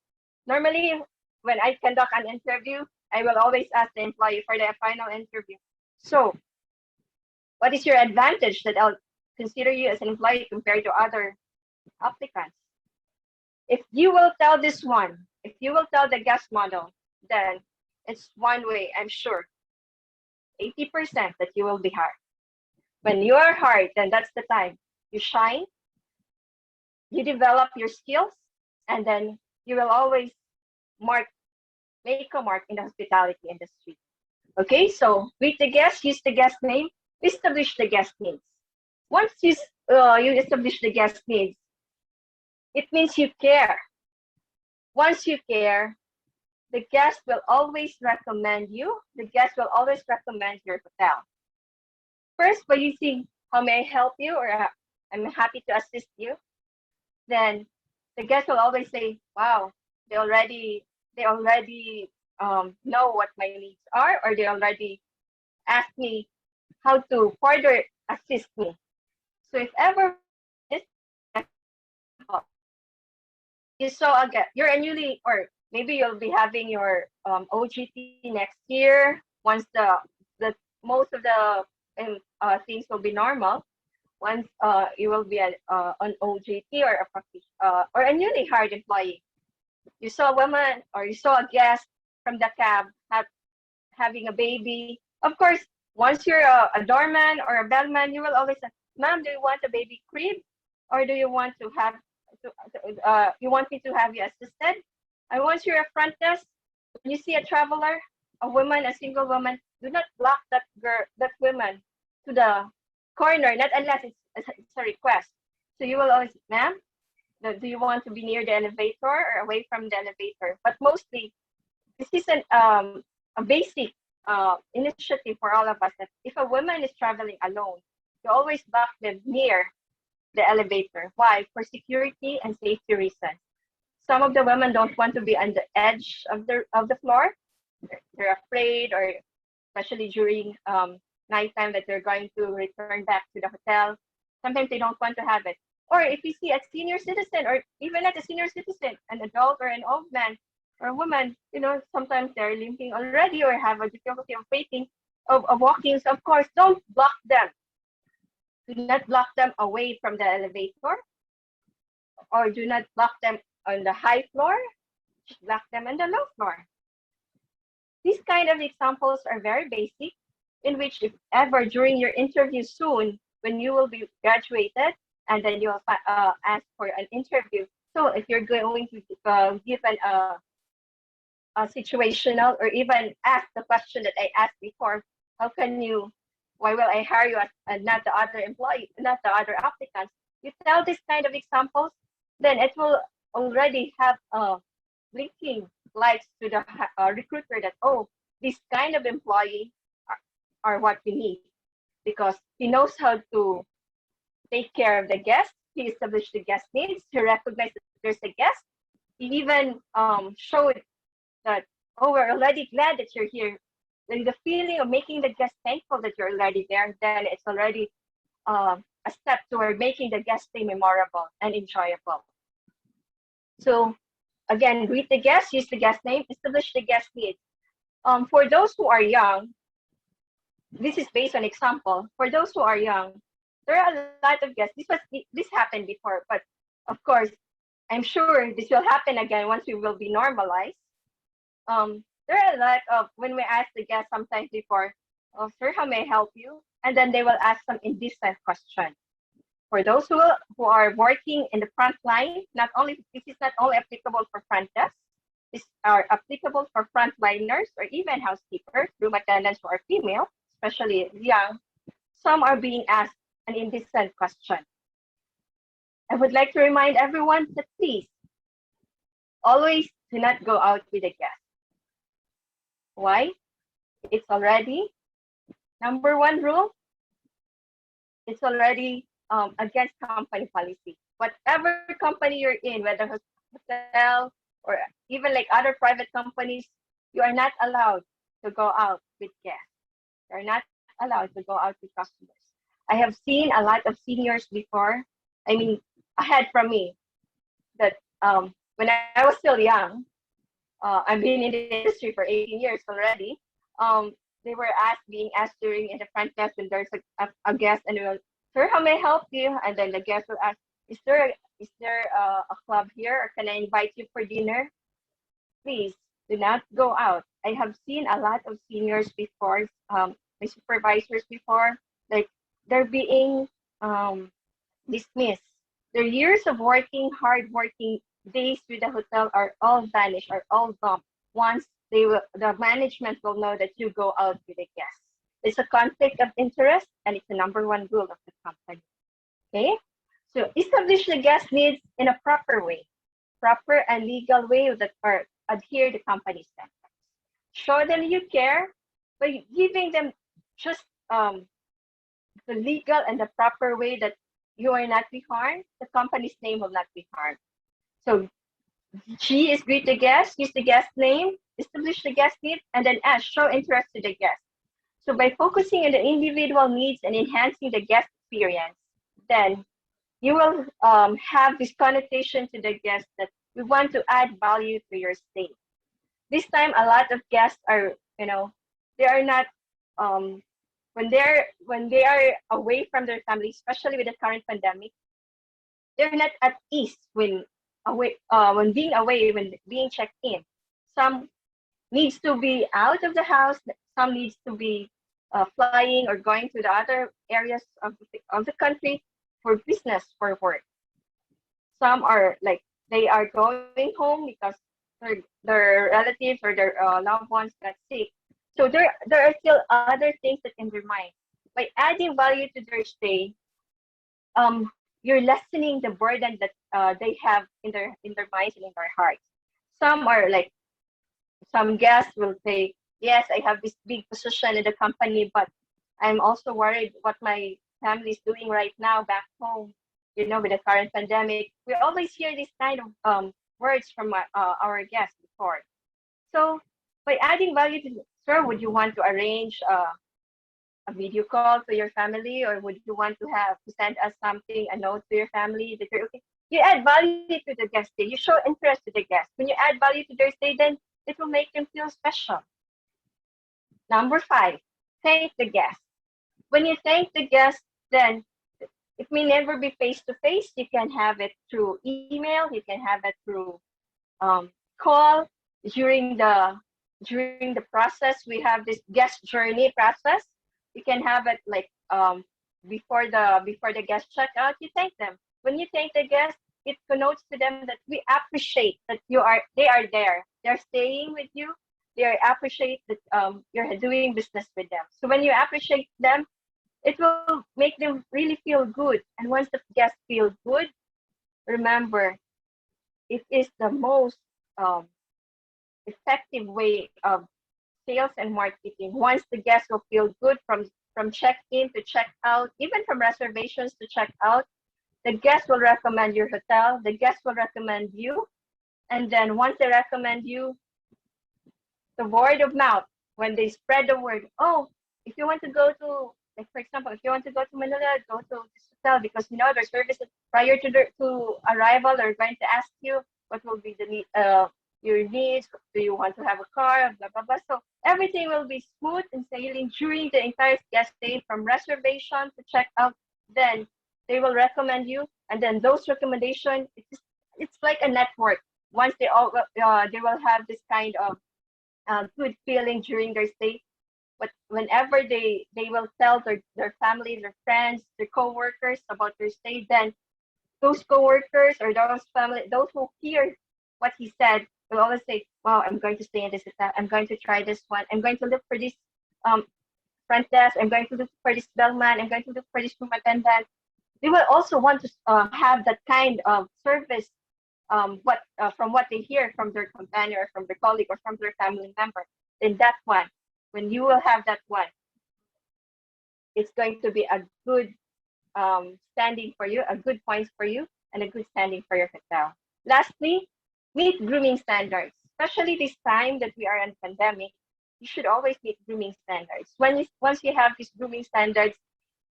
Normally, when I conduct an interview, I will always ask the employee for the final interview. So, what is your advantage that I'll consider you as an employee compared to other applicants? If you will tell this one, if you will tell the guest model, then it's one way, I'm sure, 80% that you will be hired. When you are hired, then that's the time you shine, you develop your skills, and then you will always make a mark in the hospitality industry. Okay, so greet the guest, use the guest name, establish the guest needs. Once you establish the guest needs, it means you care. Once you care, the guest will always recommend you. The guest will always recommend your hotel. First, by using how may I help you, or I'm happy to assist you, then the guest will always say, wow, they already know what my needs are, or they already asked me how to further assist me. So if ever this you saw again, you're a newly, or maybe you'll be having your OGT next year once the most of the things will be normal. Once you will be an OGT or a newly hired employee. You saw a woman or you saw a guest from the cab having a baby. Of course, once you're a doorman or a bellman, you will always say, "Ma'am, do you want a baby crib, or do you want to have you want me to have you assisted?" And once you're a front desk, when you see a traveler, a woman, a single woman, do not block that woman to the corner, not unless it's a request. So you will always, "Ma'am, do you want to be near the elevator or away from the elevator?" But mostly, this is a basic initiative for all of us that if a woman is traveling alone, you always block them near the elevator. Why? For security and safety reasons. Some of the women don't want to be on the edge of the floor. They're afraid, or especially during nighttime that they're going to return back to the hotel. Sometimes they don't want to have it. Or if you see a senior citizen, or even not a senior citizen, an adult or an old man or a woman, sometimes they're limping already or have a difficulty of walking. So of course, don't block them. Do not block them away from the elevator, or do not block them on the high floor. Just block them on the low floor. These kind of examples are very basic, in which if ever during your interview soon, when you will be graduated, and then you'll ask for an interview. So if you're going to give a situational, or even ask the question that I asked before, why will I hire you and not the other employee, not the other applicants? You tell this kind of examples, then it will already have blinking lights to the recruiter that, oh, this kind of employee are what we need, because he knows how to take care of the guest. He established the guest needs. He recognized that there's a guest. He even showed that, oh, we're already glad that you're here. The feeling of making the guest thankful that you're already there, then it's already a step toward making the guest stay memorable and enjoyable. So again, greet the guest, use the guest name, establish the guest needs. For those who are young, this is based on example. For those who are young, there are a lot of guests. This happened before, but of course, I'm sure this will happen again once we will be normalized. There are a lot of, when we ask the guests sometimes before, "Oh, sir, how may I help you?" And then they will ask some indecent question. For those who are working in the front line, this is not only applicable for front desk, these are applicable for frontliners or even housekeepers, room attendants who are female, especially young. Some are being asked an indecent question. I would like to remind everyone that please always do not go out with a guest. Why? It's already, number one rule, it's already against company policy. Whatever company you're in, whether hotel or even like other private companies, you are not allowed to go out with guests. You're not allowed to go out with customers. I have seen a lot of seniors before, ahead from me, that when I was still young, I've been in the industry for 18 years already. They were being asked during in the front desk when there's a guest, and they will, "Sir, how may I help you?" And then the guest will ask, is there a club here, or can I invite you for dinner? Please do not go out. I have seen a lot of seniors before, my supervisors before, like they're being dismissed. Their years of hard working days with the hotel are all vanished, are all gone once the management will know that you go out with a guest. It's a conflict of interest, and it's the number one rule of the company. Okay, so establish the guest needs in a proper and legal way that are adhere to company standards. Show them you care by giving them just the legal and the proper way that you are not be harmed. The company's name will not be harmed. So G is greet the guest, use the guest name, establish the guest needs, and then S, show interest to the guest. So by focusing on the individual needs and enhancing the guest experience, then you will have this connotation to the guest that we want to add value to your stay. This time, a lot of guests are, they are not, when they are away from their family, especially with the current pandemic, they're not at ease when being away, when being checked in. Some needs to be out of the house. Some needs to be flying or going to the other areas of the country for business, for work. Some are like they are going home because their relatives or their loved ones got sick. So there are still other things that in their mind. By adding value to their stay, you're lessening the burden that they have in their minds and in their hearts. Some are like, some guests will say, yes, I have this big position in the company, but I'm also worried what my family is doing right now back home, with the current pandemic. We always hear this kind of words from our guests before. So by adding value to, sir, would you want to arrange a video call to your family, or would you want to send us something, a note to your family that you're okay? You add value to the guest stay. You show interest to the guest. When you add value to their stay, then it will make them feel special. Number 5, thank the guest. When you thank the guest, then it may never be face-to-face. You can have it through email. You can have it through call. During the process, we have this guest journey process. You can have it like before the guest check out. You thank them. When you thank the guest, it connotes to them that we appreciate that they are there. They're staying with you. They appreciate that you're doing business with them. So when you appreciate them, it will make them really feel good. And once the guests feel good, remember, it is the most effective way of sales and marketing. Once the guests will feel good from check-in to check-out, even from reservations to check-out, the guest will recommend your hotel. The guest will recommend you. And then once they recommend you, the word of mouth, when they spread the word, oh, if you want to go to, like for example, if you want to go to Manila, go to this hotel, because their services prior to arrival are going to ask you what will be your needs. Do you want to have a car? Blah blah blah. So everything will be smooth and sailing during the entire guest stay, from reservation to check out. Then they will recommend you, and then those recommendations, it's like a network. Once they will have this kind of good feeling during their stay. But whenever they will tell their family, their friends, their co-workers about their stay, then those co-workers or those who hear what he said will always say, wow, I'm going to stay in this hotel. I'm going to try this one. I'm going to look for this front desk. I'm going to look for this bellman. I'm going to look for this room attendant. They will also want to have that kind of service from what they hear from their companion or from their colleague or from their family member. Then that one, when you will have that one, it's going to be a good standing for you, a good points for you, and a good standing for your hotel. Lastly, meet grooming standards. Especially this time that we are in pandemic, you should always meet grooming standards. Once you have these grooming standards,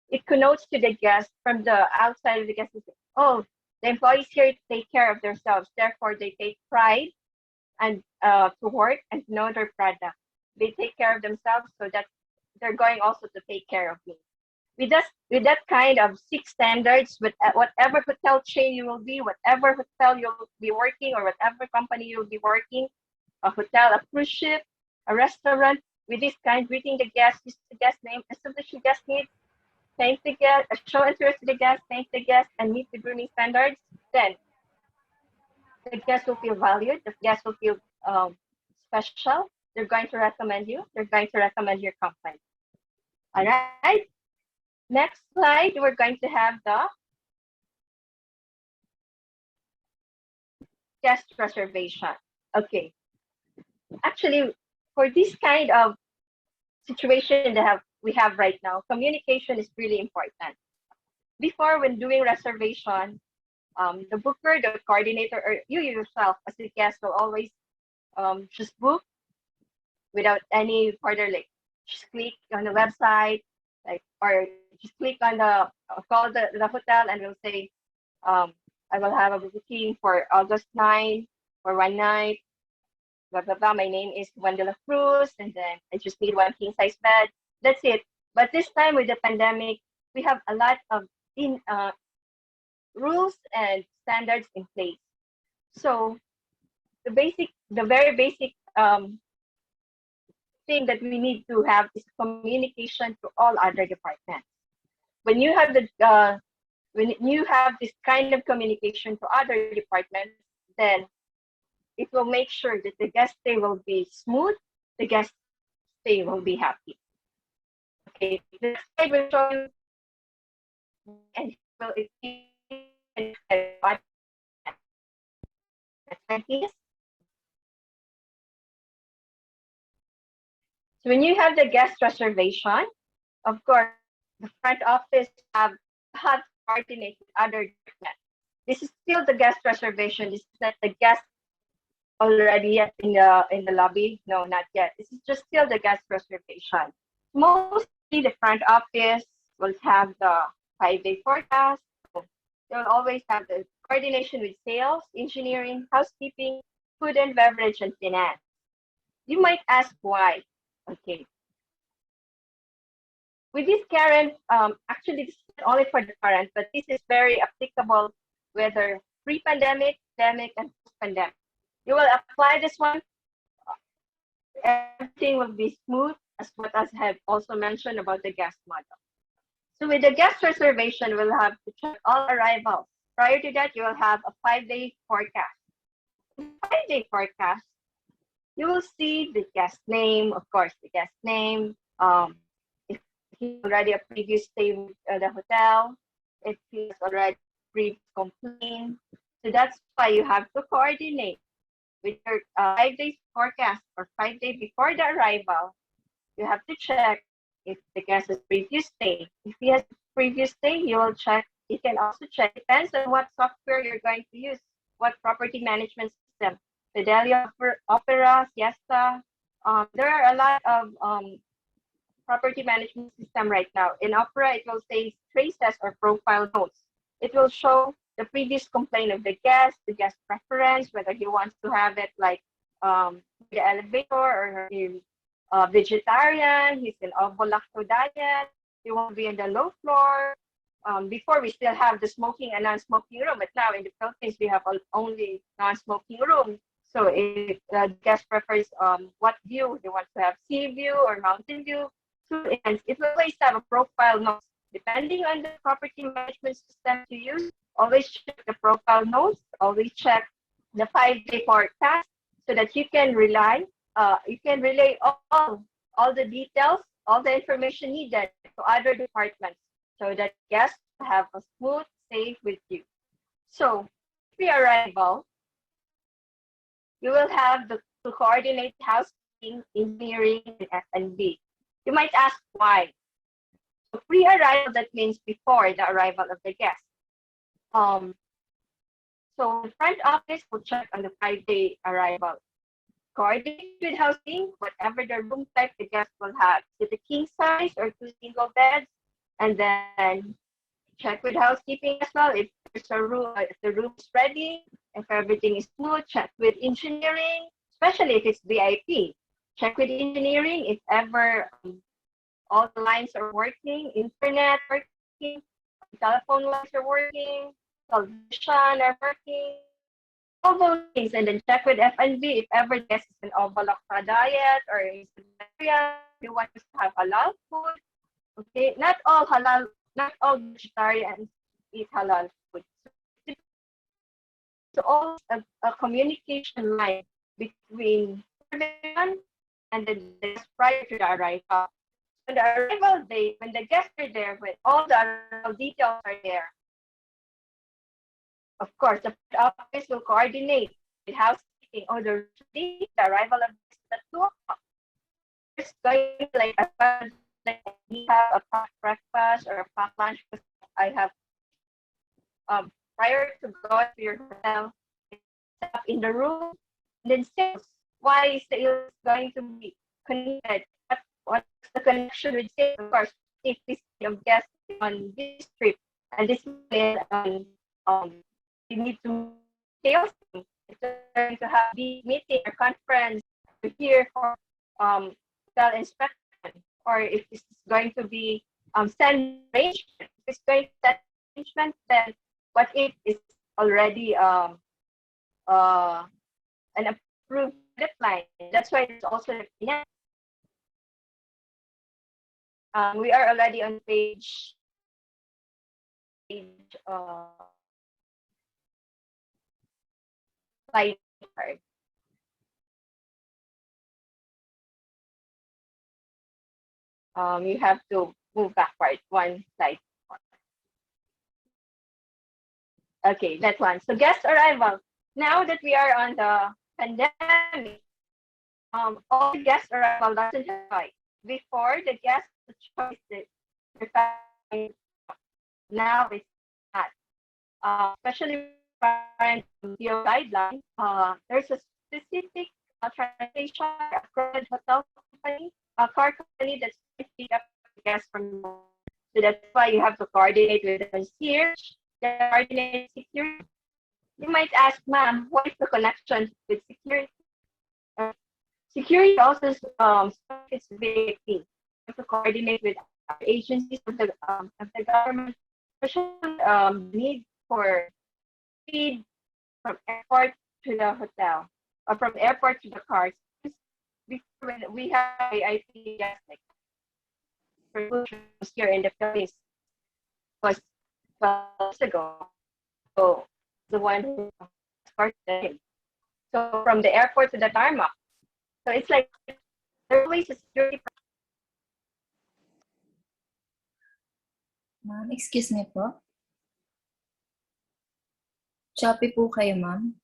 it connotes to the guest from the outside of the guest, oh, the employees here take care of themselves. Therefore, they take pride and to work and to know their product. They take care of themselves, so that they're going also to take care of me. With that kind of 6 standards, with whatever hotel chain you will be, whatever hotel you'll be working, or whatever company you'll be working, a hotel, a cruise ship, a restaurant, with this kind, greeting the guest, use the guest name, establish the guest need, thank the guest, show interest to the guest, thank the guest, and meet the grooming standards, then the guest will feel valued, the guest will feel special. They're going to recommend you. They're going to recommend your company. All right. Next slide, we're going to have the guest reservation. Okay. Actually, for this kind of situation that we have right now, communication is really important. Before, when doing reservation, the booker, the coordinator, or you yourself as a guest will always just book without any further just click on the website, like, or just click on call the hotel and we'll say, I will have a booking for August 9 for one night, blah, blah, blah. My name is Juan de la Cruz, and then I just need one king size bed. That's it. But this time with the pandemic, we have a lot of rules and standards in place. So the very basic thing that we need to have is communication to all other departments. When you have this kind of communication to other departments, then it will make sure that the guest stay will be smooth, the guest stay will be happy. Okay, the next slide will show you and will so when you have the guest reservation, of course, the front office have to coordinate with other departments. This is still the guest reservation. This is not the guest already yet in the lobby. No, not yet. This is just still the guest reservation. Mostly the front office will have the 5-day forecast. They'll always have the coordination with sales, engineering, housekeeping, food and beverage, and finance. You might ask why. Okay. With this current, actually this is not only for the current, but this is very applicable whether pre-pandemic, pandemic, and post-pandemic. You will apply this one, everything will be smooth, as what I have also mentioned about the guest model. So with the guest reservation, we'll have to check all arrivals. Prior to that, you will have a 5-day forecast. 5-day forecast, you will see the guest name, of course, the guest name. If he already a previous stay with the hotel, if he's already previous complaint. So that's why you have to coordinate with your 5-day forecast or 5 days before the arrival. You have to check if the guest has previous stay. If he has previous stay, you will check. You can also check. Depends on what software you're going to use, what property management system. Fidelio, Opera, Siesta. There are a lot of property management system right now. In Opera, it will say traces or profile notes. It will show the previous complaint of the guest preference, whether he wants to have it like the elevator or he's vegetarian, he's an ovo-lacto diet, he won't be in the low floor. Before we still have the smoking and non-smoking room, but now in the Philippines we have only non-smoking room. So if the guest prefers what view, they want to have sea view or mountain view, so it will always have a profile notes. Depending on the property management system you use, always check the profile notes, always check the 5-day forecast so that you can relay all the details, all the information needed to other departments so that guests have a smooth stay with you. So pre-arrival, you will have to coordinate housekeeping, engineering, and F&B. You might ask why. So pre-arrival, that means before the arrival of the guest. So the front office will check on the 5-day arrival. Coordinate with housing, whatever the room type the guest will have. Is it a king size or 2 single beds? And then check with housekeeping as well. If there's a room, if the room is ready, if everything is smooth, check with engineering, especially if it's VIP. Check with engineering if ever all the lines are working, internet working, telephone lines are working, television are working, all those things. And then check with F&B if ever guest is an ovo-lacto diet or is vegetarian, you want to have halal food. Okay, not all vegetarians eat halal food. So all a communication line between and the guest prior to the arrival. On the arrival day, when the guests are there, when all the arrival details are there, of course, the office will coordinate with housekeeping. Oh, the arrival of guests at 2 o'clock. It's going like we have a packed breakfast or a packed lunch. I have prior to go to your hotel, set up in the room, and then sales. Why sales going to be connected? What's the connection with safe, of course, if this kind of guest on this trip and this you need to chaos. It's going to have the meeting or conference here for hotel inspection, or if this is going to be send arrangement. If it's going to send arrangement, then what if it's already an approved deadline? That's why it's also the finance. We are already on page slide card. You have to move backward one slide. Okay, that one. So guest arrival. Now that we are on the pandemic, all the guest arrival doesn't have choice. Before, the guest choice is now it's not. Especially your guidelines, there's a specific transportation accredited hotel company, a car company that's going to pick up the guests from you. So that's why you have to coordinate with the concierge, coordinate security. You might ask, ma'am, what is the connection with security? Security also is a big thing. You have to coordinate with agencies of the government, especially need for speed from airport to the hotel, or from airport to the cars. Before, when we have VIP guests like here in the Philippines was 12 years ago. So the one who started him. So from the airport to the tarmac. So it's like there's always a security. Ma'am, excuse me po. Shopee po kayo, ma'am.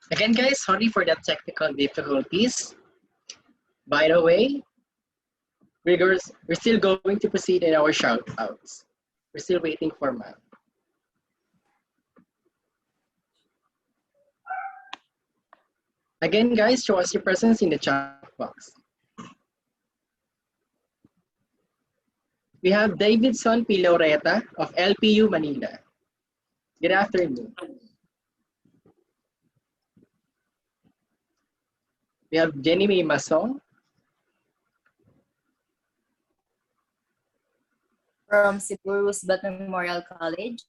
Again, guys, sorry for that technical difficulties. By the way, we're still going to proceed in our shout-outs. We're still waiting for ma'am. Again, guys, show us your presence in the chat box. We have Davidson P. Loreta of LPU Manila. Good afternoon. We have Jenny May Masong from Cebu Roosevelt Memorial College.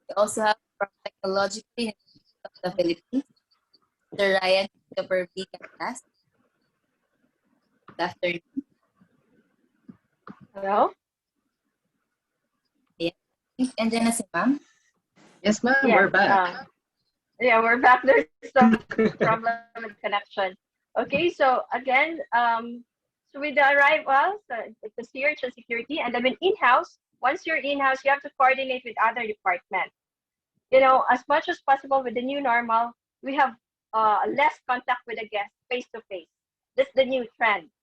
We also have from Technological University of the Philippines, Sir Ryan Christopher P. Catas. Good afternoon. Hello? Yes. Andiyan na si ma'am? Yes, ma'am. Yeah, we're back. Yeah, we're back. There's some problem with connection. Okay, so again, so with the arrival, so it's the search and security, and then in-house, once you're in-house, you have to coordinate with other departments. You know, as much as possible with the new normal, we have less contact with the guests face-to-face. That's the new trend.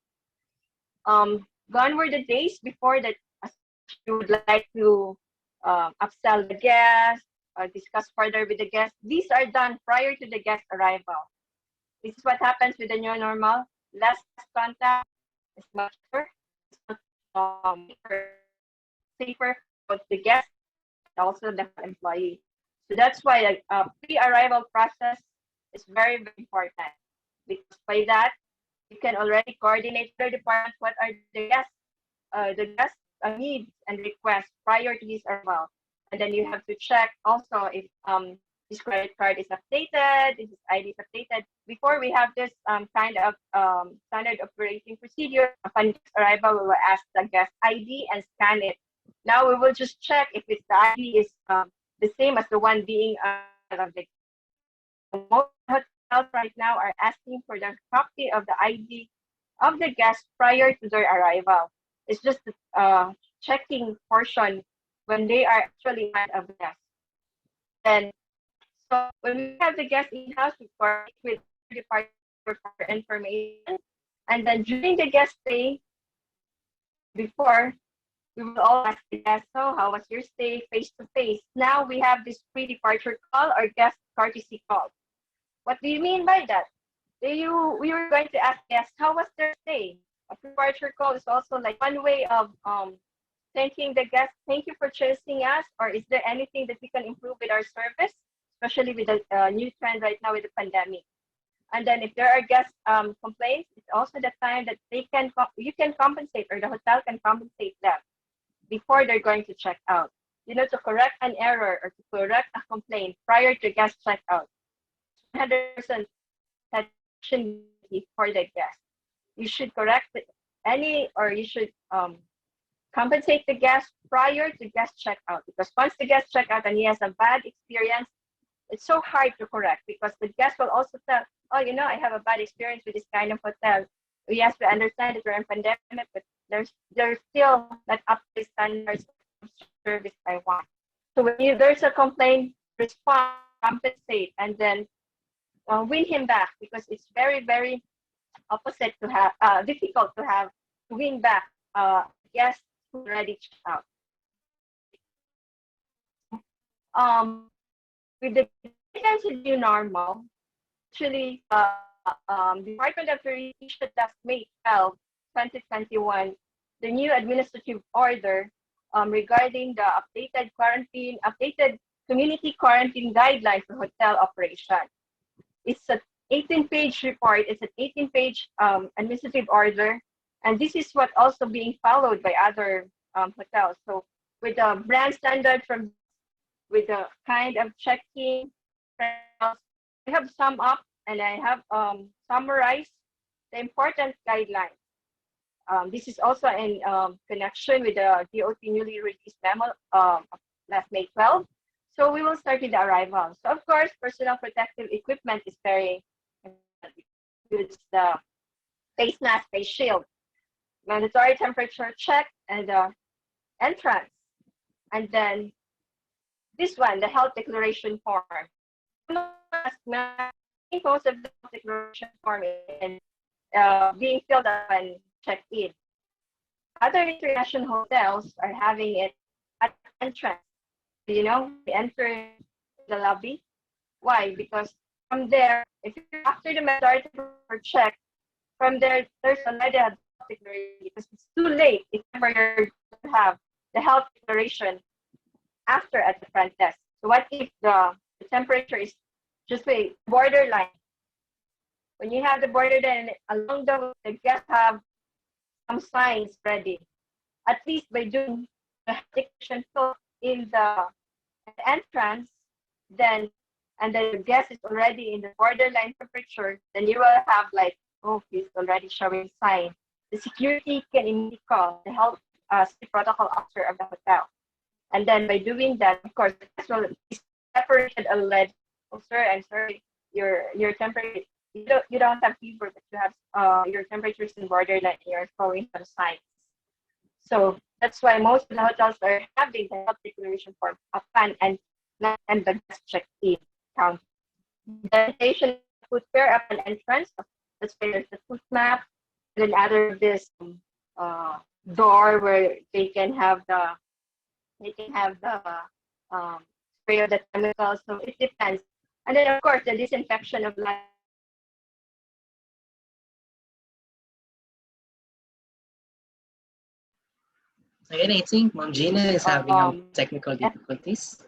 Gone were the days before that you would like to upsell the guest, discuss further with the guest. These are done prior to the guest arrival. This is what happens with the new normal. Less contact is much safer for the guest and also the employee. So that's why a pre-arrival process is very, very important, because by that you can already coordinate with the department what are the guest needs and requests prior to this arrival. And then you have to check also if this credit card is updated, if this ID is updated. Before we have this kind of standard operating procedure, upon arrival, we will ask the guest ID and scan it. Now we will just check if it's the ID is the same as the one being of the most hotels right now are asking for the copy of the ID of the guest prior to their arrival. It's just the checking portion when they are actually part of the guest. And so when we have the guest in-house, we coordinate with the department for information. And then during the guest stay, before, we will all ask the guest, so how was your stay face to face? Now we have this pre-departure call or guest courtesy call. What do you mean by that? We were going to ask guests, how was their stay? A pre-departure call is also like one way of thanking the guest. Thank you for choosing us, or is there anything that we can improve with our service, especially with the new trend right now with the pandemic? And then if there are guest complaints, it's also the time that you can compensate, or the hotel can compensate them before they're going to check out. To correct an error or to correct a complaint prior to guest checkout. 100% satisfaction for the guest. You should correct you should compensate the guest prior to guest checkout, because once the guest check out and he has a bad experience, it's so hard to correct, because the guest will also tell, oh, I have a bad experience with this kind of hotel. Yes, we understand that we're in pandemic, but there's still not up to standards of service I want. So when there's a complaint, respond, compensate, and then win him back, because it's very, very opposite to have difficult to win back guests who already checked out. With the guidance of new normal, actually, the Department of Tourism issued last May 12, 2021, the new administrative order regarding the updated community quarantine guidelines for hotel operation. It's an 18-page report. It's an 18-page administrative order, and this is what also being followed by other hotels. So with the brand standard with the kind of check-in, I have summed up and I have summarized the important guidelines. This is also in connection with the DOT newly released memo last May 12. So we will start with the arrival. So of course, personal protective equipment is very important. It's the face mask, face shield, mandatory temperature check, and the entrance. And then this one, the health declaration form. Most of the health declaration form is being filled up and checked in. Other international hotels are having it at the entrance. We enter the lobby. Why? Because from there, after the mandatory temperature check, from there, there's already a health declaration, because it's too late if ever you're to have the health declaration after at the front desk. So what if the temperature is just a borderline? When you have the borderline, along the guests have some signs ready. At least by doing the declaration in the entrance, and then the guest is already in the borderline temperature, then you will have like, oh, he's already showing signs. The security can immediately call the health protocol officer of the hotel. And then by doing that, of course, the guest will be separated already. Oh, sir, I'm sorry, your temperature, you don't have fever, but you have your temperature is in borderline, you're showing some signs. So that's why most of the hotels are having the health declaration form upon and the guest check-in count. The station footwear upon entrance. That's why there's the foot map. Then other this door where they can have the spray of the chemicals. So it depends. And then of course the disinfection of light. Again, I think Ma'am Gina is having technical difficulties.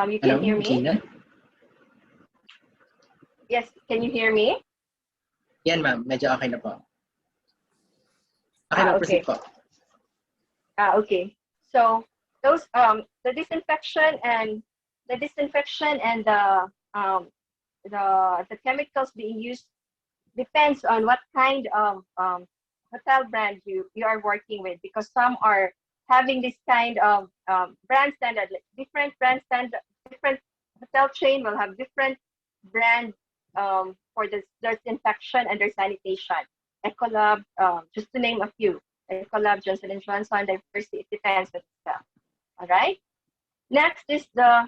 You can hear me? Gina? Yes, can you hear me? Yan, ma'am. Medyo okay na po. Okay na, proceed po. Okay. So those the disinfection and the chemicals being used depends on what kind of hotel brand you are working with, because some are having this kind of brand standard, like different brand standard, different hotel chain will have different brand for the disinfection and their sanitation. Ecolab, just to name a few. Ecolab, Johnson & Johnson, Diversity, it depends on the all right. Next is the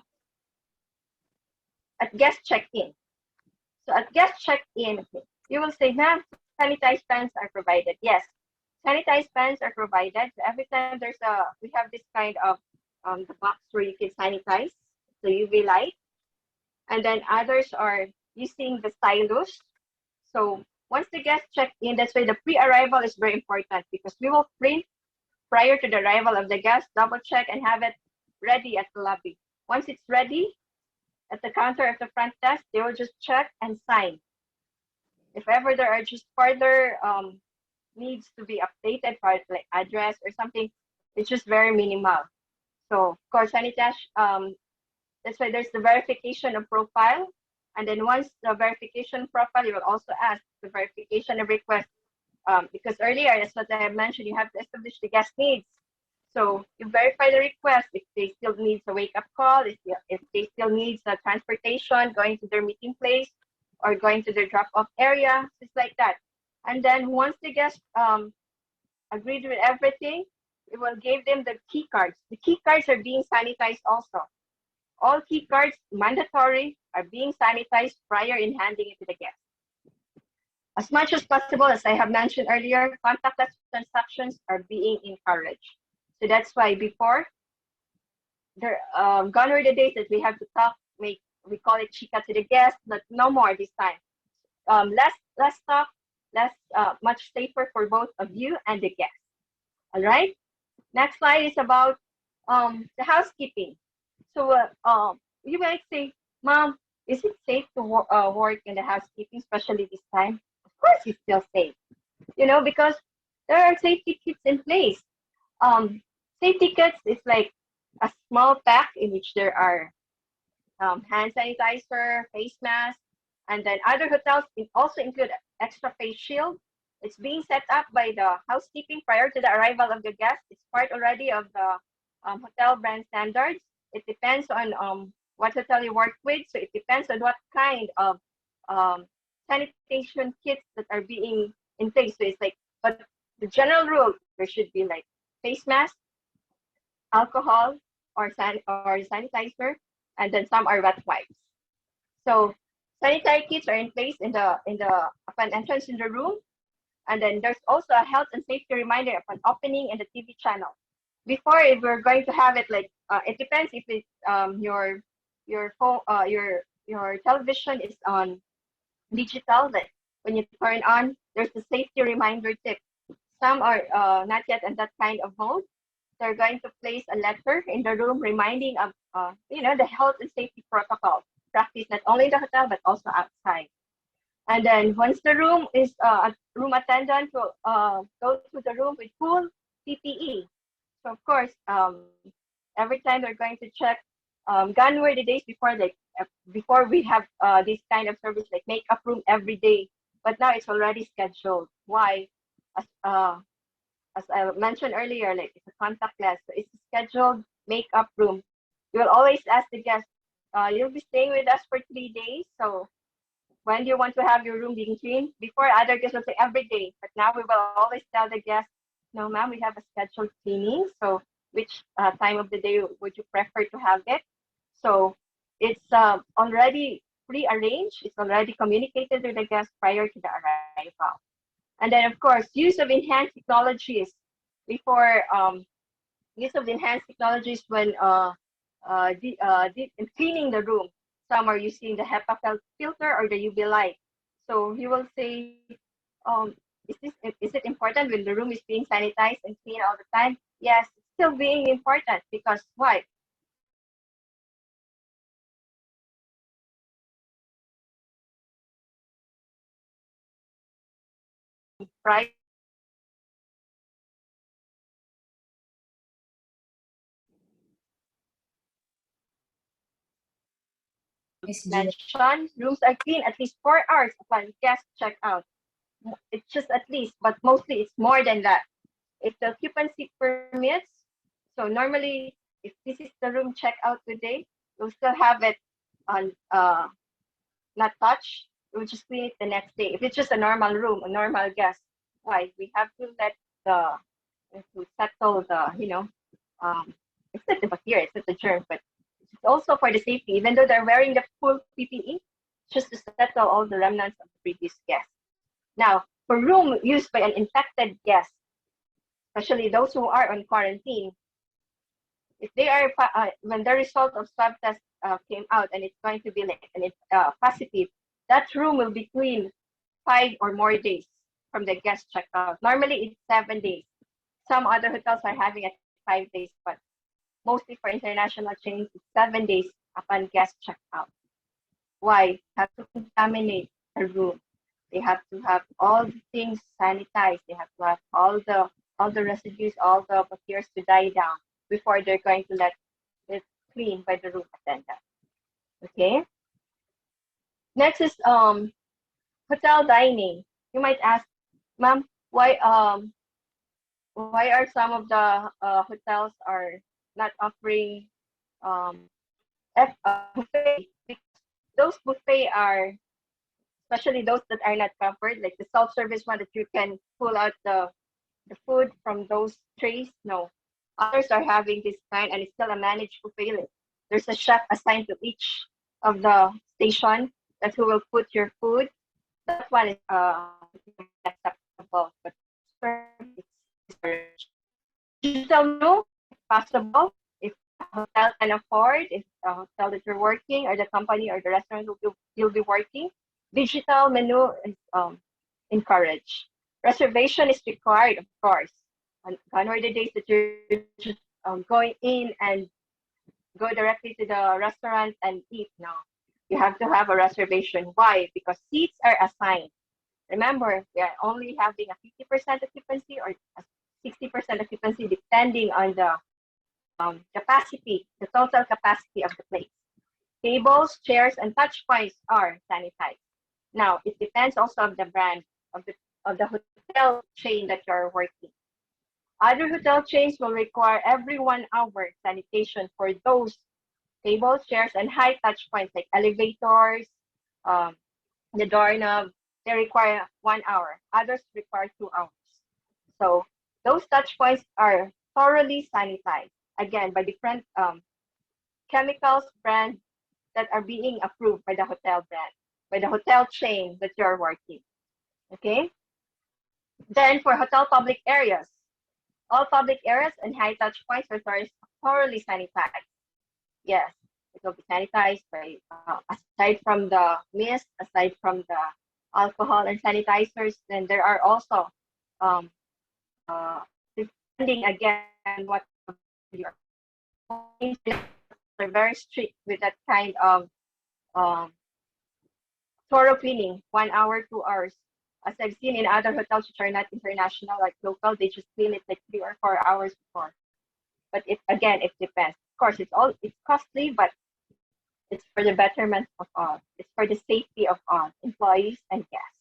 at guest check-in. So at guest check-in, you will say, ma'am, sanitized pens are provided. Yes, sanitized pens are provided. So every time we have this kind of the box where you can sanitize the UV light. And then others are using the stylus. So once the guests check in, that's why the pre-arrival is very important, because we will print prior to the arrival of the guest, double check and have it ready at the lobby. Once it's ready, at the counter of the front desk, they will just check and sign. If ever there are just further needs to be updated, for like address or something, it's just very minimal. So of course, Sanitash, that's why there's the verification of profile. And then once the verification profile, you will also ask the verification of request. Because earlier, that's what I have mentioned, you have to establish the guest needs. So you verify the request if they still need a wake-up call, if they still need the transportation, going to their meeting place, or going to their drop-off area, just like that. And then once the guest agreed with everything, we will give them the key cards. The key cards are being sanitized also. All key cards, mandatory, are being sanitized prior in handing it to the guest. As much as possible, as I have mentioned earlier, contactless transactions are being encouraged. So that's why before, gone were the days that we have to talk, we call it chica to the guest, but no more this time. Less talk, much safer for both of you and the guest. All right. Next slide is about the housekeeping. So you might say, Mom, is it safe to work in the housekeeping, especially this time? Of course, it's still safe. Because there are safety kits in place. Safety kits is like a small pack in which there are hand sanitizer, face mask, and then other hotels also include extra face shield. It's being set up by the housekeeping prior to the arrival of the guest. It's part already of the hotel brand standards. It depends on what hotel you work with. So it depends on what kind of sanitation kits that are being in place. So it's like, but the general rule, there should be like face mask, alcohol, or sanitizer, and then some are wet wipes. So sanitary kits are in place upon entrance in the room. And then there's also a health and safety reminder upon opening in the TV channel. Before, if we're going to have it like, it depends if it's your phone, your television is on digital. Like when you turn on, there's a safety reminder tip. Some are not yet in that kind of mode. They're going to place a letter in the room reminding of the health and safety protocol practice not only in the hotel but also outside. And then once the room is a room attendant will go to the room with full PPE. So of course, every time they're going to check. Gone were the days before we have this kind of service like makeup room every day, but now it's already scheduled. Why? As I mentioned earlier, like it's a contactless, so it's a scheduled makeup room. You will always ask the guest, you'll be staying with us for 3 days, so when do you want to have your room being cleaned? Before, other guests will say every day, but now we will always tell the guest, no ma'am, we have a scheduled cleaning, so which time of the day would you prefer to have it? So it's already pre-arranged, it's already communicated with the guest prior to the arrival. And then of course, use of enhanced technologies before use of enhanced technologies when cleaning the room. Some are using the HEPA filter or the UV light. So you will say, is it important when the room is being sanitized and clean all the time? Yes, it's still being important because why? Right. Mention, rooms are clean at least 4 hours upon guest checkout. It's just at least, but mostly it's more than that. If the occupancy permits, so normally if this is the room checkout today, we'll still have it on not touched. We'll just clean it the next day. If it's just a normal room, a normal guest, why? We have to let to settle the, it's not the bacteria, it's not the germs, but it's also for the safety. Even though they're wearing the full PPE, just to settle all the remnants of the previous guest. Now, for room used by an infected guest, especially those who are on quarantine. If they are when the result of swab test came out and it's going to be like positive, that room will be cleaned 5 or more days from the guest checkout. Normally it's 7 days. Some other hotels are having it 5 days, but mostly for international chains, it's 7 days upon guest checkout. Why? Have to contaminate a room. They have to have all the things sanitized. They have to have all the residues, all the bacteria to die down before they're going to let it clean by the room attendant. Okay. Next is hotel dining. You might ask, ma'am, why are some of the hotels are not offering buffet? Because those buffet are, especially those that are not covered, like the self-service one that you can pull out the food from those trays. No, others are having this kind, and it's still a managed buffet list. There's a chef assigned to each of the station that who will put your food. That one is acceptable, but digital menu if possible. If the hotel can afford, if the hotel that you're working or the company or the restaurant you'll be working, digital menu is encouraged. Reservation is required, of course. Gone are the days that you're just going in and go directly to the restaurant and eat. No, you have to have a reservation. Why? Because seats are assigned. Remember, we are only having a 50% occupancy or a 60% occupancy depending on the capacity, the total capacity of the place. Tables, chairs, and touch points are sanitized. Now, it depends also on the brand of the hotel chain that you're working. Other hotel chains will require every 1 hour sanitation for those tables, chairs, and high touch points like elevators, the doorknob. They require 1 hour. Others require 2 hours. So those touch points are thoroughly sanitized, again, by different chemicals brands that are being approved by the hotel brand, by the hotel chain that you're working. Okay? Then for hotel public areas, all public areas and high touch points are thoroughly sanitized. Yes, it will be sanitized by, aside from the mist, aside from the alcohol and sanitizers, then there are also, depending again what you're they're very strict with that kind of thorough cleaning, 1 hour, 2 hours. As I've seen in other hotels which are not international, like local, they just clean it like 3 or 4 hours before. But it depends. Of course, it's costly, but it's for the betterment of all. It's for the safety of all employees and guests.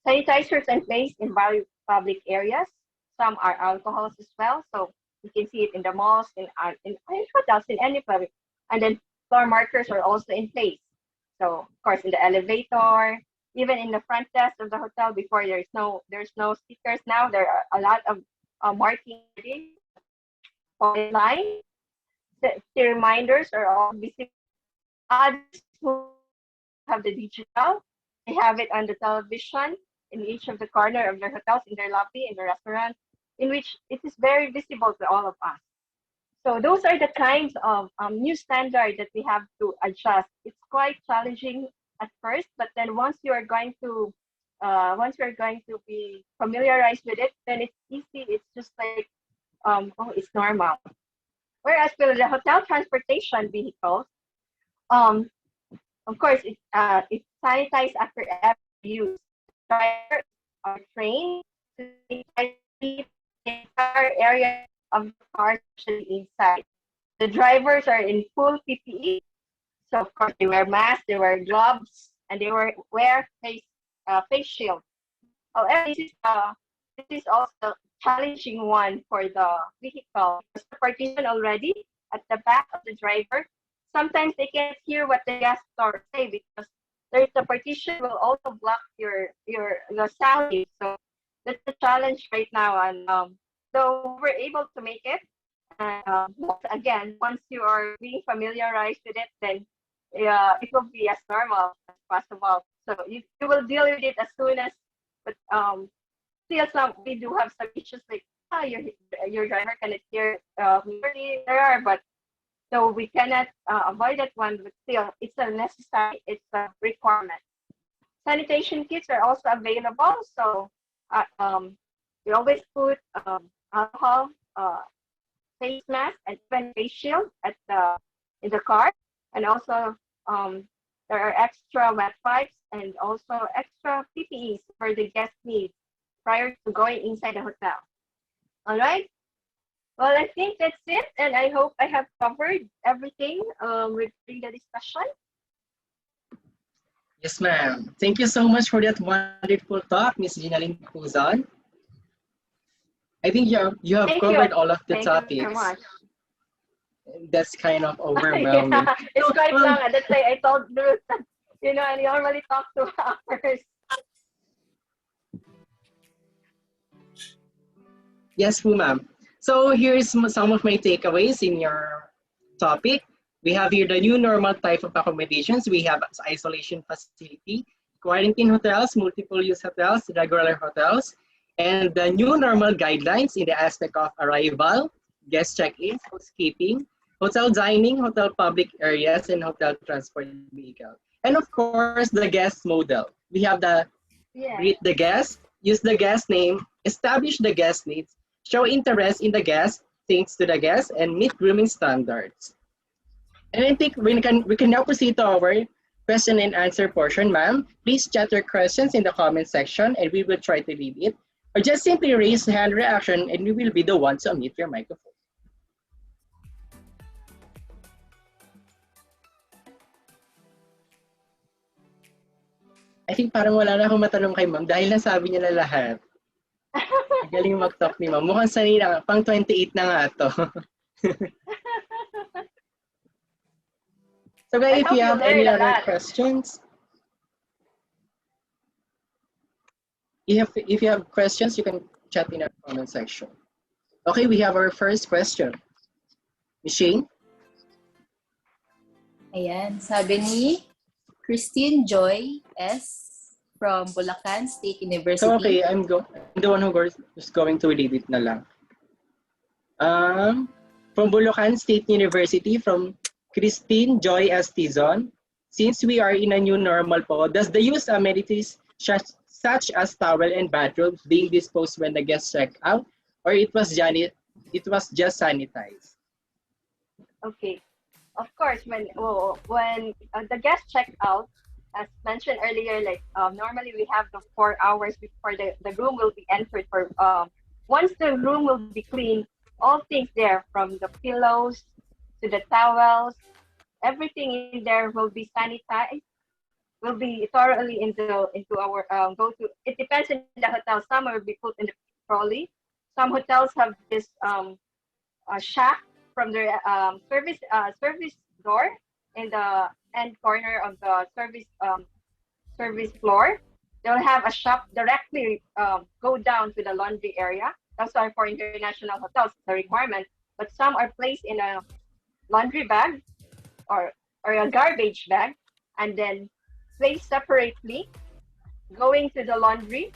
Sanitizers in place in various public areas. Some are alcohols as well, so you can see it in the malls, in hotels, in any public. And then floor markers are also in place. So of course, in the elevator, even in the front desk of the hotel, before there's no stickers. Now there are a lot of marking for the line. The reminders are all visible. Others who have the digital, they have it on the television in each of the corner of their hotels, in their lobby, in the restaurant, in which it is very visible to all of us. So those are the kinds of new standards that we have to adjust. It's quite challenging at first, but then once you're going to be familiarized with it, then it's easy. It's just like it's normal. Whereas for the hotel transportation vehicles, of course, it's sanitized after every use. Drivers are trained to sanitize the entire area of the car, especially inside. The drivers are in full PPE, so of course they wear masks, they wear gloves, and they wear face shield. However, this is also a challenging one for the vehicle because the partition already at the back of the driver. Sometimes they can't hear what the guests are saying because the partition will also block your sound. So that's the challenge right now. And so we're able to make it. Again, once you are being familiarized with it, then it will be as normal as possible. So you will deal with it as soon as, but still we do have some issues like your driver cannot hear clearly there, but so we cannot avoid that one, but still, it's a necessary, it's a requirement. Sanitation kits are also available, so we always put alcohol, face mask, and even face shield at in the car, and also there are extra wet wipes and also extra PPEs for the guest needs prior to going inside the hotel. All right. Well, I think that's it, and I hope I have covered everything regarding the discussion. Yes, ma'am. Thank you so much for that wonderful talk, Miss Ginalyn Puzon. I think you have Thank covered you. all of the Thank you topics. very much. That's kind of overwhelming. Yeah, it's quite Well, long. That's why I told Ruth that, I normally talk 2 hours. yes, ma'am. So here's some of my takeaways in your topic. We have here the new normal type of accommodations. We have isolation facility, quarantine hotels, multiple use hotels, regular hotels, and the new normal guidelines in the aspect of arrival, guest check-in, housekeeping, hotel dining, hotel public areas, and hotel transport vehicle. And of course, the guest model. We have the Yeah. greet the guest, use the guest name, establish the guest needs, show interest in the guest, thanks to the guest, and meet grooming standards. And I think we can now proceed to our question and answer portion, ma'am. Please chat your questions in the comment section and we will try to read it. Or just simply raise hand reaction and we will be the one to unmute your microphone. I think parang wala na akong matanong kay ma'am dahil nasabi niya na lahat. Magaling mag-talk ni ma'am. Mukhang sanay na, pang 28 na nga to. So guys, if you have any other questions, if you have questions, you can chat in our comment section. Okay, we have our first question. Miss Shane? Ayan, sabi ni Christine Joy S. from Bulacan State University. So okay, I'm the one who's going to read it na lang. From Bulacan State University, from Christine Joy S. Tizon. Since we are in a new normal po, does the use amenities such as towel and bathrobes being disposed when the guests check out, or it was just sanitized? Okay. Of course, when the guests check out, as mentioned earlier, like normally we have the 4 hours before the room will be entered for once the room will be cleaned, all things there from the pillows to the towels, everything in there will be sanitized, will be thoroughly into our go-to. It depends on the hotel. Some will be put in the trolley. Some hotels have this shack from their service door in the end corner of the service floor. They'll have a shop directly go down to the laundry area. Those are for international hotels, the requirement. But some are placed in a laundry bag or a garbage bag, and then placed separately, going to the laundry,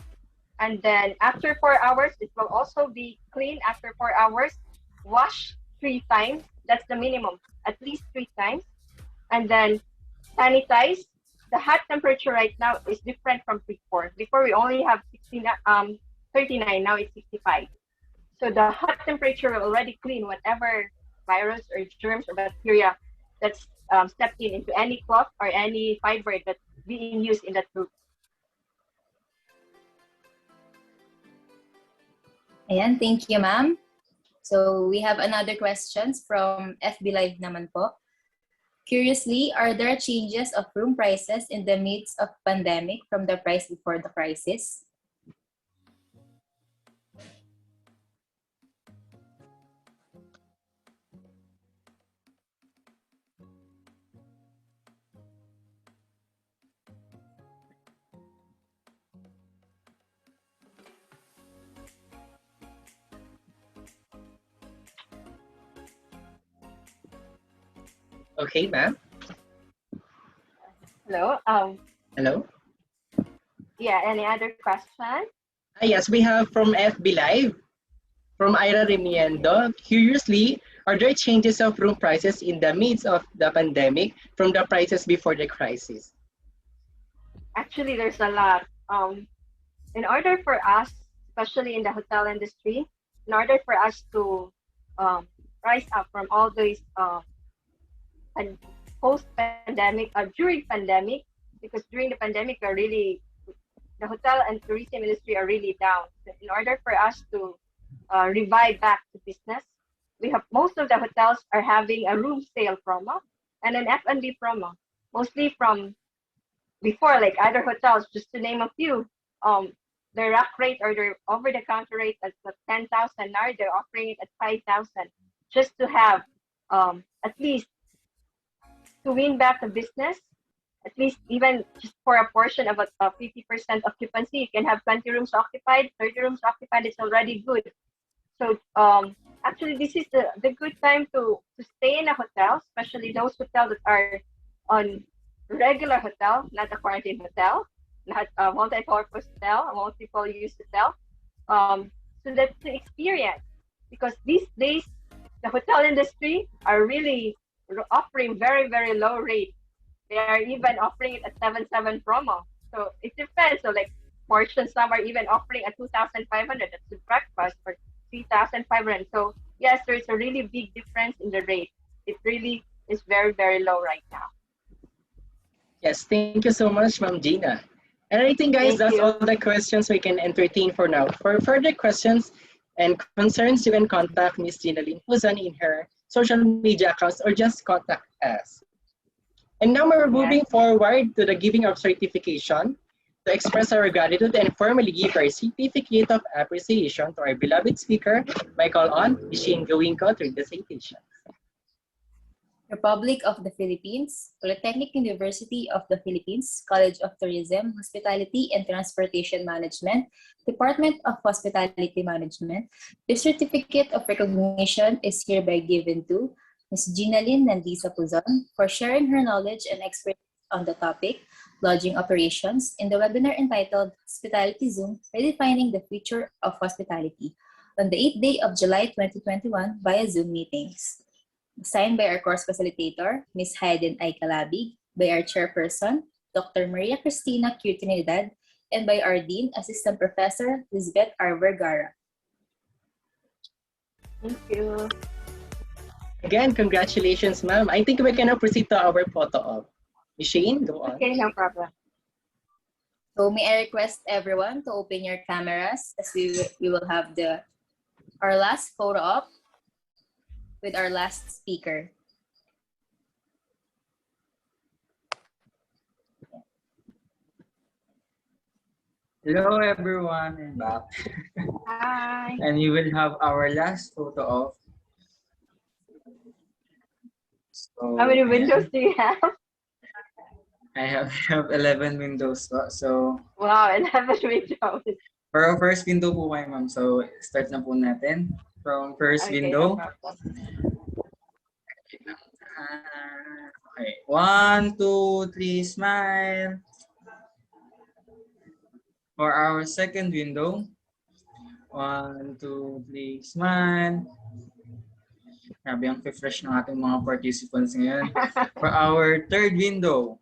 and then after 4 hours, it will also be cleaned after 4 hours, wash 3 times. That's the minimum, at least 3 times, and then sanitize. The hot temperature right now is different from before. Before we only have 39, now it's 65. So the hot temperature will already clean whatever virus or germs or bacteria that's stepped into any cloth or any fiber that's being used in that room. Ayan, thank you, ma'am. So we have another questions from FB Live naman po. Curiously, are there changes of room prices in the midst of pandemic from the price before the crisis? Okay, ma'am. Hello. Hello. Yeah. Any other question? Yes, we have from FB Live. From Ira Remiendo, curiously, are there changes of room prices in the midst of the pandemic from the prices before the crisis? Actually, there's a lot. In order for us, especially in the hotel industry, in order for us to um, rise up from all these and post-pandemic, during pandemic, because during the pandemic, the hotel and tourism industry are really down. So in order for us to revive back to business, we have most of the hotels are having a room sale promo and an F&B promo, mostly from before, like other hotels, just to name a few. The rack rate or their over-the-counter rate at 10,000. Now they're offering it at 5,000, just to have at least to win back the business. At least even just for a portion of a 50% occupancy, you can have 20 rooms occupied, 30 rooms occupied. It's already good. So actually, this is the good time to stay in a hotel, especially those hotels that are on regular hotel, not a quarantine hotel, not a multi-purpose hotel, a multiple-use hotel, so that's the experience. Because these days, the hotel industry are really offering very, very low rates. They are even offering it at 7,700 promo. So it depends. So like portions, some are even offering at 2,500. That's the breakfast for 3,500. So yes, there's a really big difference in the rate. It really is very, very low right now. Yes, thank you so much, Ma'am Gina. And I think, guys, that's all the questions we can entertain for now. For further questions and concerns, you can contact Miss Ginalyn Puzon in her social media accounts or just contact us. And now we're moving forward to the giving of certification to express our gratitude and formally give our certificate of appreciation to our beloved speaker. My call on Machine Gawinko to read the citation. Republic of the Philippines, Polytechnic University of the Philippines, College of Tourism, Hospitality and Transportation Management, Department of Hospitality Management. The certificate of recognition is hereby given to Ms. Ginalyn Landiza Puzon for sharing her knowledge and expertise on the topic, lodging operations, in the webinar entitled Hospitality Zoom, Redefining the Future of Hospitality, on the 8th day of July 2021 via Zoom meetings. Signed by our course facilitator, Ms. Hayden I. Calabig, by our chairperson, Dr. Maria Cristina Q. Trinidad, and by our Dean, Assistant Professor, Lisbeth R. Vergara. Thank you. Again, congratulations, ma'am. I think we can now proceed to our photo op. Shane, go on. Okay, no problem. So may I request everyone to open your cameras as we will have our last photo op with our last speaker. Hello everyone, I'm back. Hi. And you will have our last photo of. So, how many windows do you have? I have 11 windows. So wow, 11 windows. For our first window po kayo, ma'am. So start na po natin. From first window. Okay. 1, 2, 3, smile. For our second window. 1, 2, 3, smile. Grabe ang refresh ng ating mga participants ngayon. For our third window.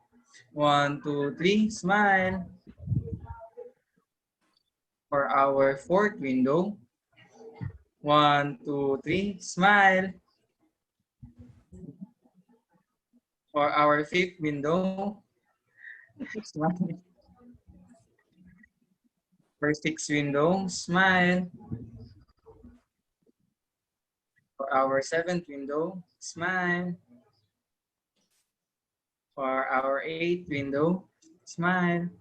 1, 2, 3, smile. For our fourth window. 1, 2, 3, smile. For our fifth window, smile. For sixth window, smile. For our seventh window, smile. For our eighth window, smile.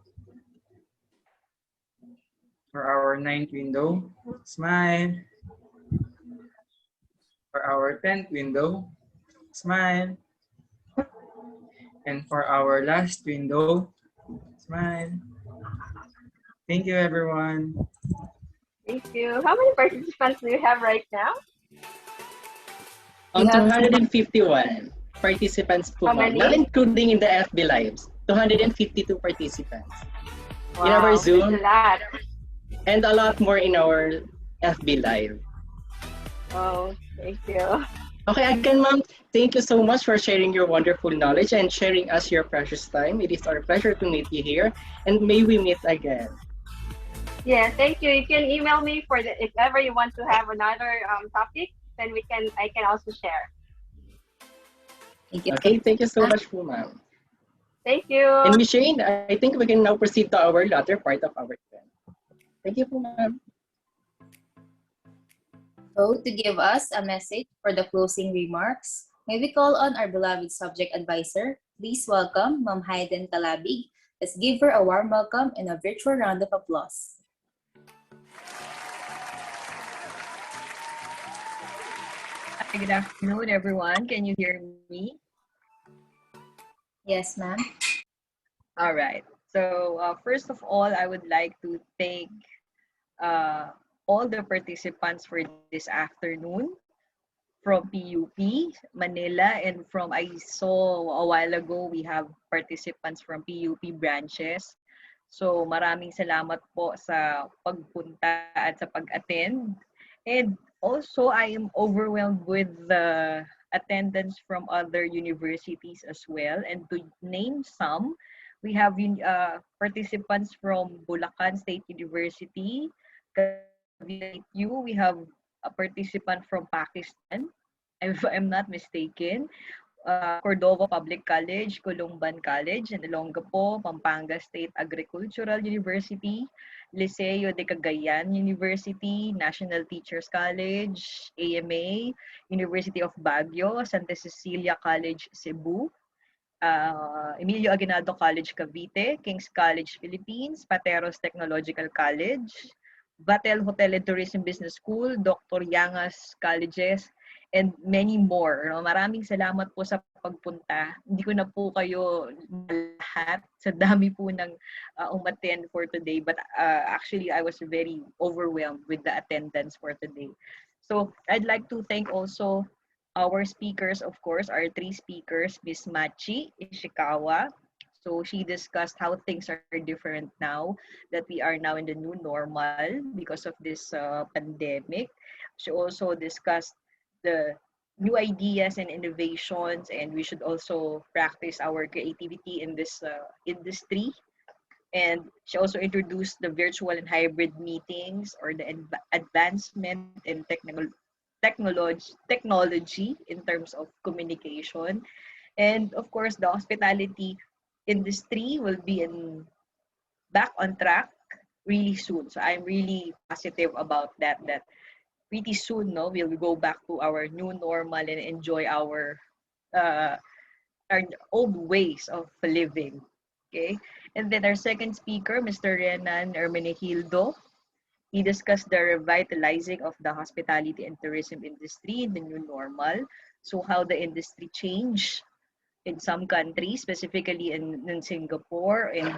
For our ninth window, smile. For our 10th window, smile. And for our last window, smile. Thank you, everyone. Thank you. How many participants do you have right now? 251 participants po. How many? Not including in the FB Lives. 252 participants. Wow, in our Zoom. that's a lot. And a lot more in our FB Live. Oh, thank you. Okay, again, ma'am, thank you so much for sharing your wonderful knowledge and sharing us your precious time. It is our pleasure to meet you here, and may we meet again. Yeah, thank you. You can email me for the if ever you want to have another topic, then I can also share. Thank you. Okay, thank you so much, po, ma'am. Thank you. And Miss Shane, I think we can now proceed to our latter part of our event. Thank you, po, ma'am. So, to give us a message for the closing remarks, may we call on our beloved subject advisor. Please welcome Ma'am Hayden Calabig. Let's give her a warm welcome and a virtual round of applause. Hi, good afternoon, everyone. Can you hear me? Yes, ma'am. All right. So, first of all, I would like to thank all the participants for this afternoon from PUP, Manila, and from I saw a while ago, we have participants from PUP branches. So, maraming salamat po sa pagpunta at sa pag-attend. And also, I am overwhelmed with the attendance from other universities as well. And to name some, we have participants from Bulacan State University, Cavite U. We have a participant from Pakistan, if I'm not mistaken. Cordova Public College, Columban College, and Olongapo, Pampanga State Agricultural University, Liceo de Cagayan University, National Teachers College, AMA, University of Baguio, Santa Cecilia College, Cebu, Emilio Aguinaldo College, Cavite, King's College, Philippines, Pateros Technological College, Batel Hotel and Tourism Business School, Dr. Yangas Colleges, and many more. No? Maraming salamat po sa pagpunta. Hindi ko na po kayo lahat sa dami po ng umattend for today. But actually, I was very overwhelmed with the attendance for today. So I'd like to thank also our speakers, of course, our three speakers, Miss Machi Ishikawa. So she discussed how things are different now, that we are now in the new normal because of this pandemic. She also discussed the new ideas and innovations, and we should also practice our creativity in this industry. And she also introduced the virtual and hybrid meetings, or the advancement in technology in terms of communication. And of course, the hospitality industry will be back on track really soon. So I'm really positive about that pretty soon, no, we'll go back to our new normal and enjoy our old ways of living. Okay, and then our second speaker, Mr. Renan Herminigildo, he discussed the revitalizing of the hospitality and tourism industry in the new normal. So how the industry changed in some countries, specifically in Singapore, and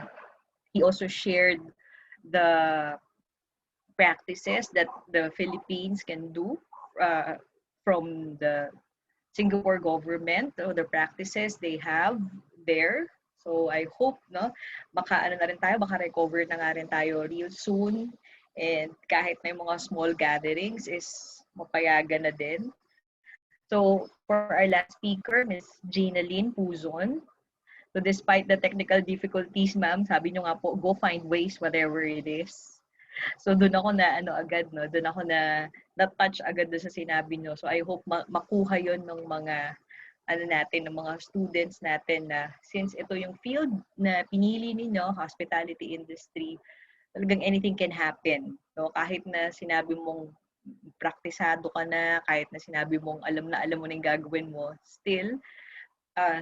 he also shared the practices that the Philippines can do from the Singapore government, or the practices they have there. So I hope, no, maka-ano na rin tayo, maka-recover na nga rin tayo real soon. And kahit may mga small gatherings is mapayagan na din. So for our last speaker, Miss Ginalyn Puzon. So despite the technical difficulties, ma'am, sabi nyo nga po, go find ways whatever it is. So doon ako na agad, no, doon ako na touch agad doon sa sinabi nyo. So I hope makuha yon ng mga natin, ng mga students natin, na since ito yung field na pinili ninyo, hospitality industry, talagang anything can happen. No, kahit na sinabi mong praktisado ka na, kahit na sinabi mong alam mo na yung gagawin mo, still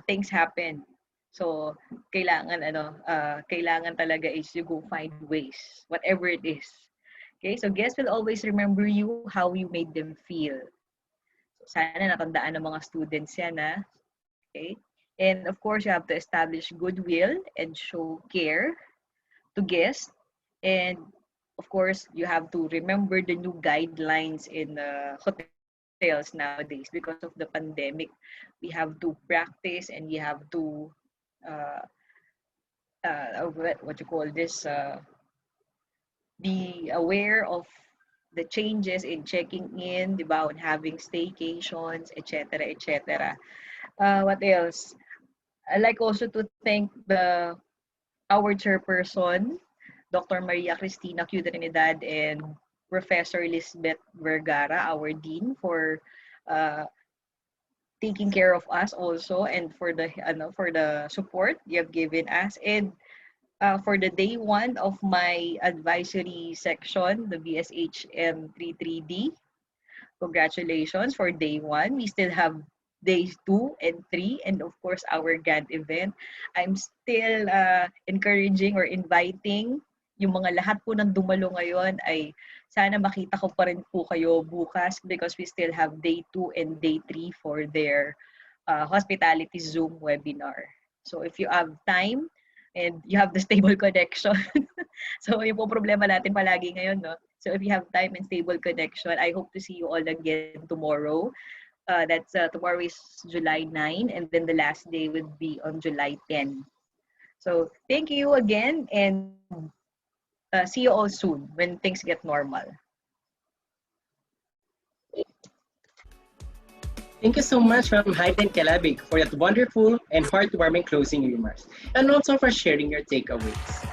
things happen. So, kailangan kailangan talaga is you go find ways, whatever it is. Okay? So, guests will always remember you how you made them feel. So, sana natandaan ng mga students yan, ha? Okay? And of course, you have to establish goodwill and show care to guests. And of course, you have to remember the new guidelines in hotels nowadays because of the pandemic. We have to practice, and we have to what you call this, be aware of the changes in checking in, di ba, on having staycations, etc., etc. What else? I'd like also to thank our chairperson, Dr. Maria Cristina Q. Trinidad, and Professor Lisbeth Vergara, our dean, for taking care of us also, and for the support you have given us. And for the day one of my advisory section, the BSHM 33D, congratulations for day one. We still have days 2 and 3, and of course our grand event. I'm still encouraging or inviting yung mga lahat po ng dumalo ngayon ay sana makita ko pa rin po kayo bukas, because we still have day 2 and day 3 for their hospitality Zoom webinar. So if you have time and you have the stable connection, so yung po problema natin palagi ngayon, no? So if you have time and stable connection, I hope to see you all again tomorrow. Tomorrow is July 9, and then the last day would be on July 10. So thank you again, and see you all soon when things get normal. Thank you so much, Ma'am Hayden Kelabig, for that wonderful and heartwarming closing remarks, and also for sharing your takeaways.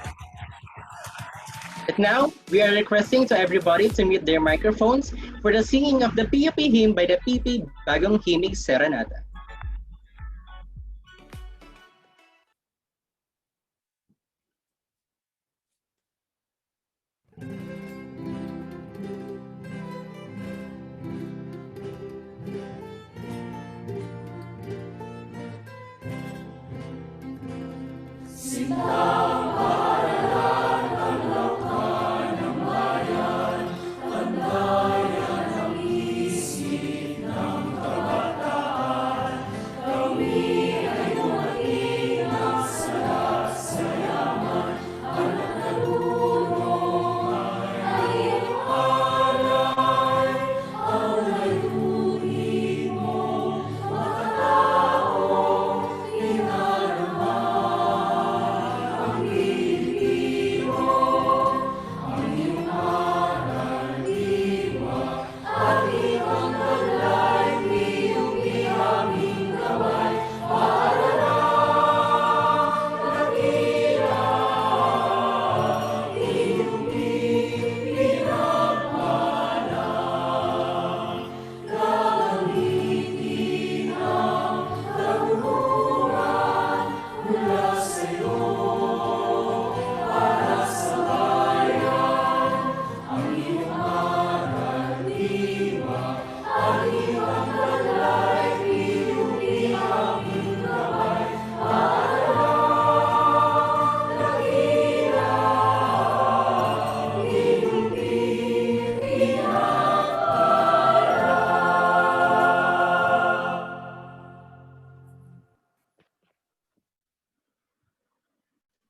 But now, we are requesting to everybody to mute their microphones for the singing of the PUP hymn by the PP Bagong Himig Serenata.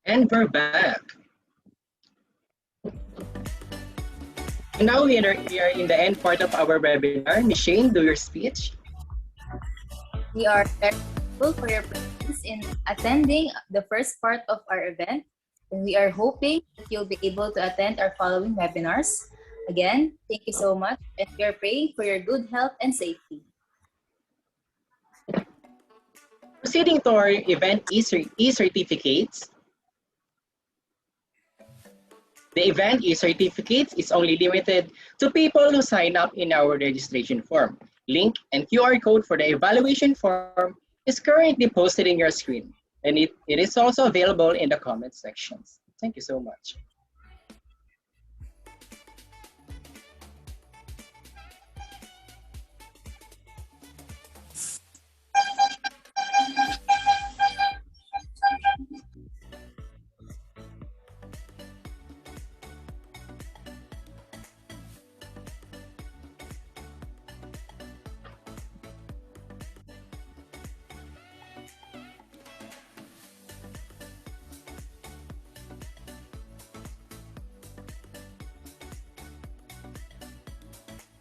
And we're back. And now we are in the end part of our webinar. Ms. Shane, do your speech. We are very grateful for your presence in attending the first part of our event, and we are hoping that you'll be able to attend our following webinars. Again, thank you so much, and we are praying for your good health and safety. Proceeding to our event e-certificates. The event e-certificates is only limited to people who sign up in our registration form. Link and QR code for the evaluation form is currently posted in your screen, and it is also available in the comment sections. Thank you so much.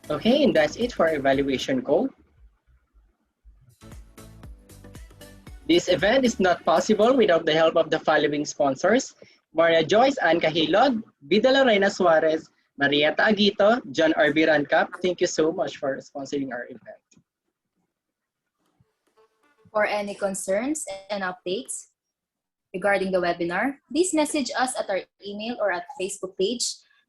Okay, and that's it for our evaluation code. This event is not possible without the help of the following sponsors: Maria Joyce Ann Cahilod, Vida Lorena Suarez, Marietta Aguito, John R.B. Rancap, thank you so much for sponsoring our event. For any concerns and updates regarding the webinar, please message us at our email or at Facebook page.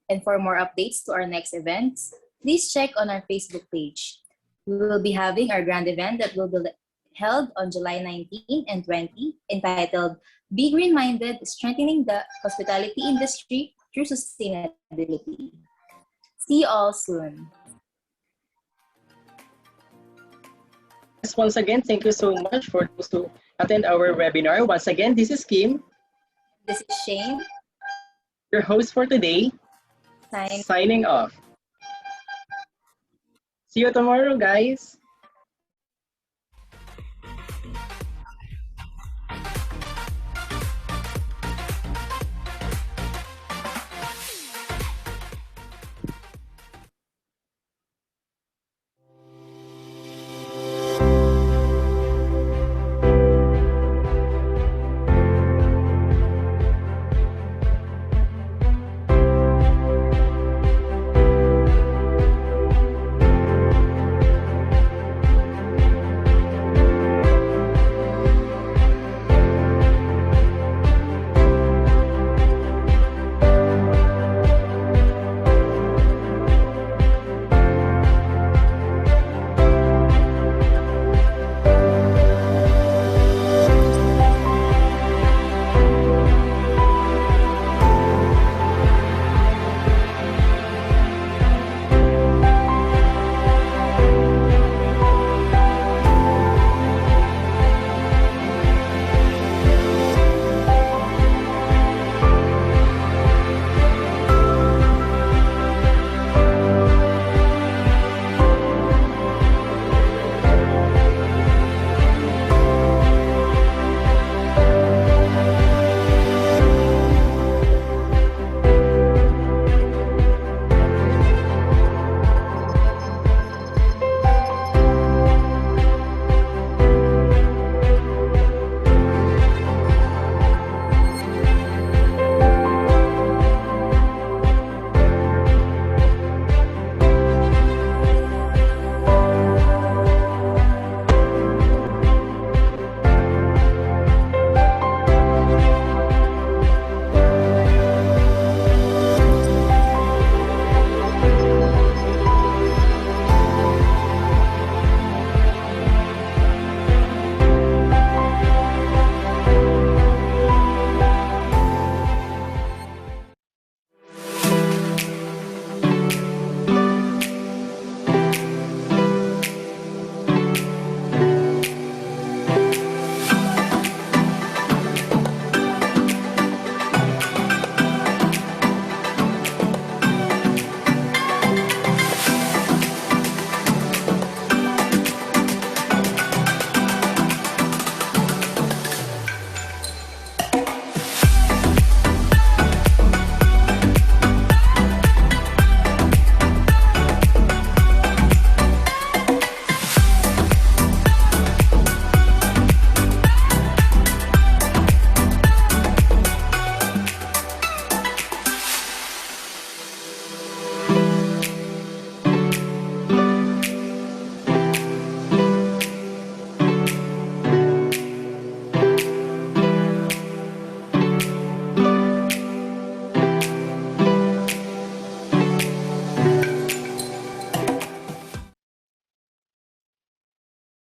And for more updates to our next events, please check on our Facebook page. We will be having our grand event that will be held on July 19 and 20, entitled Be Green-Minded, Strengthening the Hospitality Industry Through Sustainability. See you all soon. Yes, once again, thank you so much for those who attend our webinar. Once again, this is Kim. This is Shane, your host for today, signing off. See you tomorrow, guys.